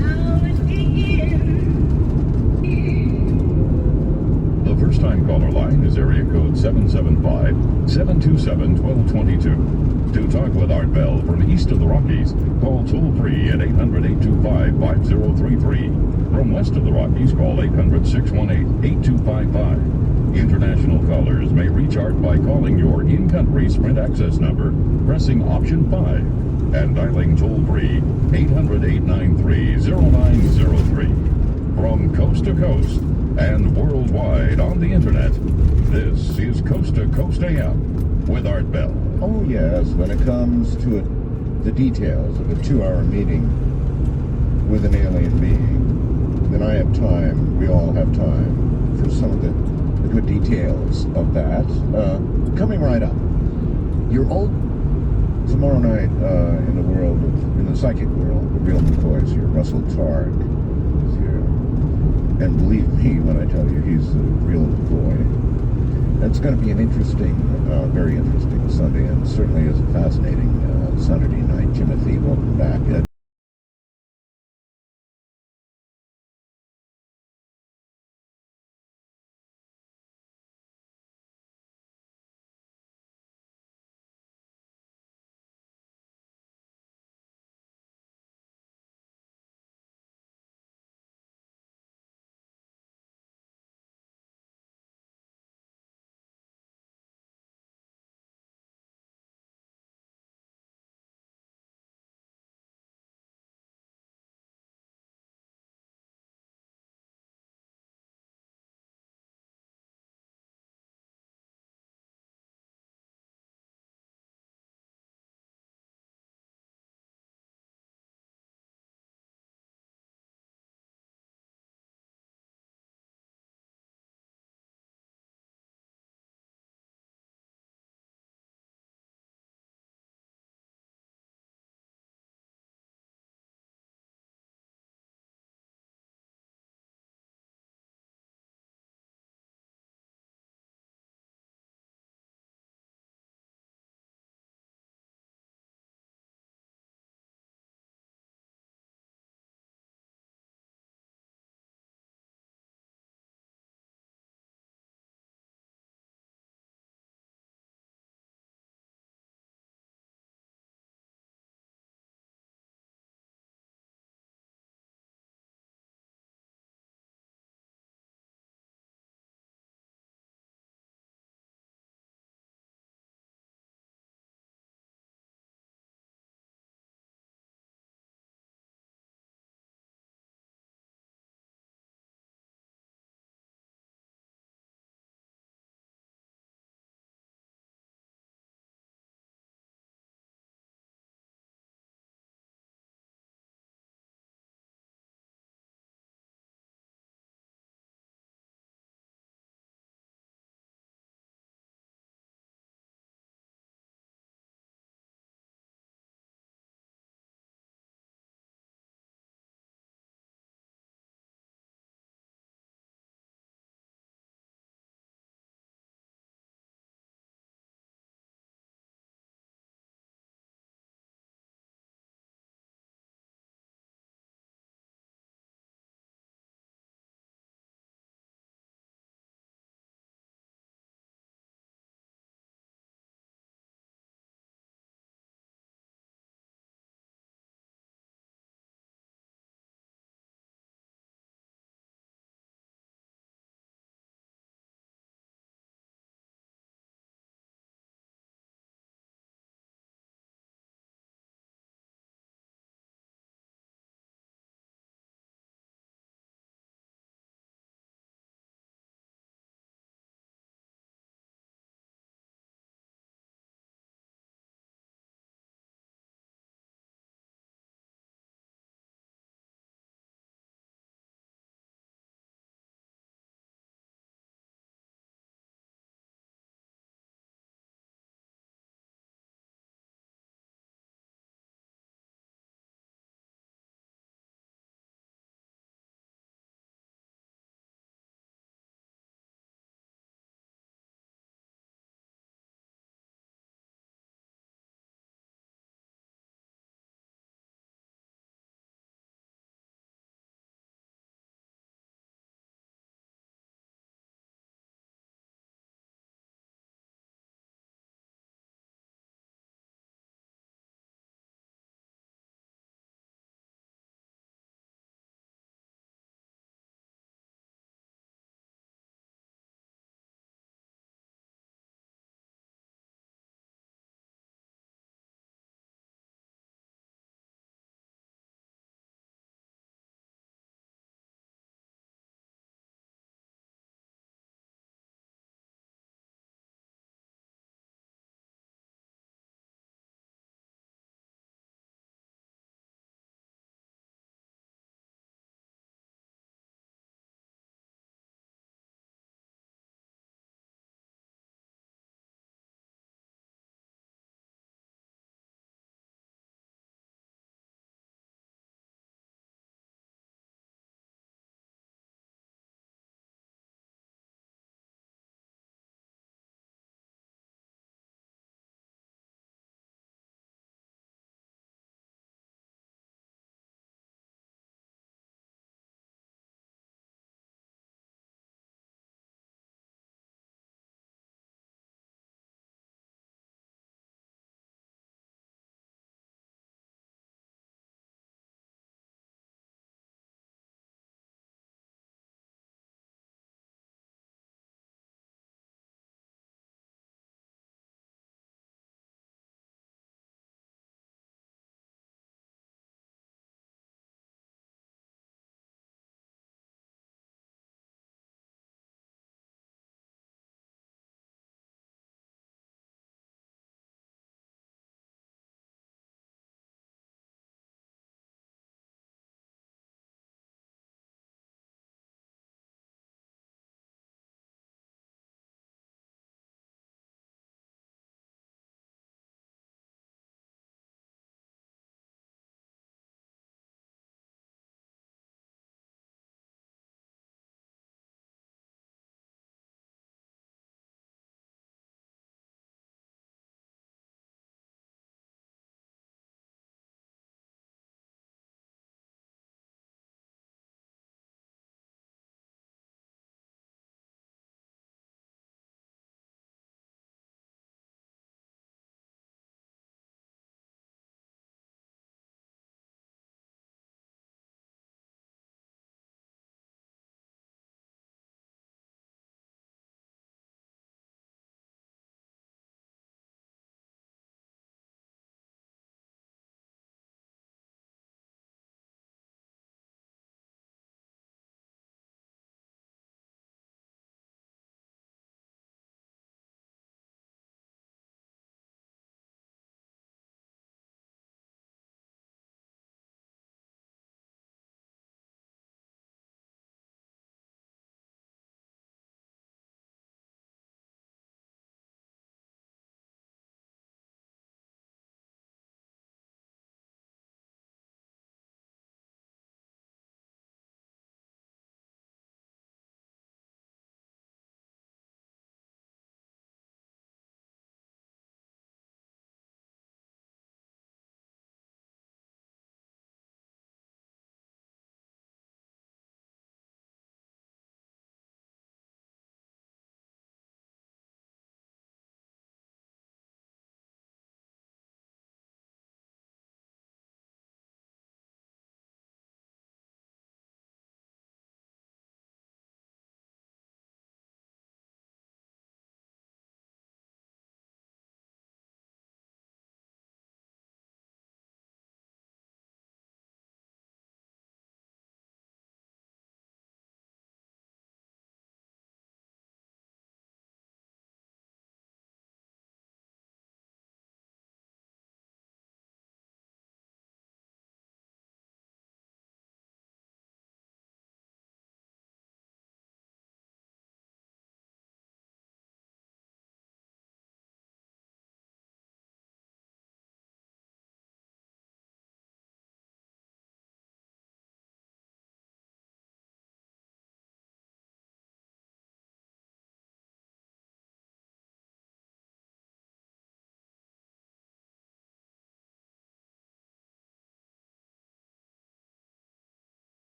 The first-time caller line is area code 775-727-1222. To talk with Art Bell from east of the Rockies, call toll-free at 800-825-5033. From west of the Rockies, call 800-618-8255. International callers may reach Art by calling your in-country Sprint access number, pressing option 5, and dialing toll-free 800-893-0903. From coast to coast and worldwide on the internet, this is Coast to Coast AM with Art Bell. Oh yes, when it comes to the details of a 2-hour meeting with an alien being, then I have time, we all have time, for some of the good details of that. Coming right up. Your old, tomorrow night in the psychic world, the real McCoy's here, Russell Targ is here. And believe me when I tell you, he's the real McCoy. It's going to be an interesting, very interesting Sunday, and certainly is a fascinating Saturday night. Timothy, welcome back.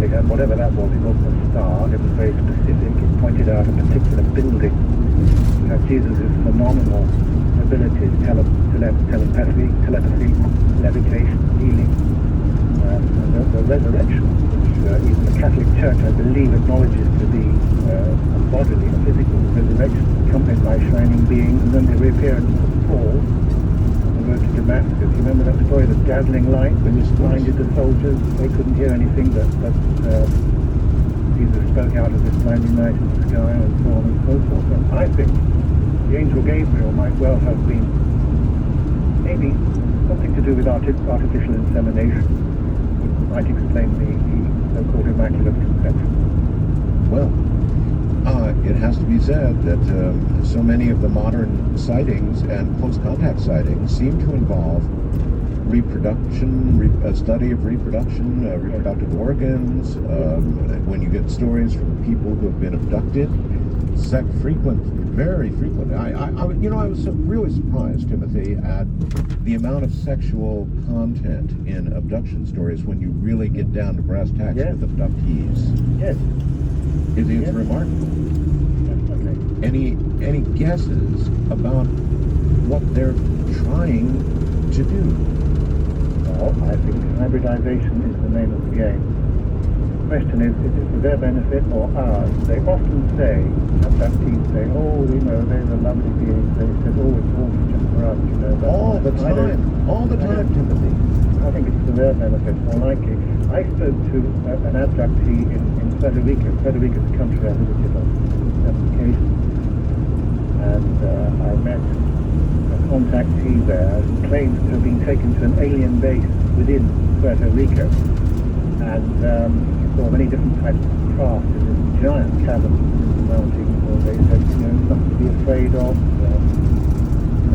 specific, and whatever that was, it wasn't a star, it was very specific. It pointed out a particular building. You have Jesus' phenomenal ability to telepathy, levitation, healing, and the resurrection, which even the Catholic Church, I believe, acknowledges to be a bodily, a physical resurrection, accompanied by shining beings, and then the reappearance of Paul on the road to Damascus. You remember that story, the dazzling light, when it blinded the soldiers? They couldn't hear anything, but Jesus spoke out of this blinding light in the sky, and so on and so forth. And I think the angel Gabriel might well have been maybe something to do with artificial insemination, which might explain the so-called Immaculate Conception. Well, it has to be said that so many of the modern sightings and close contact sightings seem to involve reproduction, a study of reproduction, reproductive organs. When you get stories from people who have been abducted, very frequent. I was really surprised, Timothy, at the amount of sexual content in abduction stories when you really get down to brass tacks Yes. with abductees. Yes. It's Yes. remarkable. Definitely. Any guesses about what they're trying to do? Well, I think hybridization is the name of the game. The question is it for their benefit or ours? They often say, abductees say, oh, they're the lovely beings. They said, oh, it's all just for us, But All the time, Timothy. I think it's for their benefit, more likely. I spoke to an abductee in Puerto Rico. Puerto Rico is a country I visited on several occasions. And I met a contactee there who claims to have been taken to an alien base within Puerto Rico. And he saw many different types of craft in this giant cabin in the mountains. Where they said, nothing to be afraid of.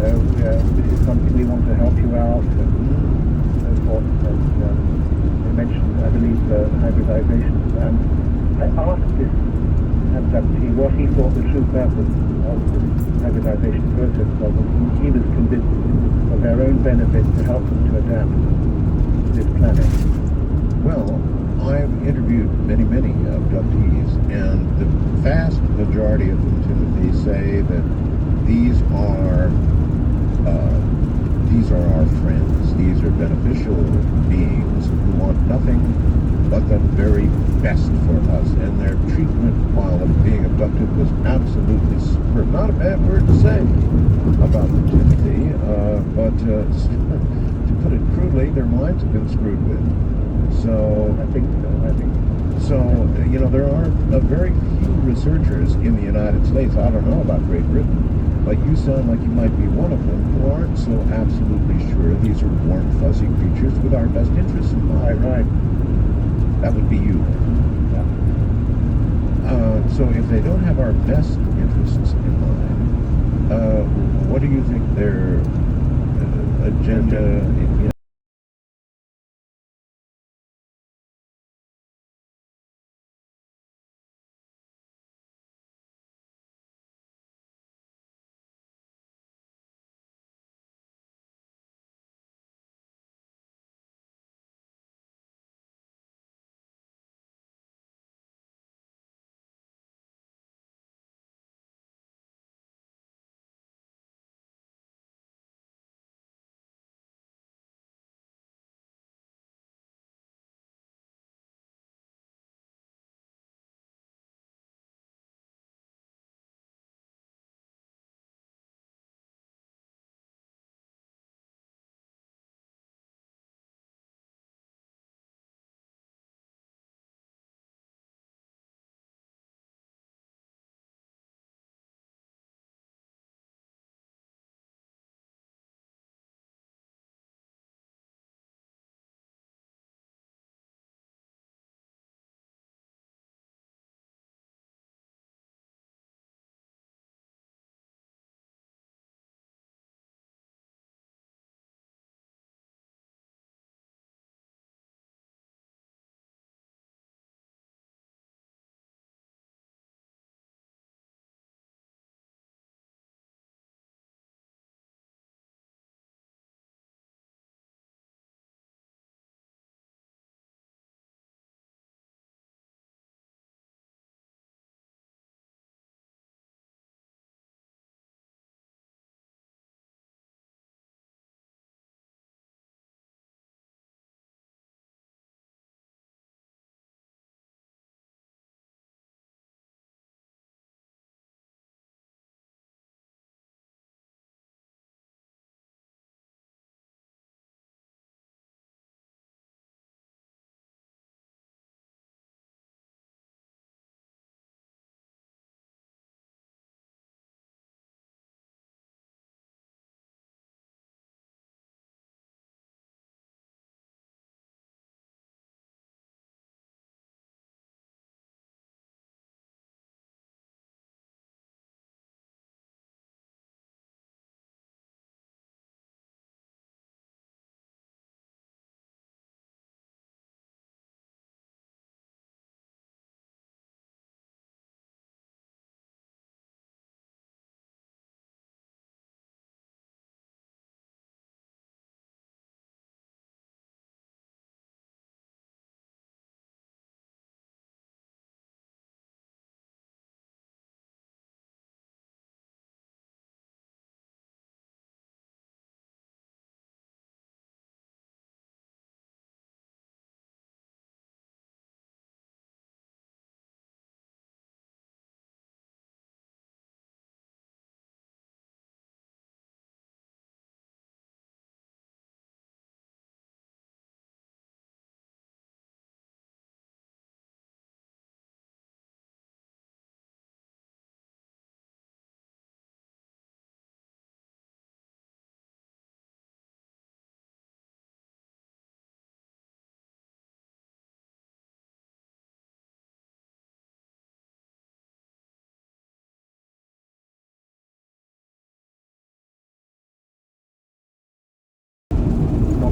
This is something we want to help you out, and so forth. And they mentioned, I believe, hybridization. And I asked this abductee what he thought the true purpose of this hybridization process was. And he was convinced it was for their own benefit to help them to adapt to this planet. Well, I've interviewed many abductees, and the vast majority of them, Timothy, say that these are our friends. These are beneficial beings who want nothing but the very best for us. And their treatment while being abducted was absolutely superb. Not a bad word to say about them, Timothy, but to put it crudely, their minds have been screwed with. So I think so. There are very few researchers in the United States, I don't know about Great Britain, but you sound like you might be one of them, who aren't so absolutely sure these are warm, fuzzy creatures with our best interests in mind. Right. That would be you. Yeah. So if they don't have our best interests in mind, what do you think their agenda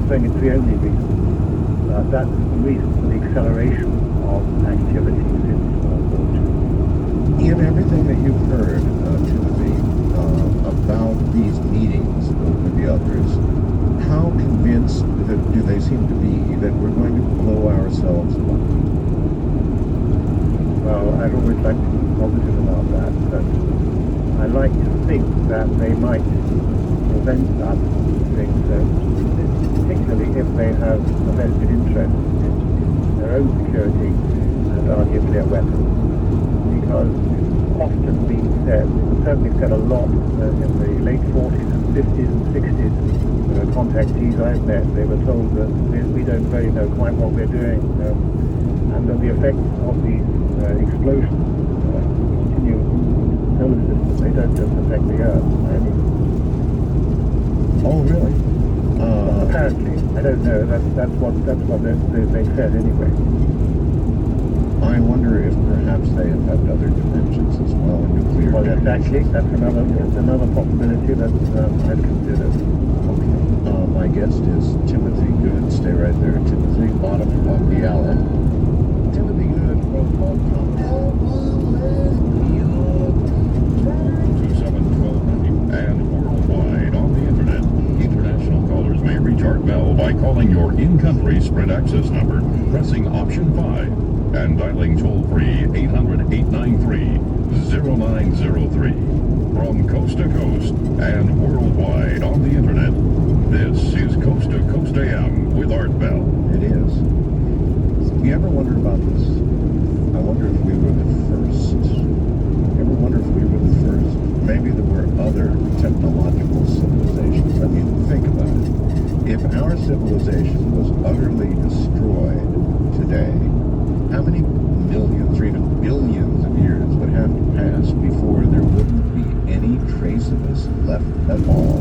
saying it's the only reason. That's the reason for the acceleration of activities in small villages. In everything that you've heard, Timothy, about these meetings with the others, how convinced do they seem to be that we're going to blow ourselves up? Well, I'd always like to be positive about that, but I like to think that they might prevent us from doing so, particularly if they have a vested interest in their own security and our nuclear weapons. Because it's often been said, it's certainly said a lot in the late 40s and 50s and 60s, contactees I've met, they were told that we don't very know quite what we're doing, and that the effects of these explosions continue solar systems. They don't just affect the Earth. Oh, really? Apparently, I don't know. That's what they said anyway. I wonder if perhaps they affect other dimensions as well, nuclear. Well, exactly. That's another possibility that I'd considered. Okay. My guest is Timothy Good. Stay right there. Timothy, bottom of the alley. Timothy Good, World Compass. 271290 and worldwide on the internet. International callers may reach Art Bell by calling your in-country Sprint access number, pressing option 5, and dialing toll-free 800-893-0903. From coast to coast and worldwide on the internet, this is Coast to Coast AM with Art Bell. It is. You ever wonder about this? I wonder if we were the first. Ever wonder if we were the first? Maybe there were other technological civilizations. I mean, think about it. If our civilization was utterly destroyed today, how many millions or even billions of years would have to pass before there wouldn't be any trace of us left at all?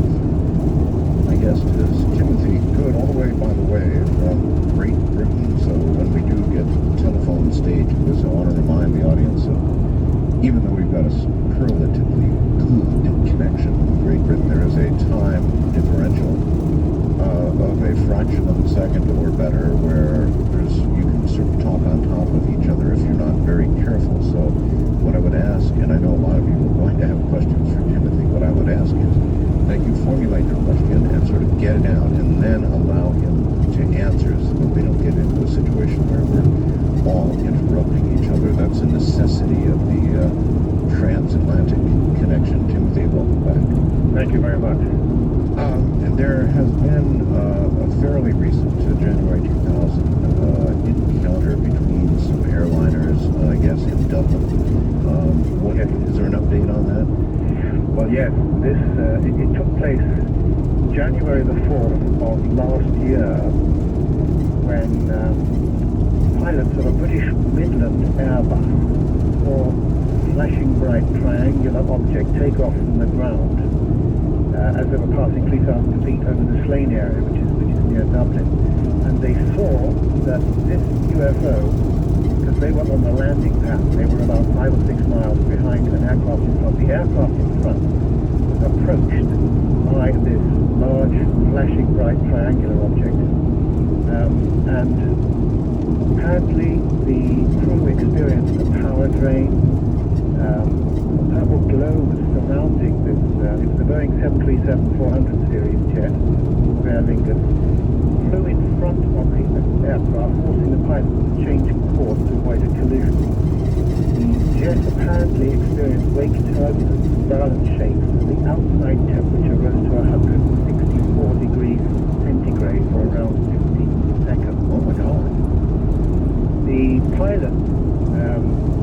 My guest is Timothy Good, all the way, by the way, from Great Britain. So when we do get telephone stage of this, I want to remind the audience that even though we've got a superlatively good connection with Great Britain, there is a time differential of a fraction of a second or better where you can sort of talk on top of each other if you're not very careful. So what I would ask, and I know a lot of you are going to have questions for Timothy, what I would ask is that you formulate your question and sort of get it out and then allow him to answer so that we don't get into a situation where we're all interrupting each other. That's a necessity of the transatlantic connection. Timothy, welcome back. Thank you very much. And there has been a fairly recent January 2000 encounter between some airliners, I guess, in Dublin. Is there an update on that? Well, yes, it took place January the 4th of last year when pilots of a British Midland Airbus saw a flashing bright triangular object take off from the ground as they were passing 3,000 feet over the Slane area, which is near Dublin. And they saw that this UFO, because they were on the landing pad, they were about 5 or 6 miles behind an aircraft in front. The aircraft in front was approached by this large, flashing bright triangular object. And apparently the crew experienced a power drain. A purple glow was surrounding this. It was a Boeing 737-400 series jet of Aer Lingus. Flew in front of the aircraft, forcing the pilot to change course to avoid a collision. The jet apparently experienced wake turbulence and violent shakes, and the outside temperature rose to 164 degrees centigrade for around 15 seconds. Oh my God. The pilot,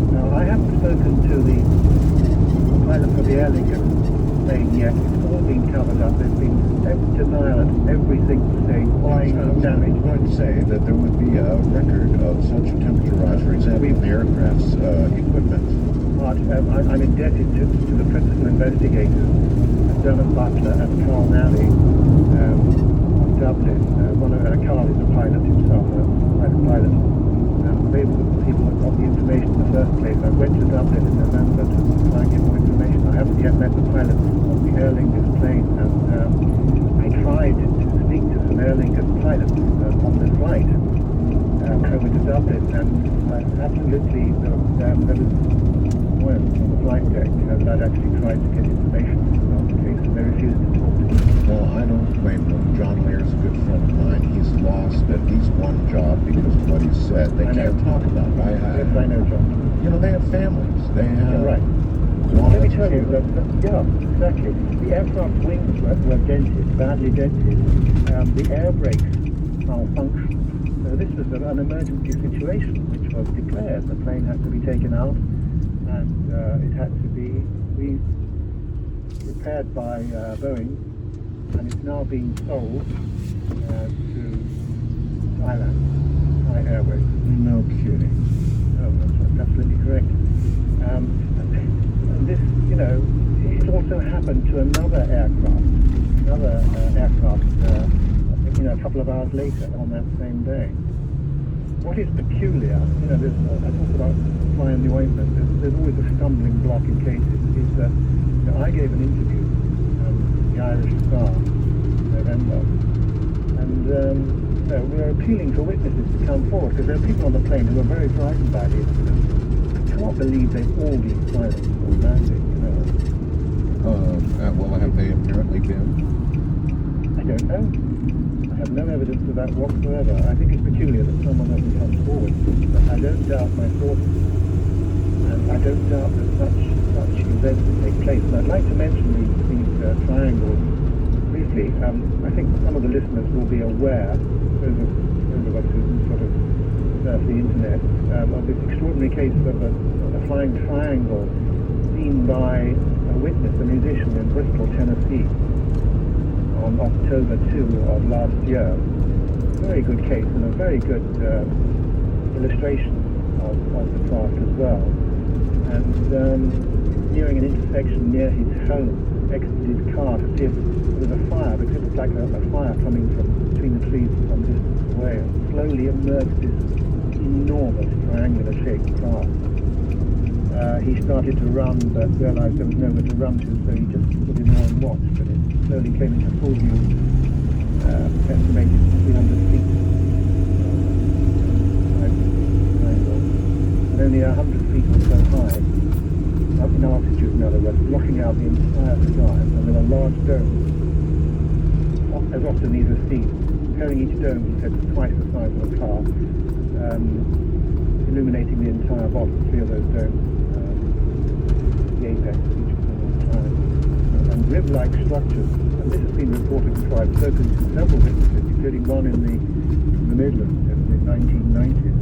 now I haven't spoken to the pilot for the Aer Lingus plane yet. It's all been covered up. There's been denial at every single stage. I was damage. going to say that there would be a record of such a temperature rise, for example, in the aircraft's equipment. But I'm indebted to the principal investigators, Dermot Butler and Carl Nally of Dublin. Carl is a pilot himself, a private pilot. They were the people that got the information in the first place. I went to Dublin in November to try and get more information. I haven't yet met the pilot of the Aer Lingus plane, and I tried to speak to some an Aer Lingus pilot on the flight over to Dublin, and absolutely there was one on the flight deck that actually tried to get information about the case, and they refused to talk to him. Well, I don't blame them. John Lear's a good friend of mine. He's lost at least one job because of what he said. They can't talk about it. Yes, I know, John. You know, they have families. They have... You're right. Let me tell you that, yeah, exactly. The aircraft wings were dented, badly dented. The air brakes malfunctioned. So this was an emergency situation which was declared. The plane had to be taken out, and it had to be repaired by Boeing, and it's now being sold to Thailand, Thai Airways. No kidding. No, that's absolutely correct. And this, you know, it also happened to another aircraft, a couple of hours later on that same day. What is peculiar, you know, I talk about fly in the ointment, there's always a stumbling block in cases, is that I gave an interview the Irish Star in November, and we are appealing for witnesses to come forward, because there are people on the plane who are very frightened by the incident. I can't believe they've all been silent or landing, you know. Well, have they apparently been? I don't know. I have no evidence of that whatsoever. I think it's peculiar that someone hasn't come forward, but I don't doubt my sources, and I don't doubt that such events will take place. And I'd like to mention these triangles briefly. I think some of the listeners will be aware, those of us who sort of surf the internet, of this extraordinary case of a flying triangle seen by a witness, a musician in Bristol, Tennessee, on October 2 of last year. Very good case and a very good illustration of the craft as well. And nearing an intersection near his home, exited his car to see if there was a fire, because it looked like a fire coming from between the trees some distance away, and slowly emerged this enormous triangular-shaped craft. He started to run, but realized there was nowhere to run to, so he just put him on and watched, and it slowly came into full view, estimated 300 feet. And only 100 feet or so high, up in altitude in other words, blocking out the entire sky, and there were large domes, as often these are seen. Comparing each dome, he said, was twice the size of a car, illuminating the entire bottom, 3 of those domes. Apex, each of them at a time, and rib-like structures. And this has been reported before. I've spoken to several witnesses, including one in the Midlands in the 1990s,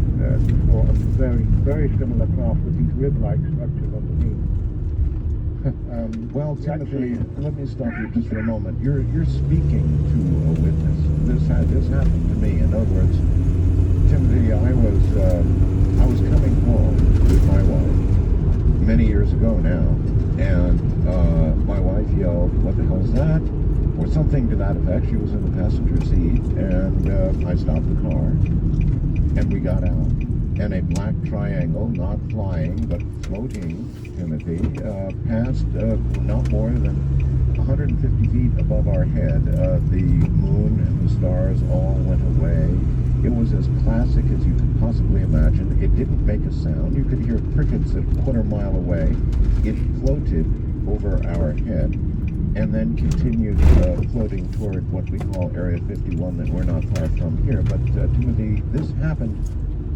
before a very, very similar craft with these rib-like structures underneath. Well, Timothy, let me stop you just for a moment. You're speaking to a witness. This happened to me. In other words, Timothy, I was coming home with my wife many years ago now, and my wife yelled, "What the hell's that?" or something to that effect. She was in the passenger seat, and I stopped the car, and we got out, and a black triangle, not flying but floating, Timothy, passed not more than 150 feet above our head. The moon and the stars all went away. It was as classic as you could possibly imagine. It didn't make a sound. You could hear crickets a quarter mile away. It floated over our head and then continued floating toward what we call Area 51 that we're not far from here. But Timothy, this happened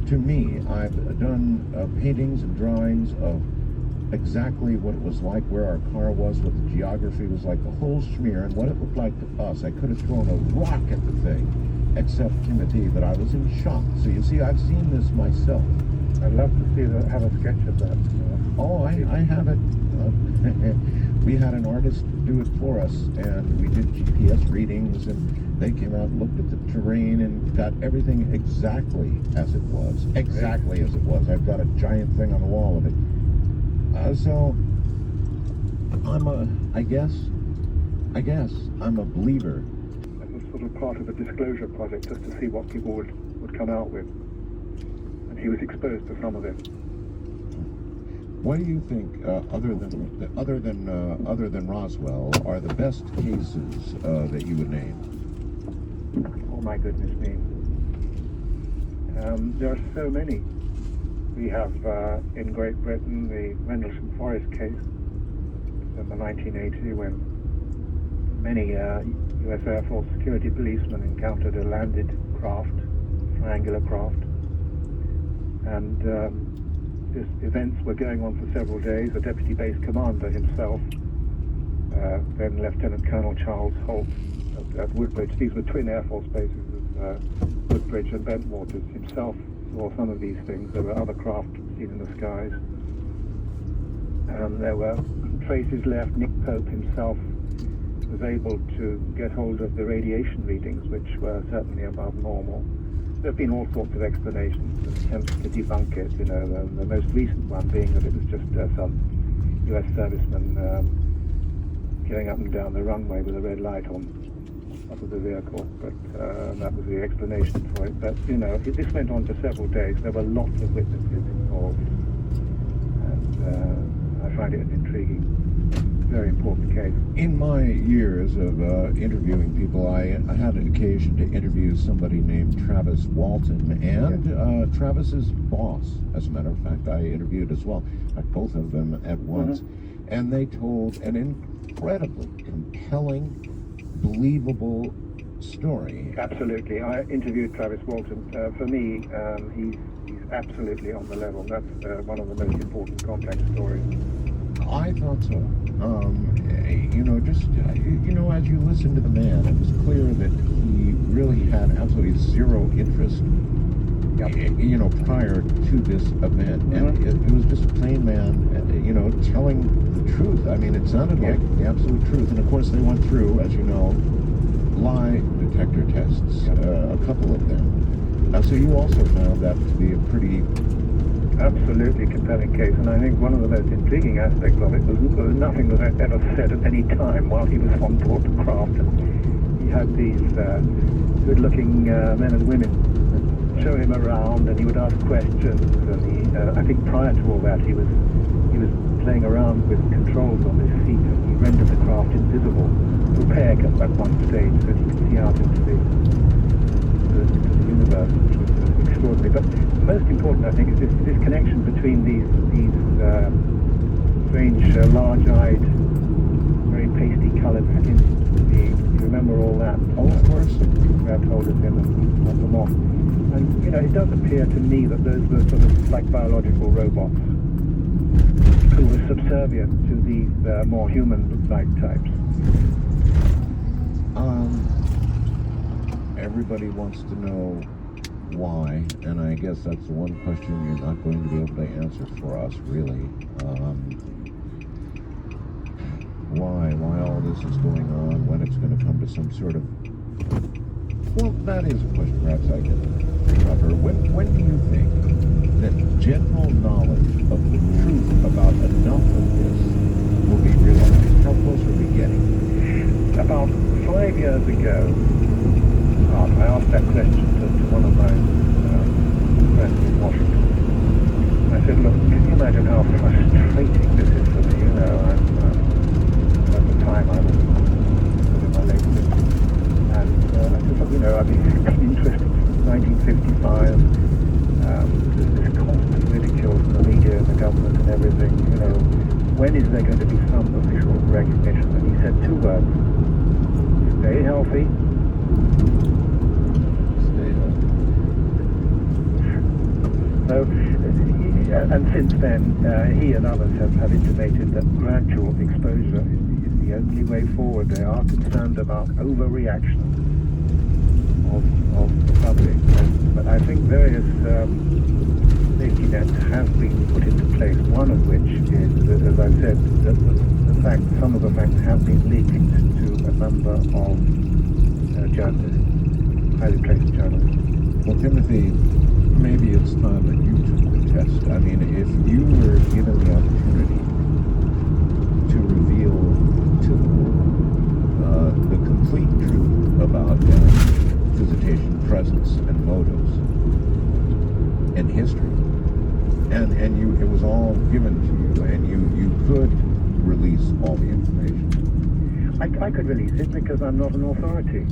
to me. I've done paintings and drawings of exactly what it was like, where our car was, what the geography was like, the whole schmear, and what it looked like to us. I could have thrown a rock at the thing, except, Timothy, that I was in shock. So you see, I've seen this myself. I'd love to have a sketch of that. Oh, I have it. We had an artist do it for us, and we did GPS readings, and they came out and looked at the terrain and got everything exactly as it was. Exactly as it was. I've got a giant thing on the wall of it. So I guess I'm a believer. That was sort of part of a disclosure project, just to see what people would come out with. And he was exposed to some of it. What do you think, other than Roswell, are the best cases that you would name? my goodness me. There are so many. We have in Great Britain the Rendlesham Forest case in the 1980 when many U.S. Air Force security policemen encountered a landed craft, triangular craft, and these events were going on for several days. The deputy base commander himself, then Lieutenant Colonel Charles Holt at Woodbridge, these were twin Air Force bases of Woodbridge and Bentwaters, himself saw some of these things. There were other craft seen in the skies. There were traces left. Nick Pope himself was able to get hold of the radiation readings, which were certainly above normal. There have been all sorts of explanations and attempts to debunk it, the most recent one being that it was just some U.S. servicemen going up and down the runway with a red light on top of the vehicle, but that was the explanation for it. But, this went on for several days. There were lots of witnesses involved, and I find it an intriguing, very important case. In my years of interviewing people, I had an occasion to interview somebody named Travis Walton and Travis's boss. As a matter of fact, I interviewed as well, both of them at once, and they told an incredibly compelling, believable story. Absolutely. I interviewed Travis Walton. For me, he's absolutely on the level. That's one of the most important complex stories. I thought so. As you listen to the man, it was clear that he really had absolutely zero interest, prior to this event. And it was just a plain man, telling the truth. I mean, it sounded like the absolute truth. And of course, they went through, as you know, lie detector tests, a couple of them. So you also found that to be a pretty absolutely compelling case, and I think one of the most intriguing aspects of it was nothing was ever said at any time while he was on board the craft. And he had these good-looking men and women show him around, and he would ask questions. And he, I think prior to all that, he was playing around with controls on his seat, and he rendered the craft invisible, opaque at one stage, so that he could see out into the universe, which was extraordinary. But most important, I think, is this connection between these strange, large-eyed, very pasty-coloured skin beings. You remember all that? Oh, of course. Grabbed hold of him and knocked them off. And, it does appear to me that those were sort of like biological robots who were subservient to these more human-like types. Everybody wants to know why, and I guess that's the one question you're not going to be able to answer for us, really. Why all this is going on, when it's going to come to some sort of... Well, that is a question perhaps I can cover. When do you think that general knowledge of the truth about enough of this will be realized? How close are we getting? About 5 years ago, I asked that question to one of my friends in Washington. I said, look, can you imagine how frustrating this is for me? At the time I was in my late 50s. And I just thought, I've been interested since 1955. This constant ridicule from the media and the government and everything. When is there going to be some official recognition? And he said 2 words: stay healthy. So, and since then, he and others have intimated that gradual exposure is the only way forward. They are concerned about overreaction of the public. But I think various safety nets have been put into place, one of which is, as I said, some of the facts have been leaked to a number of journalists, highly placed journalists. Well, Timothy, maybe it's time that you took the test. I mean, if you were given the opportunity to reveal to the world the complete truth about visitation, presence, and motives, and history, and it was all given to you, and you could release all the information. I could release it because I'm not an authority.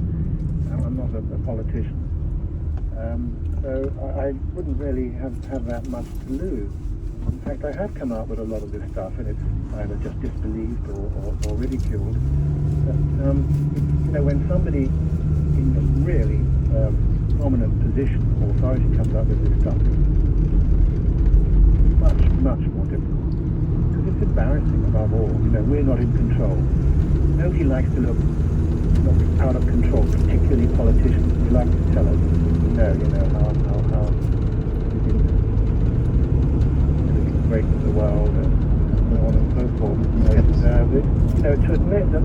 I'm not a politician. So I wouldn't really have that much to lose. In fact, I have come up with a lot of this stuff, and it's either just disbelieved or ridiculed. But, when somebody in a really prominent position of authority comes up with this stuff, it's much, much more difficult. Because it's embarrassing above all. We're not in control. Nobody likes to look out of control, particularly politicians. They like to tell us, how break the world and so on and so forth. To admit that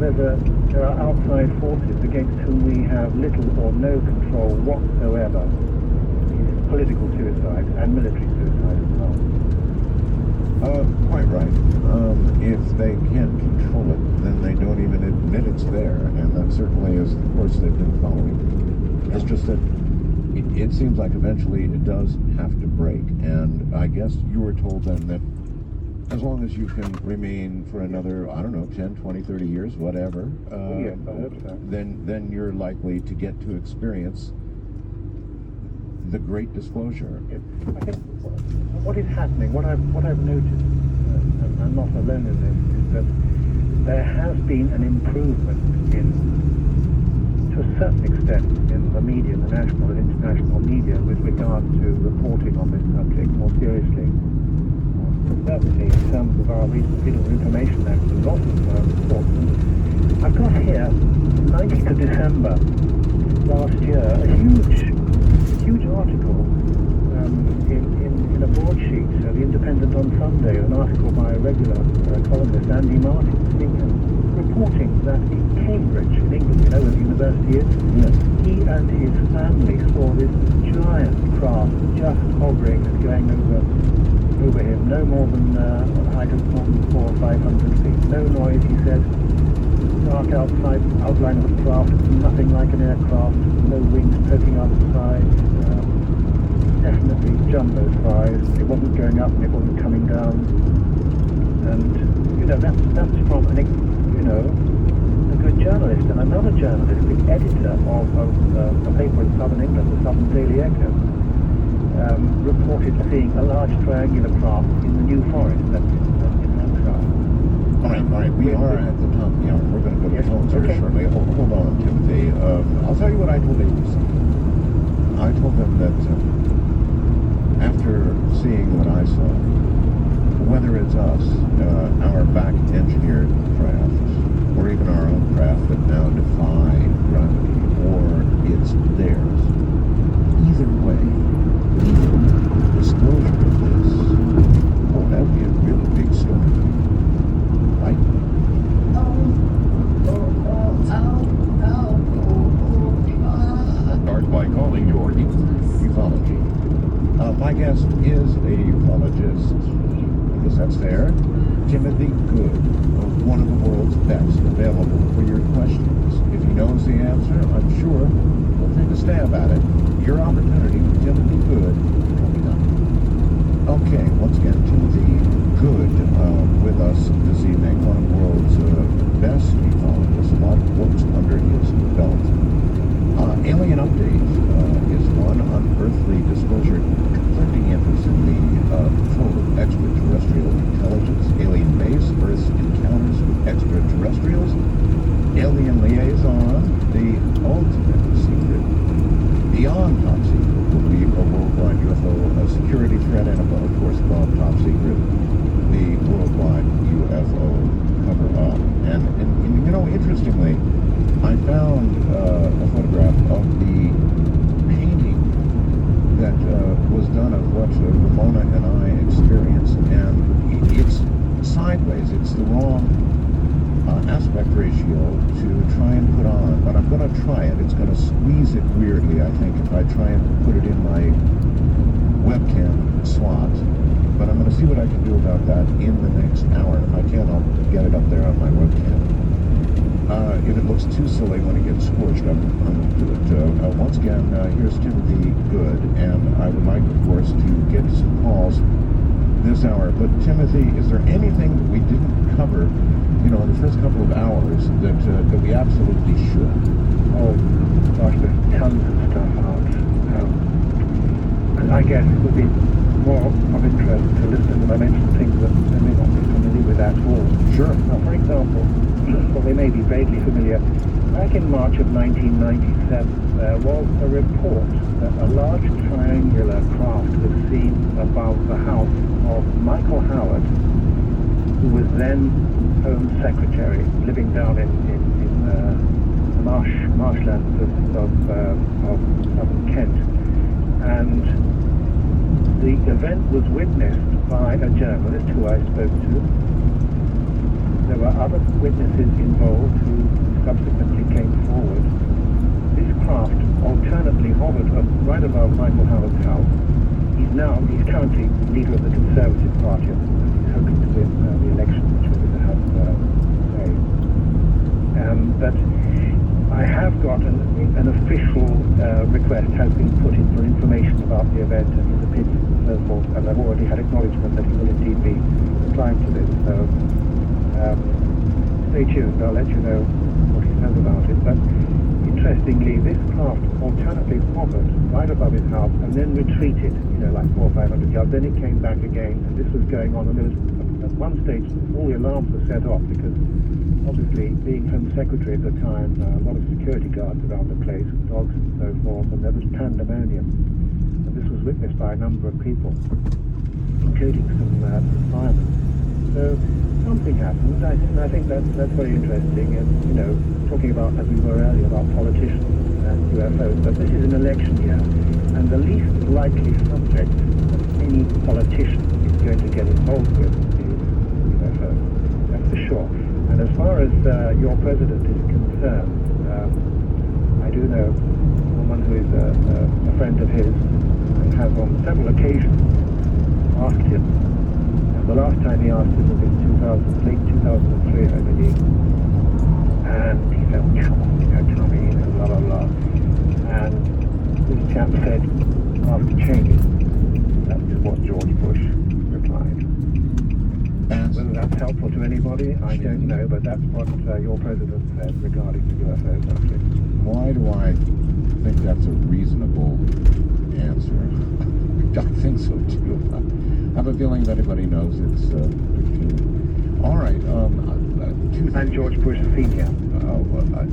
there are outside forces against whom we have little or no control whatsoever is political suicide and military suicide as well. Quite right. If they can't control it, then they don't even admit it's there, and that certainly is the course they've been following. It's just that it seems like eventually it does have to break, and I guess you were told then that as long as you can remain for another, 10, 20, 30 years, whatever, yes, I hope so. then you're likely to get to experience the great disclosure. I think what is happening, what I've noticed, and I'm not alone in this, is that there has been an improvement to a certain extent in the media, the national and international media, with regard to reporting on this subject more seriously. Certainly, in terms of our recent Freedom of Information Act, a lot of reports. I've got here, 19th of December last year, a huge article in a broadsheet, The Independent on Sunday, an article by a regular columnist, Andy Martin, reporting that in Cambridge, in England, where the university is, he and his family saw this giant craft just hovering and going over him, no more than a height of more than 400 or 500 feet. No noise, he said. Dark outline of the craft, nothing like an aircraft, no wings poking out the sides. Definitely jumbo size. It wasn't going up and it wasn't coming down. And that's from a good journalist. And another journalist, the editor of a paper in Southern England, the Southern Daily Echo, reported seeing a large triangular craft in the New Forest, that's in Hampshire. All right, we are at the top of the hour. We're going to go to phones here shortly. Hold on, Timothy. I'll tell you what I told Ames. I told them that after seeing what I saw, whether it's us, our back-engineered craft, or even our own craft that now defy gravity, or it's theirs, either way, disclosure of this, well, that would be a really big story. Right? Start by calling your Ufology. My guest is a ufologist. I guess that's fair. Timothy Good, one of the world's best, available for your questions. If he knows the answer, I'm sure he'll take a stab at it. Your opportunity with Timothy Good coming up. Okay, once again, Timothy Good with us this evening, one of the world's best ufologists, a lot of books under his belt. Alien Update is one unearthly disclosure conflicting interest in the control of extraterrestrial intelligence, alien base, Earth's encounters with extraterrestrials, alien liaison, the ultimate secret, beyond top secret, will be a worldwide UFO security threat, and above, of course, above top secret, the worldwide UFO cover-up. And interestingly, I found a photograph of the painting that was done of what Ramona and I experienced, and it's sideways. It's the wrong aspect ratio to try and put on, but I'm going to try it. It's going to squeeze it weirdly, I think, if I try and put it in my webcam slot. But I'm going to see what I can do about that in the next hour. If I can, I'll get it up there on my webcam. If it looks too silly when it gets squished, I'm going to do it. Once again, here's Timothy Good, and I would like, of course, to get some calls this hour. But Timothy, is there anything that we didn't cover, in the first couple of hours that we absolutely should? Oh, gosh, there's tons of stuff out. I guess it would be more of interest to listeners if I mentioned things that they may not be familiar with at all. Sure. Now, for example, well, they may be vaguely familiar. Back in March of 1997, there was a report that a large triangular craft was seen above the house of Michael Howard, who was then Home Secretary, living down in the marshlands of southern Kent. And the event was witnessed by a journalist who I spoke to. There were other witnesses involved who subsequently came forward. This craft alternately hovered right above Michael Howard's house. He's currently leader of the Conservative Party, and he's hoping to win the election, which we're going to have today. But I have got an official request has been put in for information about the event and his opinion and so forth, and I've already had acknowledgement that he will indeed be replying to this. So stay tuned. I'll let you know what he says about it. But interestingly, this craft alternately hovered right above his house and then retreated, like 400 or 500 yards. Then it came back again, and this was going on. And there was, at one stage, all the alarms were set off because, obviously, being Home Secretary at the time, a lot of security guards around the place, dogs and so forth, and there was pandemonium. And this was witnessed by a number of people, including some firemen. So something happened. I think that's very interesting. And talking about, as we were earlier, about politicians and UFOs, but this is an election year, and the least likely subject that any politician is going to get involved with is UFOs. That's for sure. And as far as your president is concerned, I do know someone who is a friend of his and has on several occasions asked him. And the last time he asked him was in late 2003, I believe. And he said, come on, tell me, blah, blah, blah. And this chap said, ask Cheney. That is what George Bush replied. Whether that's helpful to anybody, I don't know, but that's what your president said regarding the UFO subject. Why do I think that's a reasonable answer? I think so too. I have a feeling if anybody knows it's all right. And George Bush Senior.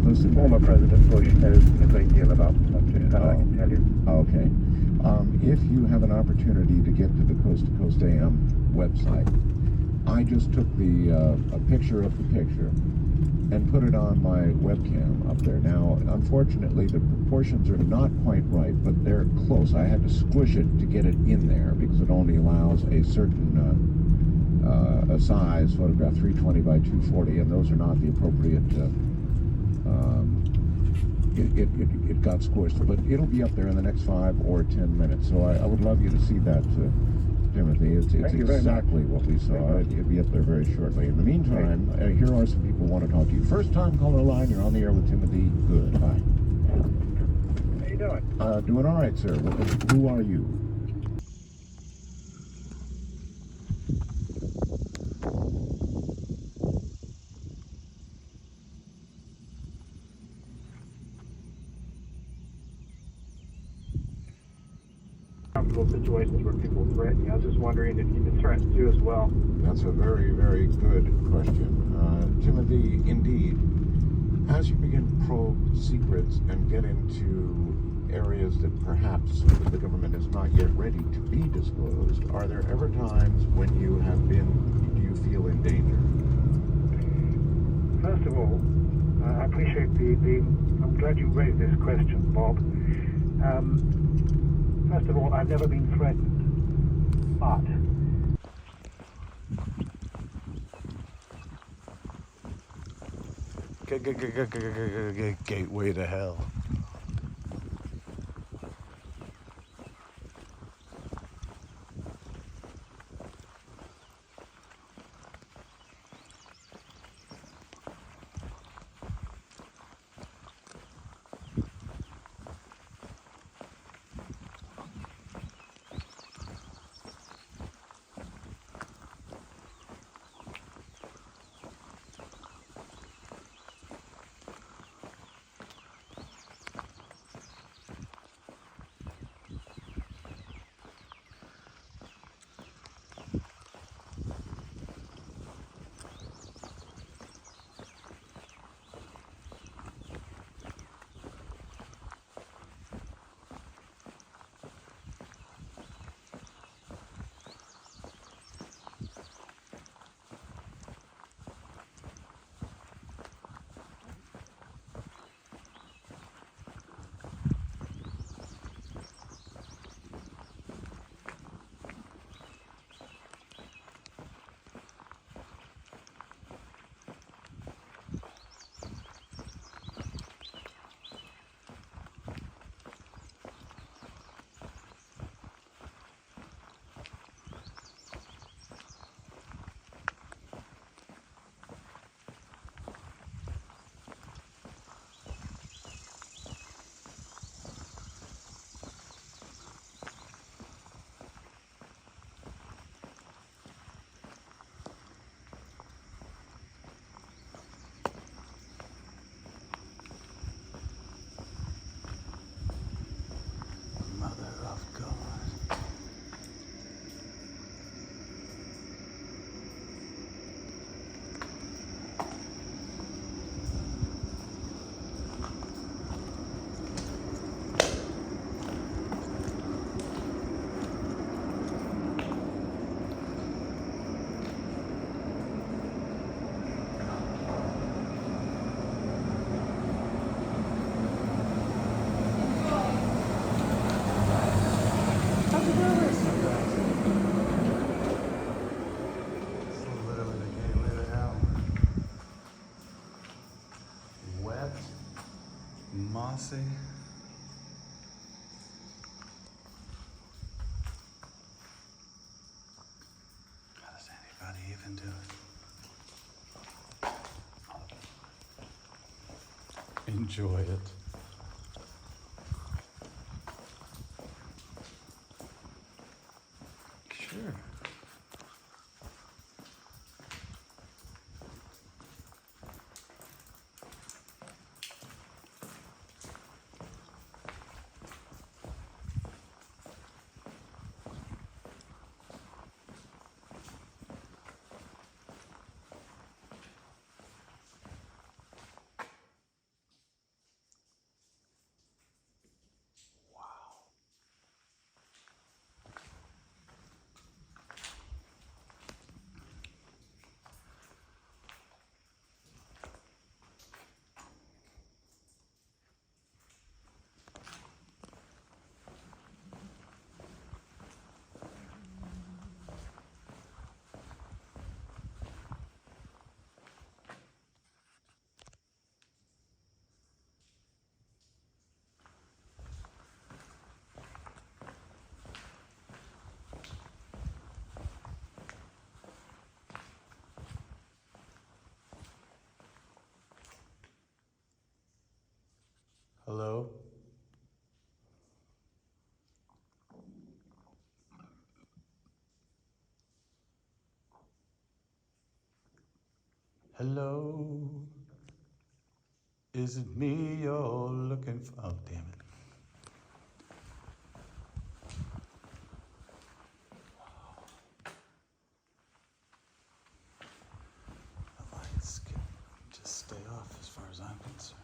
Listen, former President Bush knows a great deal about the subject, that I can tell you. Okay. If you have an opportunity to get to the Coast to Coast AM website, I just took a picture of the picture and put it on my webcam up there. Now, unfortunately, the proportions are not quite right, but they're close. I had to squish it to get it in there because it only allows a certain a size, photograph 320 by 240, and those are not the appropriate. It got squished, but it'll be up there in the next 5 or 10 minutes. So I would love you to see that. Timothy, it's exactly what we saw. It'll be up there very shortly. In the meantime, here are some people who want to talk to you. First time caller line, you're on the air with Timothy. Good. Hi. How you doing? Doing all right, sir. Who are you? Situations where people threaten you. I was just wondering if you've been threatened too as well. That's a very, very good question. Timothy, indeed, as you begin to probe secrets and get into areas that perhaps the government is not yet ready to be disclosed, are there ever times when do you feel in danger? First of all, I appreciate I'm glad you raised this question, Bob. First of all, I've never been threatened, but Gateway to hell. see. How does anybody even do it? Enjoy it. Sure. Hello? Hello? Is it me you're looking for? Oh, damn it. The lights can just stay off as far as I'm concerned.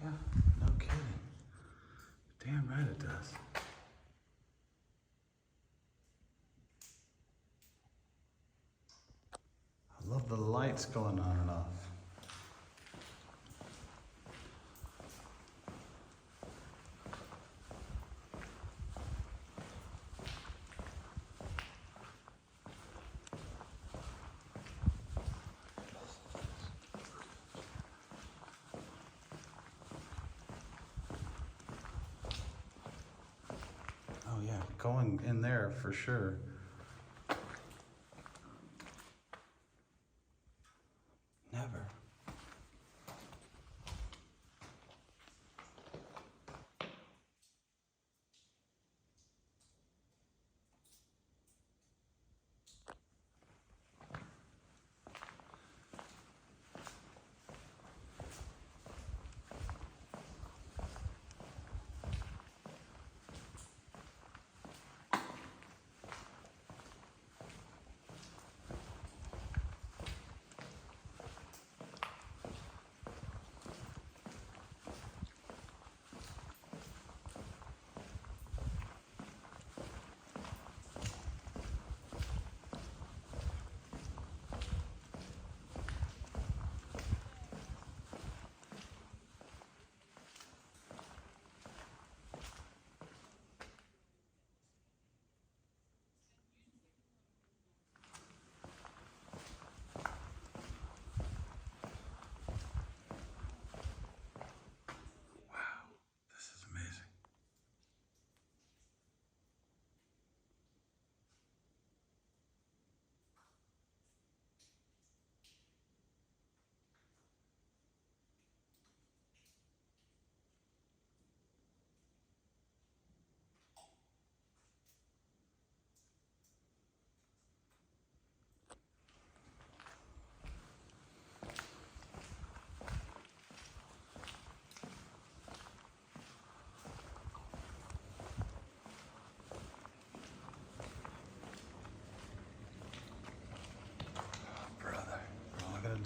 Yeah, no kidding. Damn right it does. I love the lights going on and off. Oh yeah, going in there for sure. Never.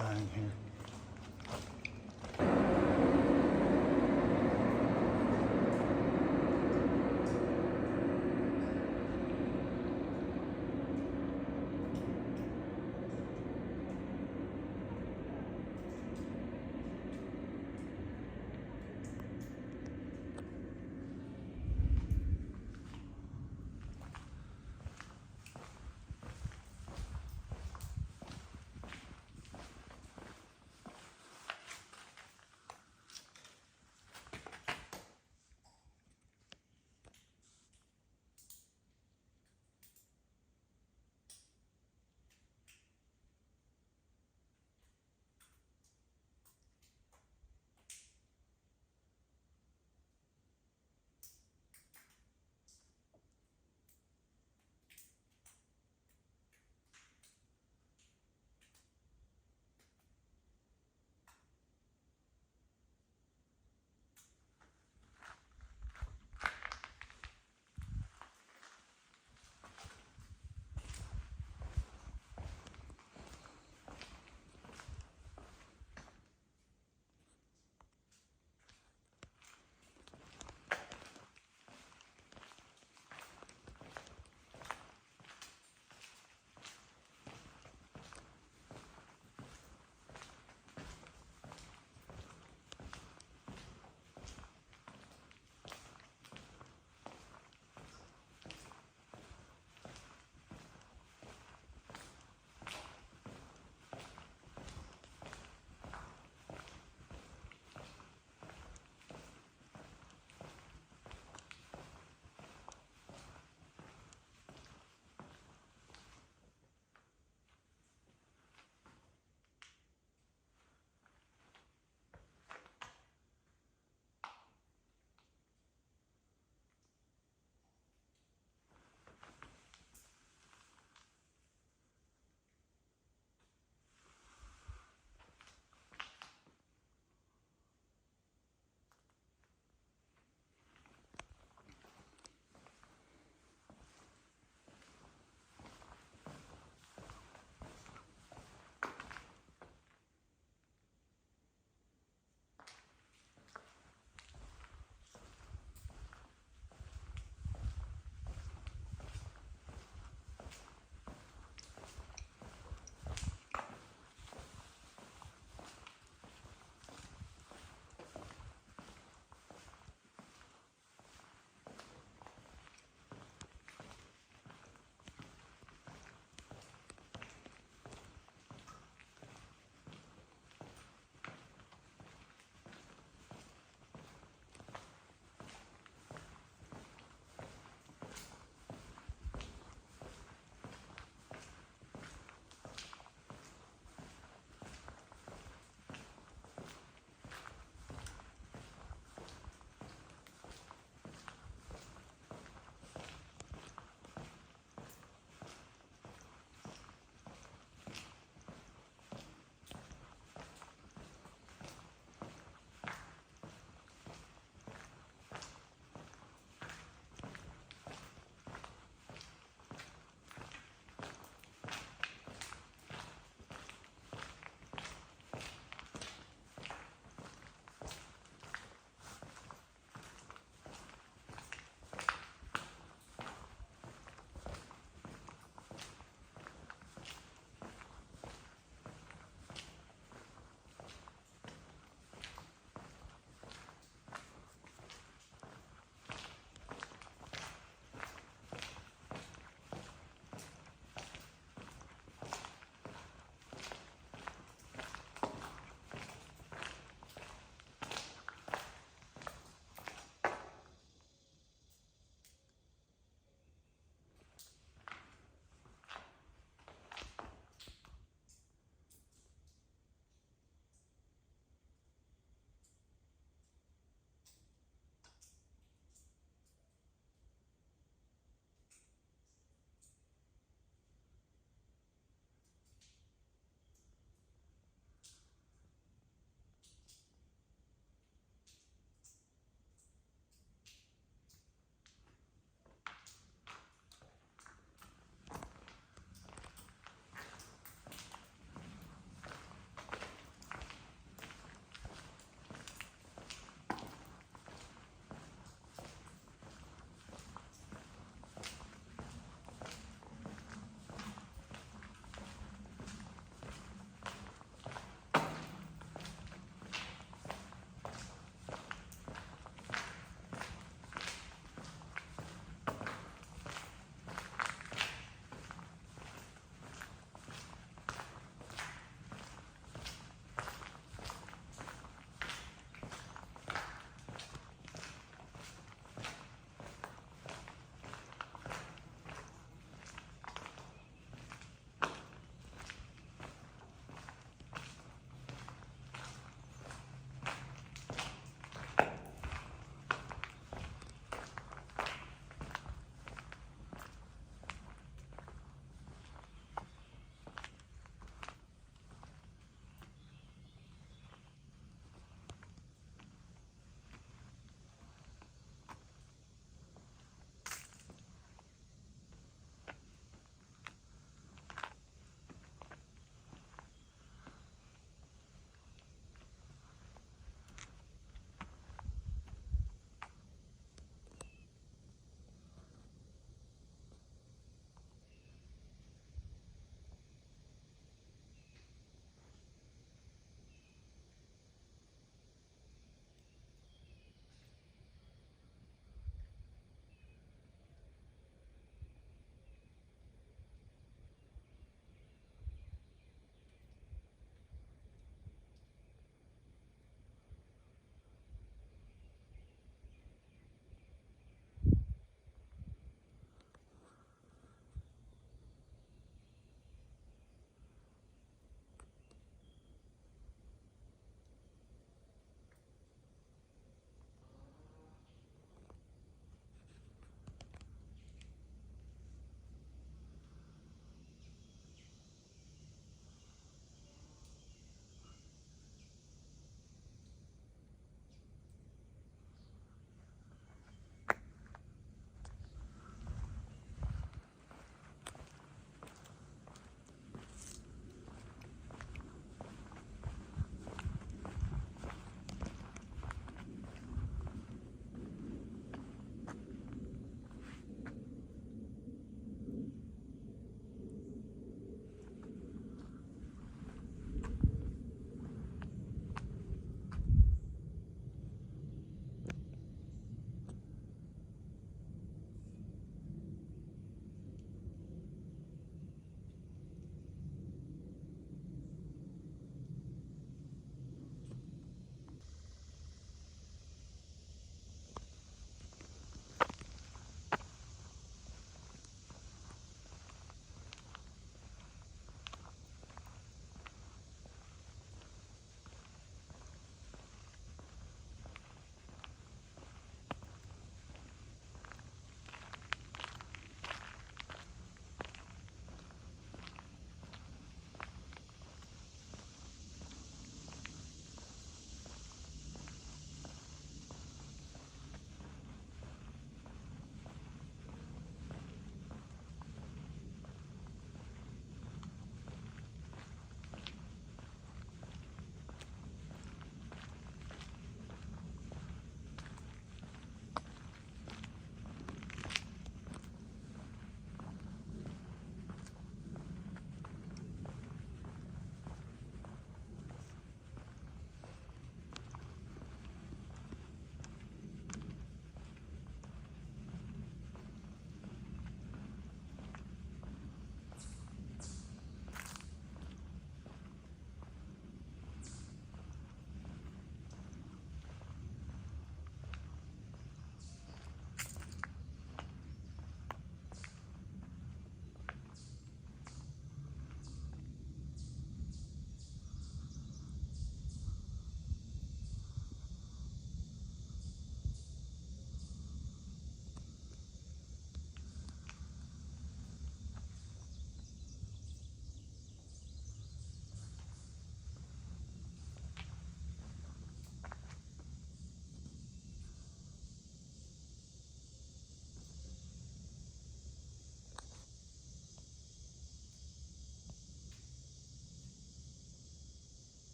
dying here.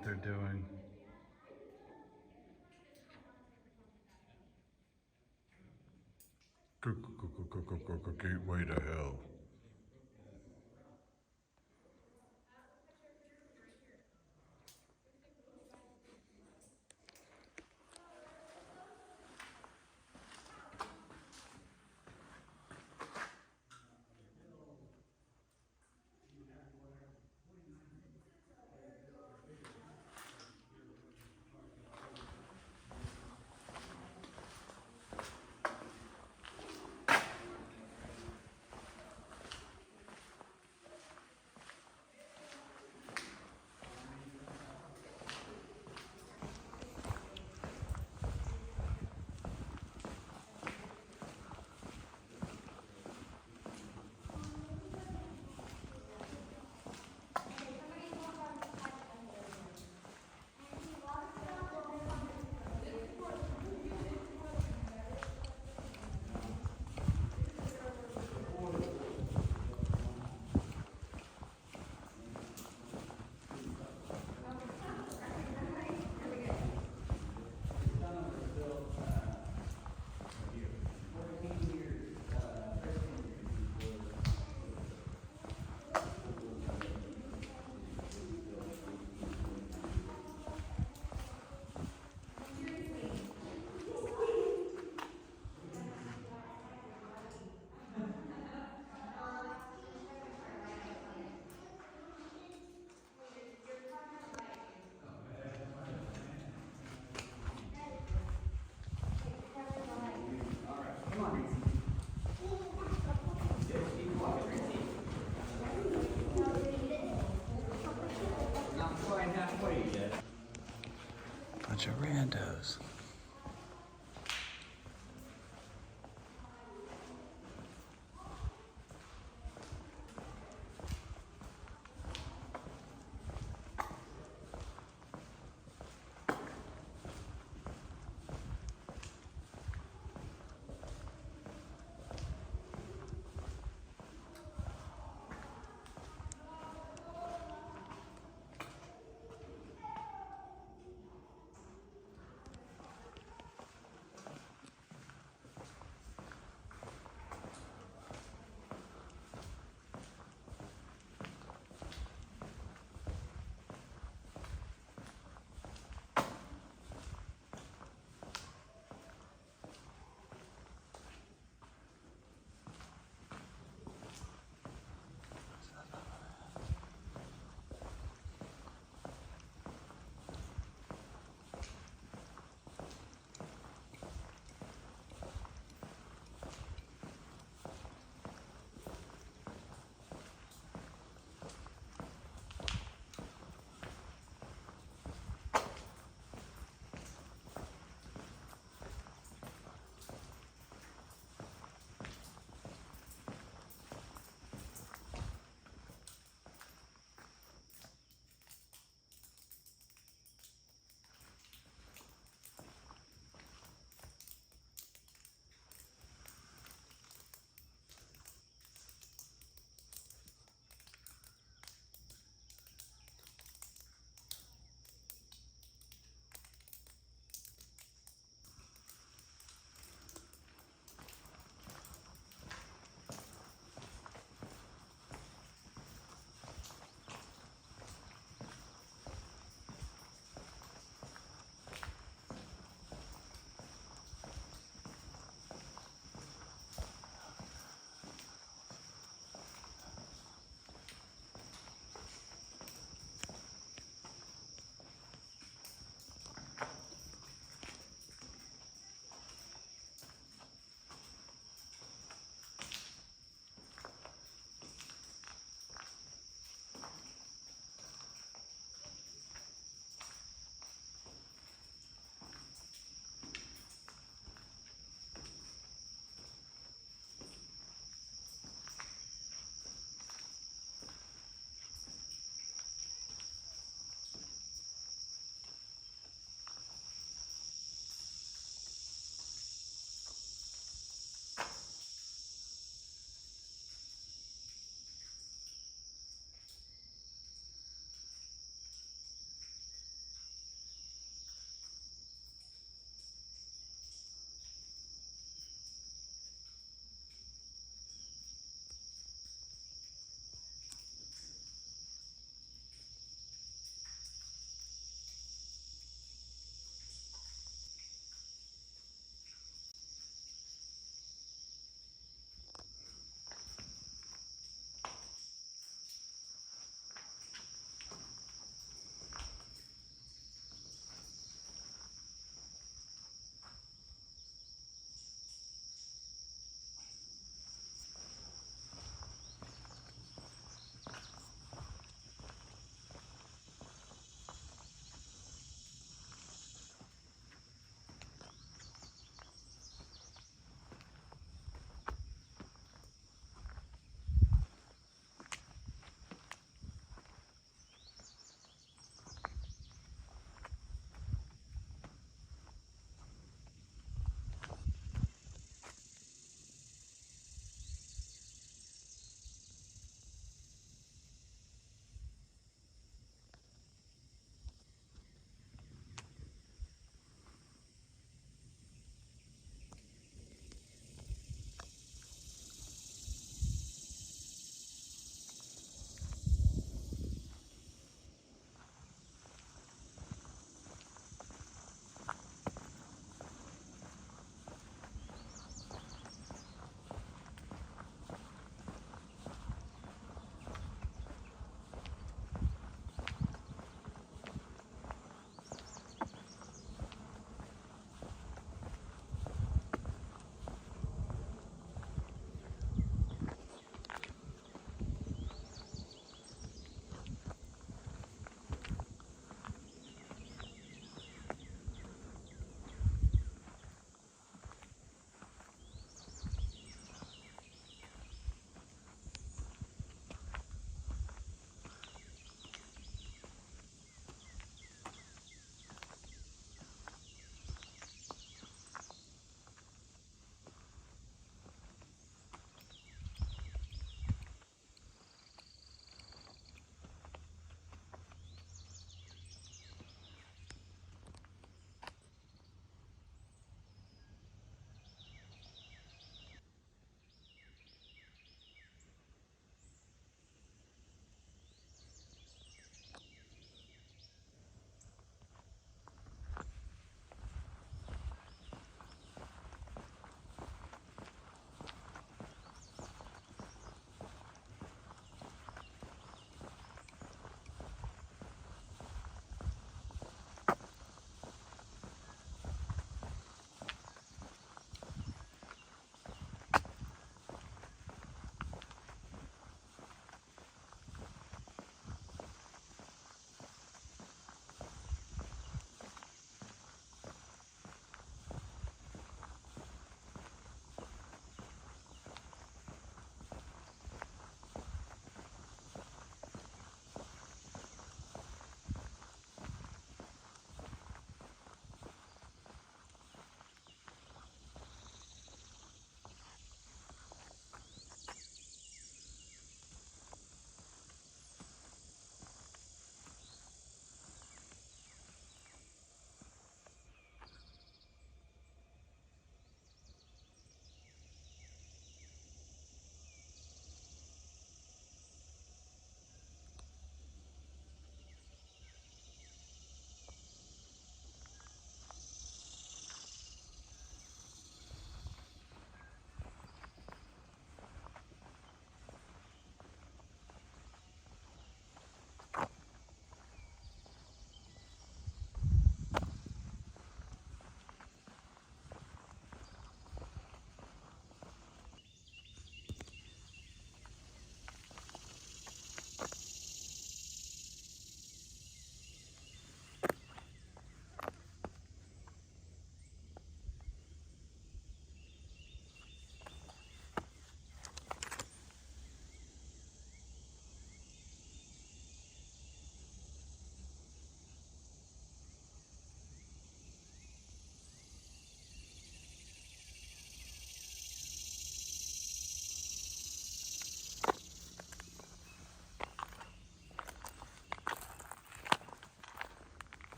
what they're doing. Gateway to hell. Bunch of randos.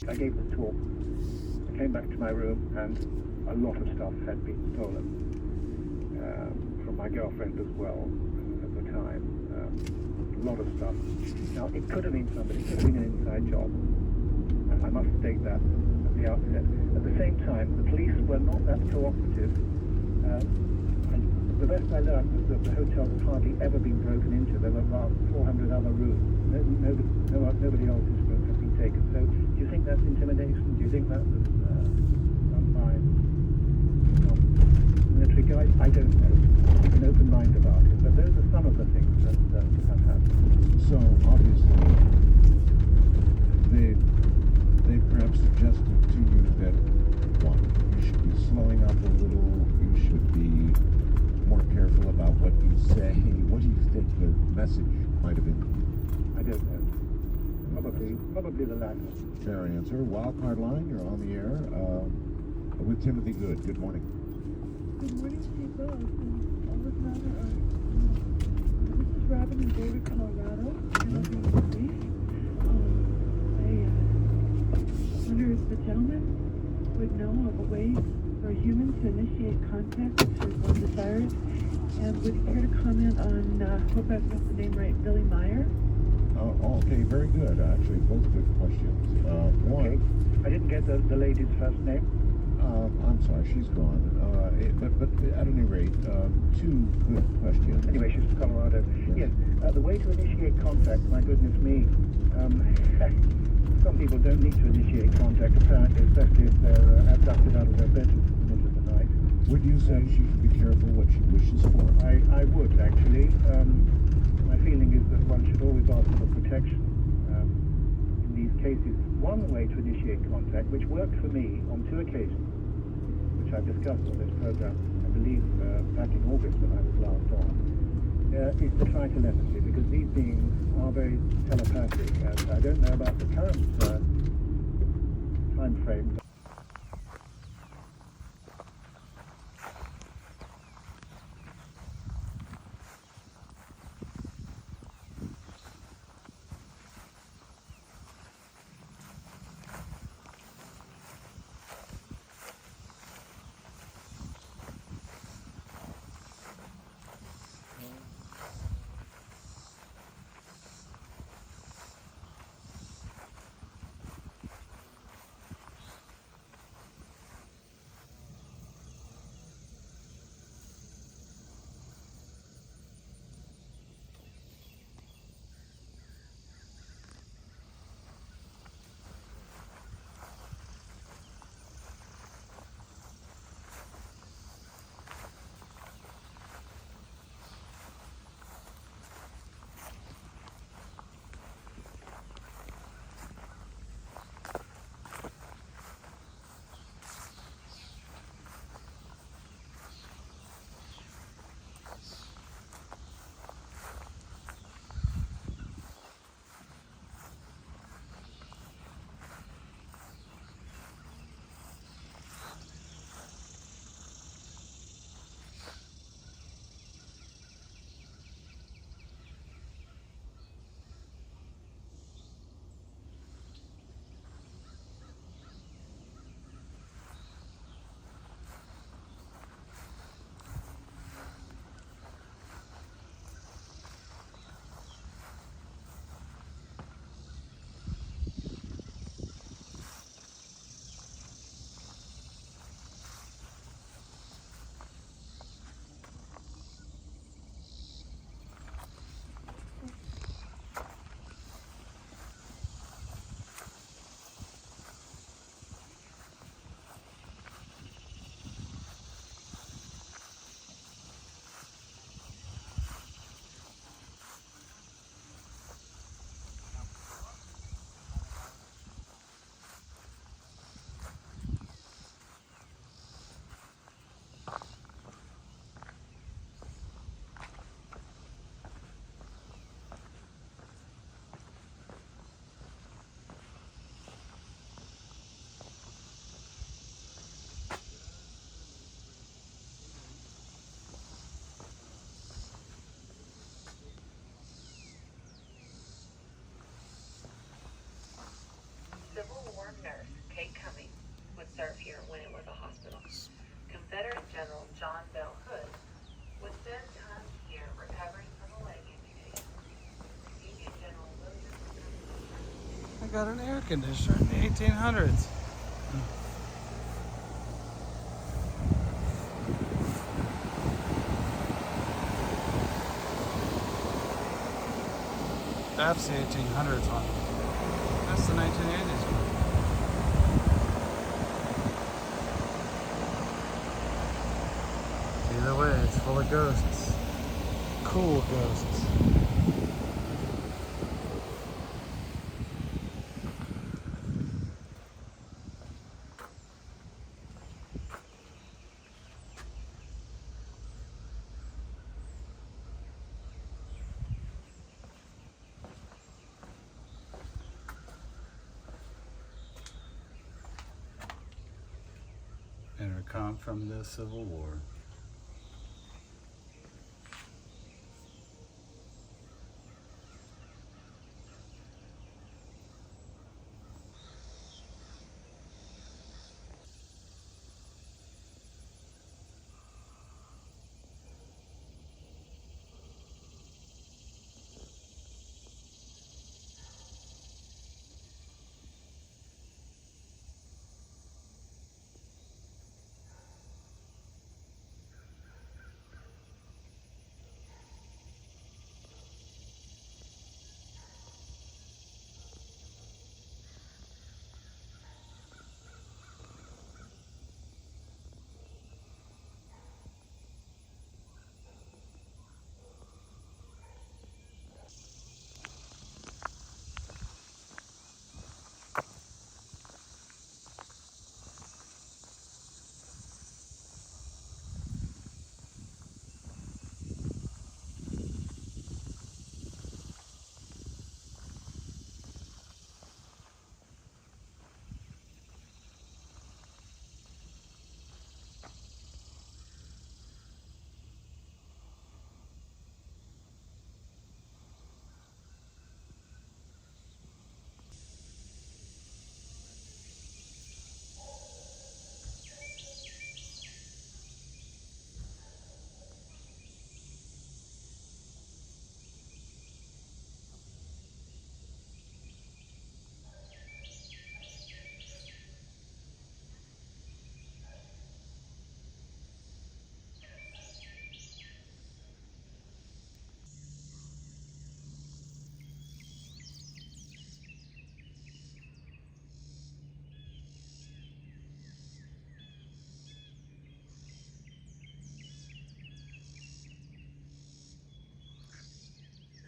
I gave the talk. I came back to my room, and a lot of stuff had been stolen from my girlfriend as well at the time. A lot of stuff. Now, it could have been somebody, it could have been an inside job. I must state that at the outset. At the same time, the police were not that cooperative. And the best I learned was that the hotel had hardly ever been broken into. There were about 400 other rooms. Nobody else's room had been taken. So, do you think that's intimidation? Do you think that was done by military guys? I don't know. Keep an open mind about it. But those are some of the things that have happened. So obviously, they perhaps suggested to you that, one, you should be slowing up a little, you should be more careful about what you say. What do you think the message might have been? I don't know. Probably the latter. Fair answer. Wildcard line, you're on the air with Timothy Good. Good morning. Good morning to you both, and all this matter are, this is Robin in Boulder, Colorado, and I'll be brief. I wonder if the gentleman would know of a way for a human to initiate contact if there's one desired, and would you care to comment on, hope I've got the name right, Billy Meyer? Okay, very good. Actually, both good questions. One, Okay. I didn't get the lady's first name. I'm sorry, she's gone. But at any rate, two good questions. Anyway, she's from Colorado. Yes. The way to initiate contact, my goodness me. Some people don't need to initiate contact, apparently, especially if they're abducted out of their bedrooms in the middle of the night. Would you say she should be careful what she wishes for? I would, actually. My feeling is that one should always ask for protection. In these cases, one way to initiate contact, which worked for me on 2 occasions, which I've discussed on this program, I believe back in August when I was last on, is to try telepathy, because these beings are very telepathic, and I don't know about the current time frame. nurse, Kate Cummings, would serve here when it was a hospital. Confederate General John Bell Hood would spend time here recovering from a leg amputation. Union General William I got an air conditioner in the 1800s. That's the 1800s one. That's the 1980s one. Either way, it's full of ghosts. Cool ghosts. Intercom from the Civil War.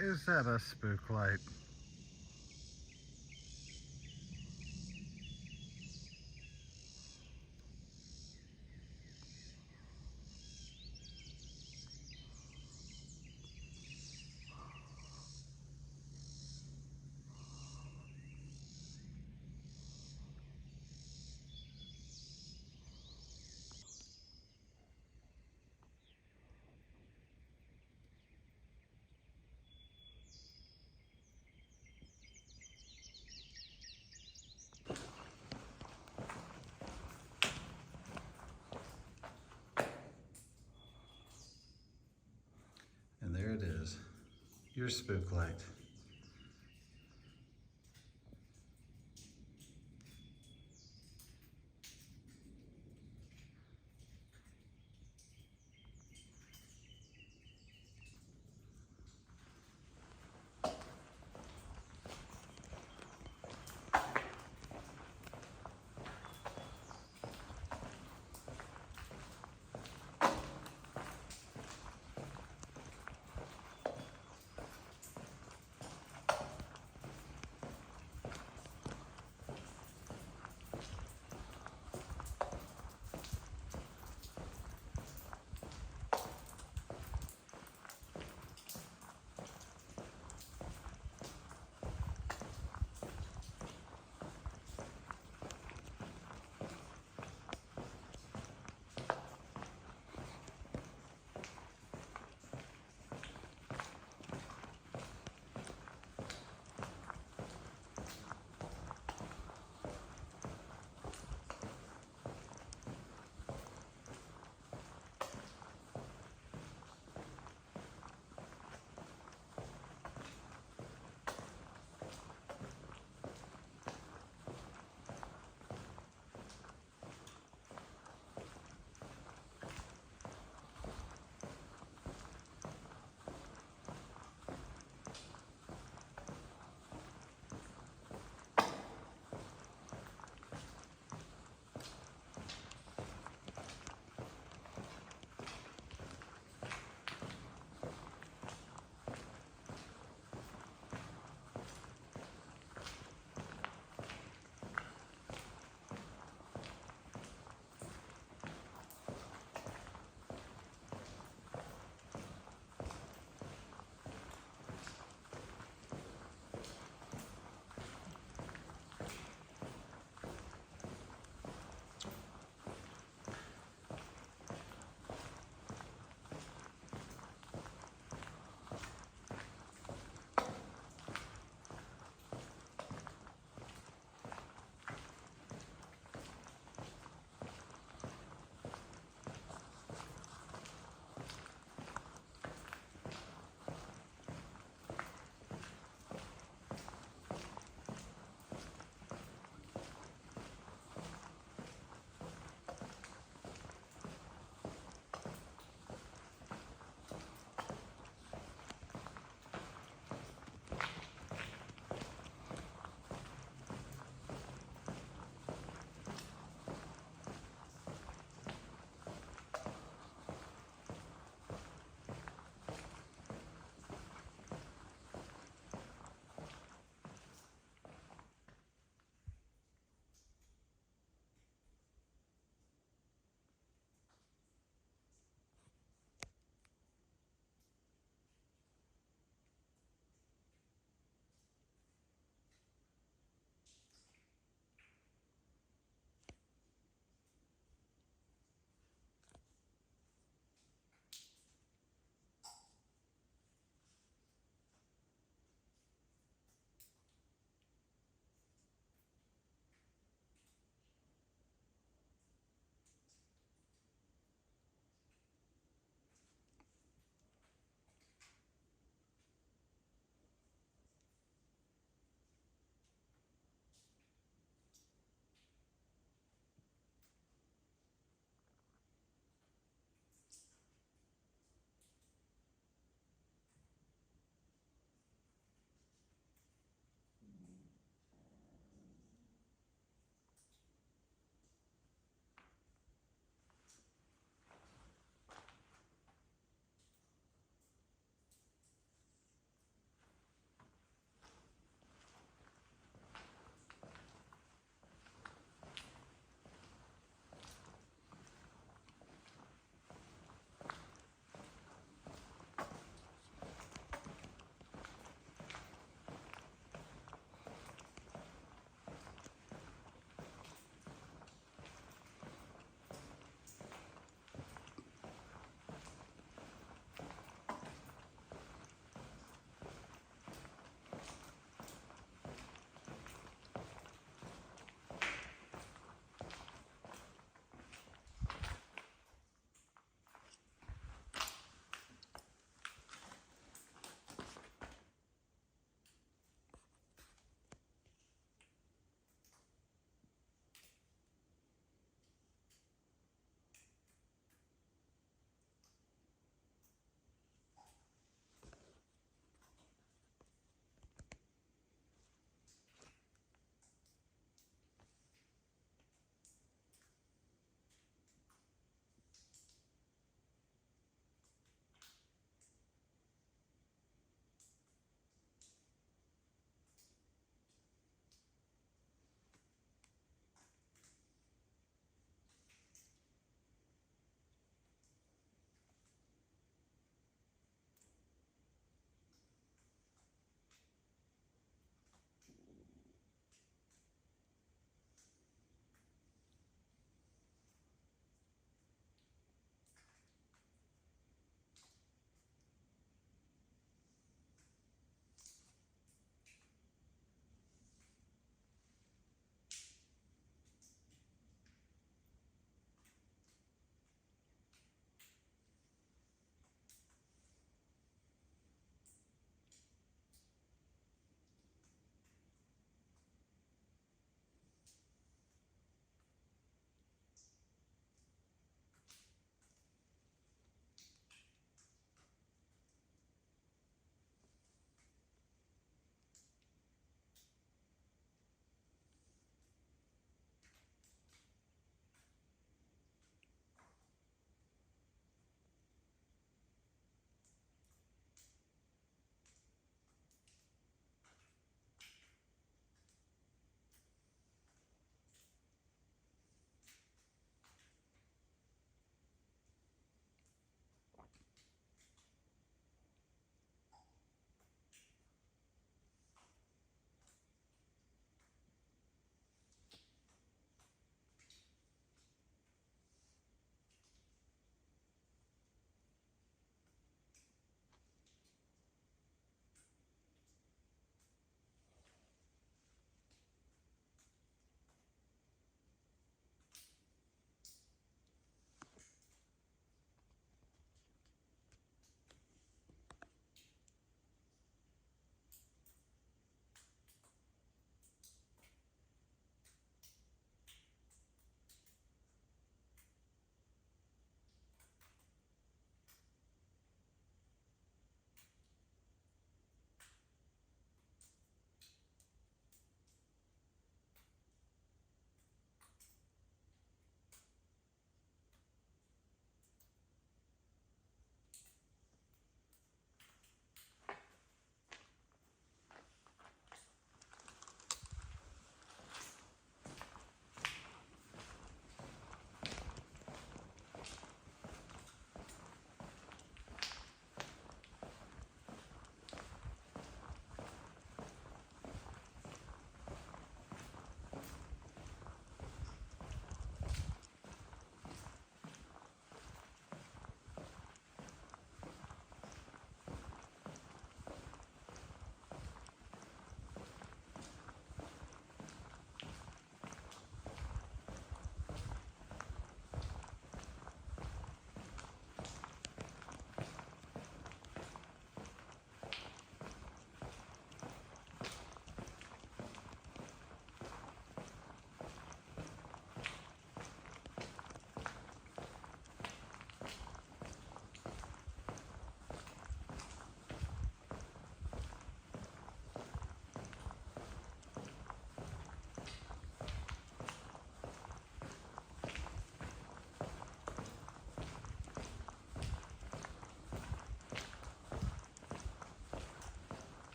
Is that a spook light? And there it is, your spook light.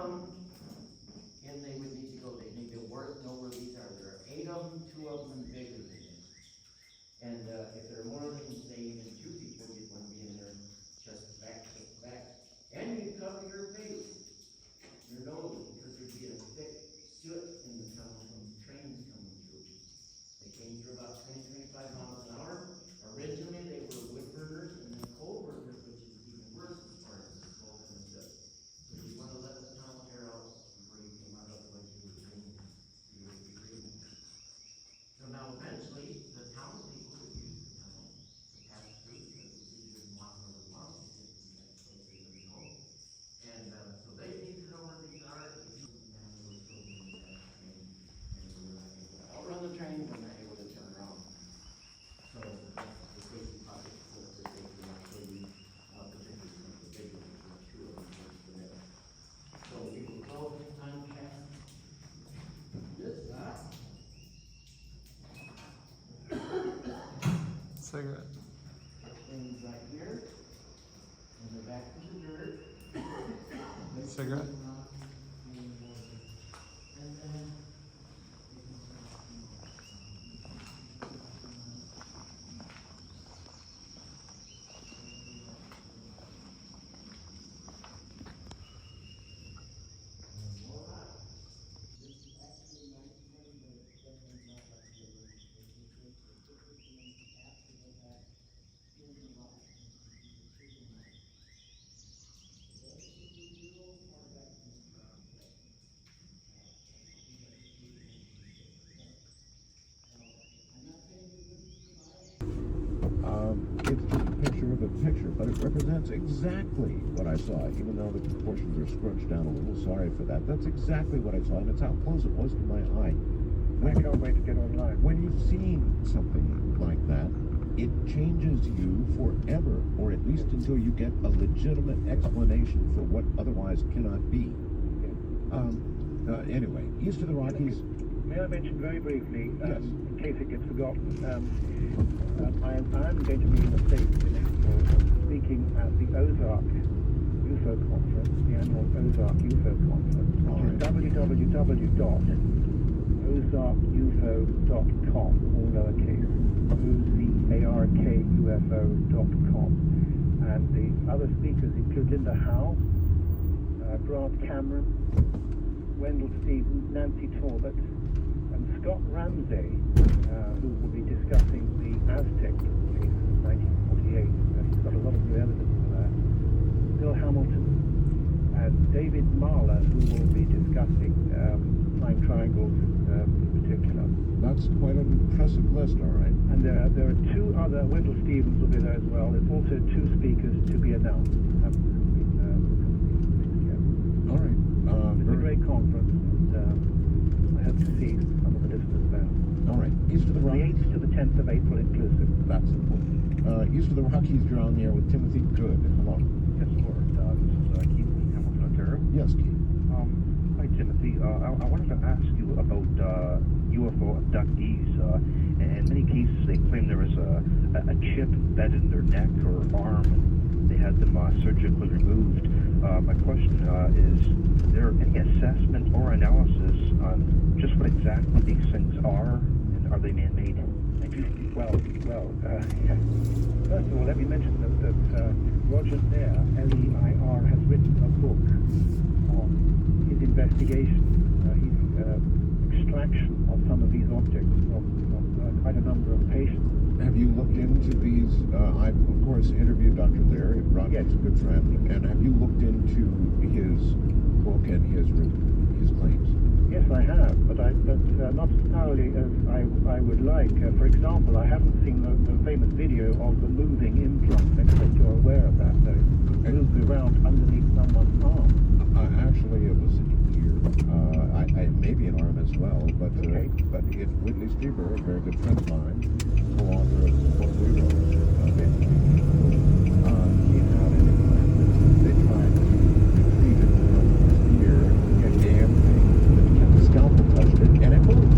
come, and they would need to go, they need to know where these are. There are 8 of them, 2 of them bigger than this. And if there are more than, say, even 2 people, you'd want to be in there just back. And you cover your face, your nose, because there'd be a thick soot in the tunnel from trains coming through. They came through about 20, 25 miles an hour. Originally, they were wood burners, and then coal burners, which is even worse as far as the smoke and the soot. So you want to let the tunnel air out before you came out, otherwise you would be breathing. So now eventually, the townspeople would use the tunnel to pass through, because you didn't want where the water was getting that close to the home. And so they need to know where these are. I'll run the train when they're able to turn around. So that's the safety project for the safety, actually, particularly some of the big ones, not 2 of them first for that. So we will close the time check. This side. Cigarette. Things right here. And they're back to the dirt. Cigarette. And then It's just a picture of a picture, but it represents exactly what I saw, even though the proportions are scrunched down a little. Sorry for that. That's exactly what I saw, and it's how close it was to my eye. I can't wait to get online. When you've seen something like that, it changes you forever, or at least until you get a legitimate explanation for what otherwise cannot be. Anyway, east of the Rockies. May I mention very briefly, Yes. in case it gets forgotten, I'm going to be in the States in April speaking at the Ozark UFO Conference, the annual Ozark UFO Conference, which is www.ozarkufo.com, all lowercase, OZARKUFO.com. And the other speakers include Linda Howe, Grant Cameron, Wendell Stevens, Nancy Talbot, and Scott Ramsey, who will be discussing the Aztec case of 1948. He's got a lot of new evidence for that. Bill Hamilton, and David Marler, who will be discussing flying triangles in particular. That's quite an impressive list, all right. And there are 2 other, Wendell Stevens will be there as well. There's also 2 speakers to be announced. All right. It's a great conference, and I hope to see some of the listeners there. All right. East of the The Rockies. 8th to the 10th of April inclusive. That's important. East of the Rockies, you're on there with Timothy Good. Hello. Yes, Lord. This is Keith from Hamilton, Ontario. Yes, Keith. Hi, Timothy. I wanted to ask you about UFO abductees. In many cases, they claim there was a chip embedded in their neck or arm, and they had them surgically removed. My question is there any assessment or analysis on just what exactly these things are, and are they man-made? Thank you. Well, first of all, let me mention that Roger Nair, L-E-I-R, has written a book on his investigation, his extraction of some of these objects from quite a number of patients. Have you looked into these? I, of course, interviewed Dr. Lair. Roger's a good friend. And have you looked into his book and his claims? Yes, I have, but not as thoroughly as I would like. For example, I haven't seen the famous video of the moving implant. I expect you're aware of that. It moves around underneath someone's arm. Actually, it was an ear. Maybe an arm as well. But Whitley Strieber, a very good friend of mine, co-author of the book we wrote, he had an implant. They tried to retrieve it from his ear, and damn thing, the scalpel touched it, and it moved.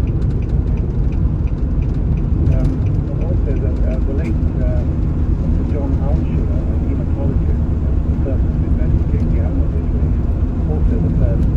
Also, the late Dr. John Altshuler, a hematologist, the person who investigated the animal situation, also the person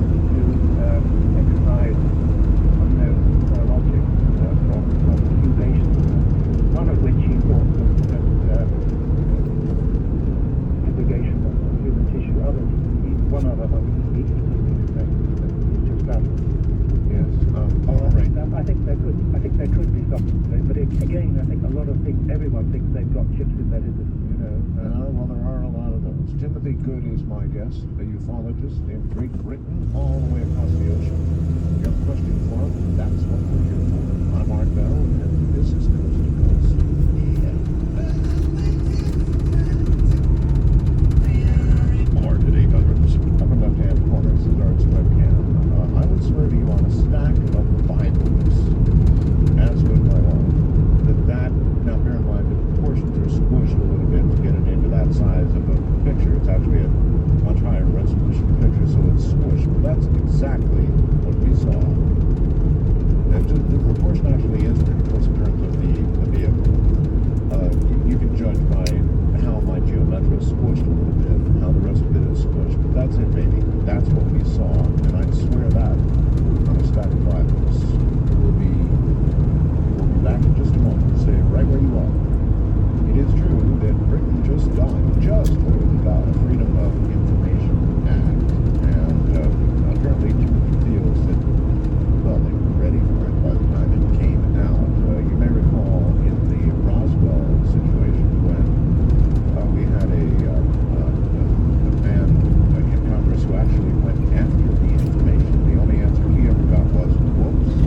Timothy Good is my guest, a ufologist in Great Britain, all the way across the ocean. If you have a question for him, that's what we're here for. I'm Art Bell, and this is Coast to Coast. Alert at 800. Upper left-hand corner is Art's webcam. I would swear to you on a stack of Bibles, as would my wife, now bear in mind the proportions are squished a little bit to get it into that size of a picture. It's actually a much higher resolution picture, so it's squished. But that's exactly what we saw. The proportion actually is pretty close in terms of the vehicle. You can judge by how my geometry is squished a little bit, and how the rest of it is squished. But that's it, baby. That's what we saw, and I'd swear that on a stack of Bibles. We'll be back in just a moment. Stay right where you are. It is true that Britain just literally got a Freedom of Information Act, and apparently Timothy feels that, well, they were ready for it by the time it came out. You may recall in the Roswell situation when we had a man in Congress who actually went after the information. The only answer he ever got was, whoops.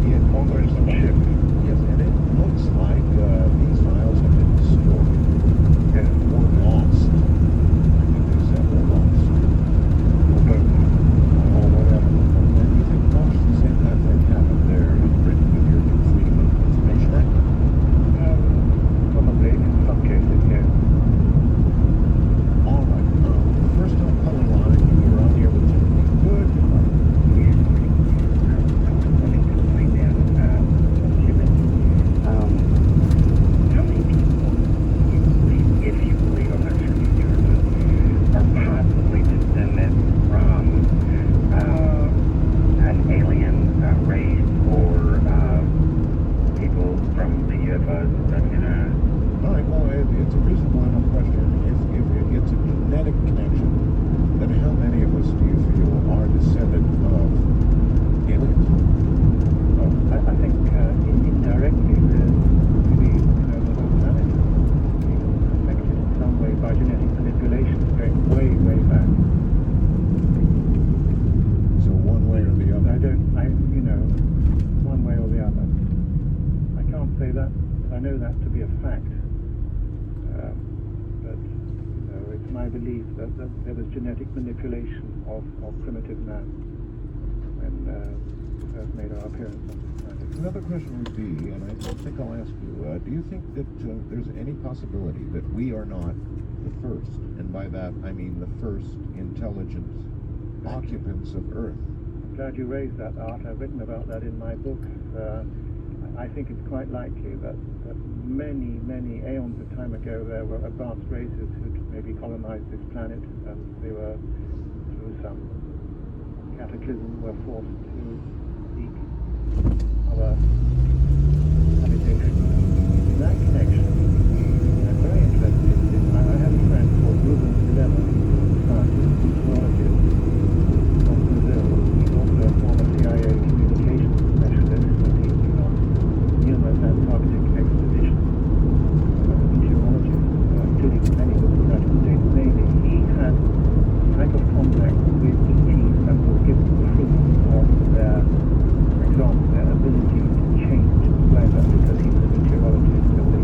He had Congress ship. Yes, and it looks like these files have been destroyed or lost. I think they said they're lost. Or whatever. And you think much the same kind of thing happened there in Britain with your new Freedom of Information Act? Probably, in some cases, yeah. All right. First on color line, you were on here with Timothy Good. How many people, if you believe I'm not sure you are possibly descended from an alien race or people from the UFOs? All right, well, it's a reasonable enough question. If it's a genetic connection, then how many of us do you feel are descendant of aliens? I think indirectly the whole planet is affected in some way by genetic manipulation going way, way back. So one way or the other? One way or the other. I can't say that, but I know that to be a fact. But it's my belief that there was genetic manipulation of primitive man when we first made our appearance on this planet. Another question would be, and I don't think I'll ask you, do you think that there's any possibility that we are not the first, and by that I mean the first intelligent occupants of Earth? I'm glad you raised that, Art. I've written about that in my book. I think it's quite likely that many, many aeons of time ago there were advanced races who maybe colonized this planet, and they were, through some cataclysm, were forced to seek other habitation. In that connection, I'm very interested in, I have a friend called Ruben Dilemma, who's a scientist, zoologist from Brazil. He's also a former CIA communications specialist, and he's been on numerous Antarctic expeditions, meteorologists, including many with the United States Navy. He has a type of contact with ETs that will give proof of their, for example, their ability to change weather, because he's a meteorologist, and they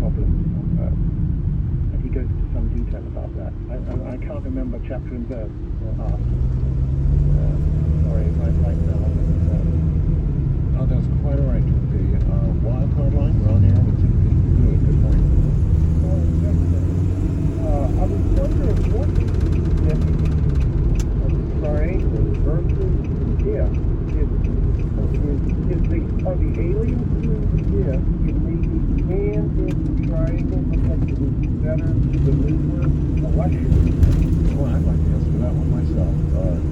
problems. And he goes into some detail about that. I can't remember chapter and verse after. Sorry, right now. Oh, that's quite all right, Timothy. Wildcard line, we're on air with Timothy. Good morning. I was wondering what triangle versus are the aliens here? It may be man in the triangle because it is better to maneuver election. Well, I'd like to answer that one myself.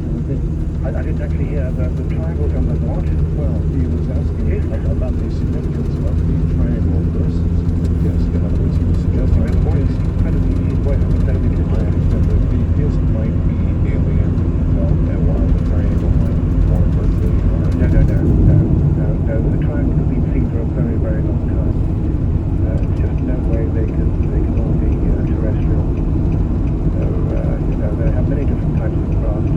Timothy? I didn't actually hear the triangle on the what? Well, he was asking about the significance of the triangle versus the disc. In other words, he was suggesting that the disc, I understand that the disc might be alien, and while the triangle might be more earthly. No, the triangle has been seen for a very, very long time. It's just no way they can all be terrestrial. So, they have many different types of craft,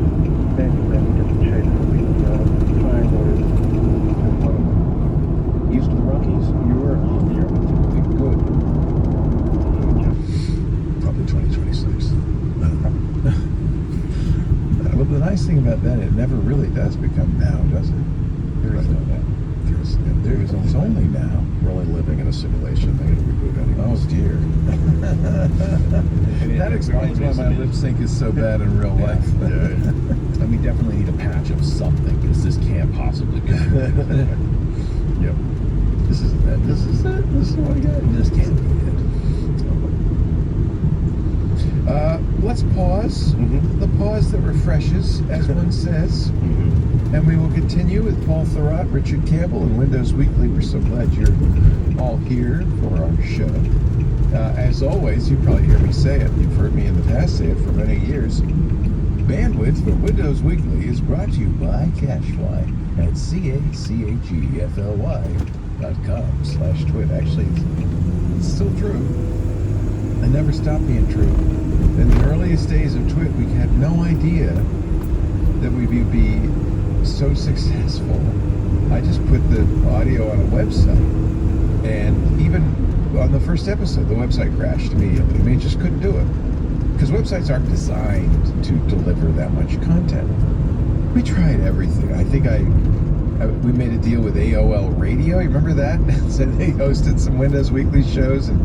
many different shapes. The triangle is just one of them. East of the Rockies, you're on the air with Timothy. Good. Probably 2026. Well, the nice thing about that, it never really does become now, does it? There is no now. There's only now. We're only living in a simulation. They reboot anyway. Oh dear. That explains why my lip sync is so bad in real life. And we definitely need a patch of something because this can't possibly be. Yep. This is it. This is what I got. This can't be it. Let's pause. Mm-hmm. The pause that refreshes, as one says. And we will continue with Paul Thurrott, Richard Campbell, and Windows Weekly. We're so glad you're all here for our show. As always, you probably hear me say it. You've heard me in the past say it for many years. Bandwidth for Windows Weekly is brought to you by Cashfly at cachefly.com/twit. Actually, it's still true. It never stopped being true. In the earliest days of Twit, we had no idea that we would be so successful. I just put the audio on a website, and even on the first episode, the website crashed immediately. I mean, it just couldn't do it. Because websites aren't designed to deliver that much content. We tried everything. I think we made a deal with AOL Radio. You remember that? Said they hosted some Windows Weekly shows, and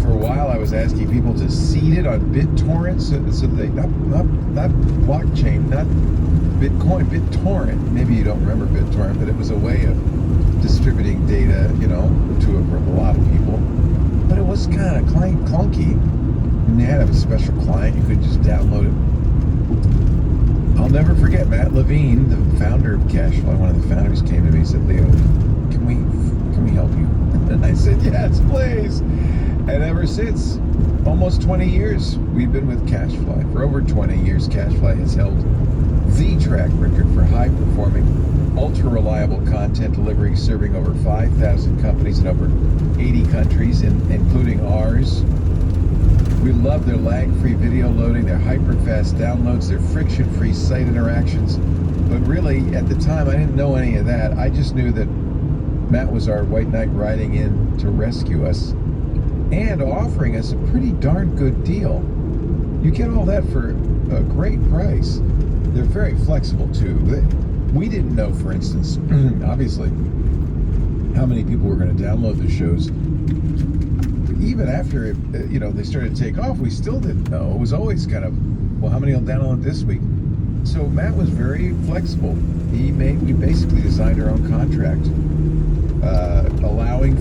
for a while I was asking people to seed it on BitTorrent, so they not blockchain, not Bitcoin, BitTorrent. Maybe you don't remember BitTorrent, but it was a way of distributing data, to a lot of people. But it was kind of clunky. And you had to have a special client. You couldn't just download it. I'll never forget Matt Levine, the founder of Cashfly, one of the founders, came to me and said, "Leo, can we help you?" And I said, "Yes, please." And ever since, almost 20 years, we've been with Cashfly. For over 20 years, Cashfly has held the track record for high-performing, ultra-reliable content delivery, serving over 5,000 companies in over 80 countries, including ours. We love their lag-free video loading, their hyper-fast downloads, their friction-free site interactions. But really, at the time, I didn't know any of that. I just knew that Matt was our white knight riding in to rescue us and offering us a pretty darn good deal. You get all that for a great price. They're very flexible, too. We didn't know, for instance, obviously, how many people were going to download the shows. Even after they started to take off, we still didn't know. It was always kind of, well, how many will download this week? So Matt was very flexible. We basically designed our own contract, allowing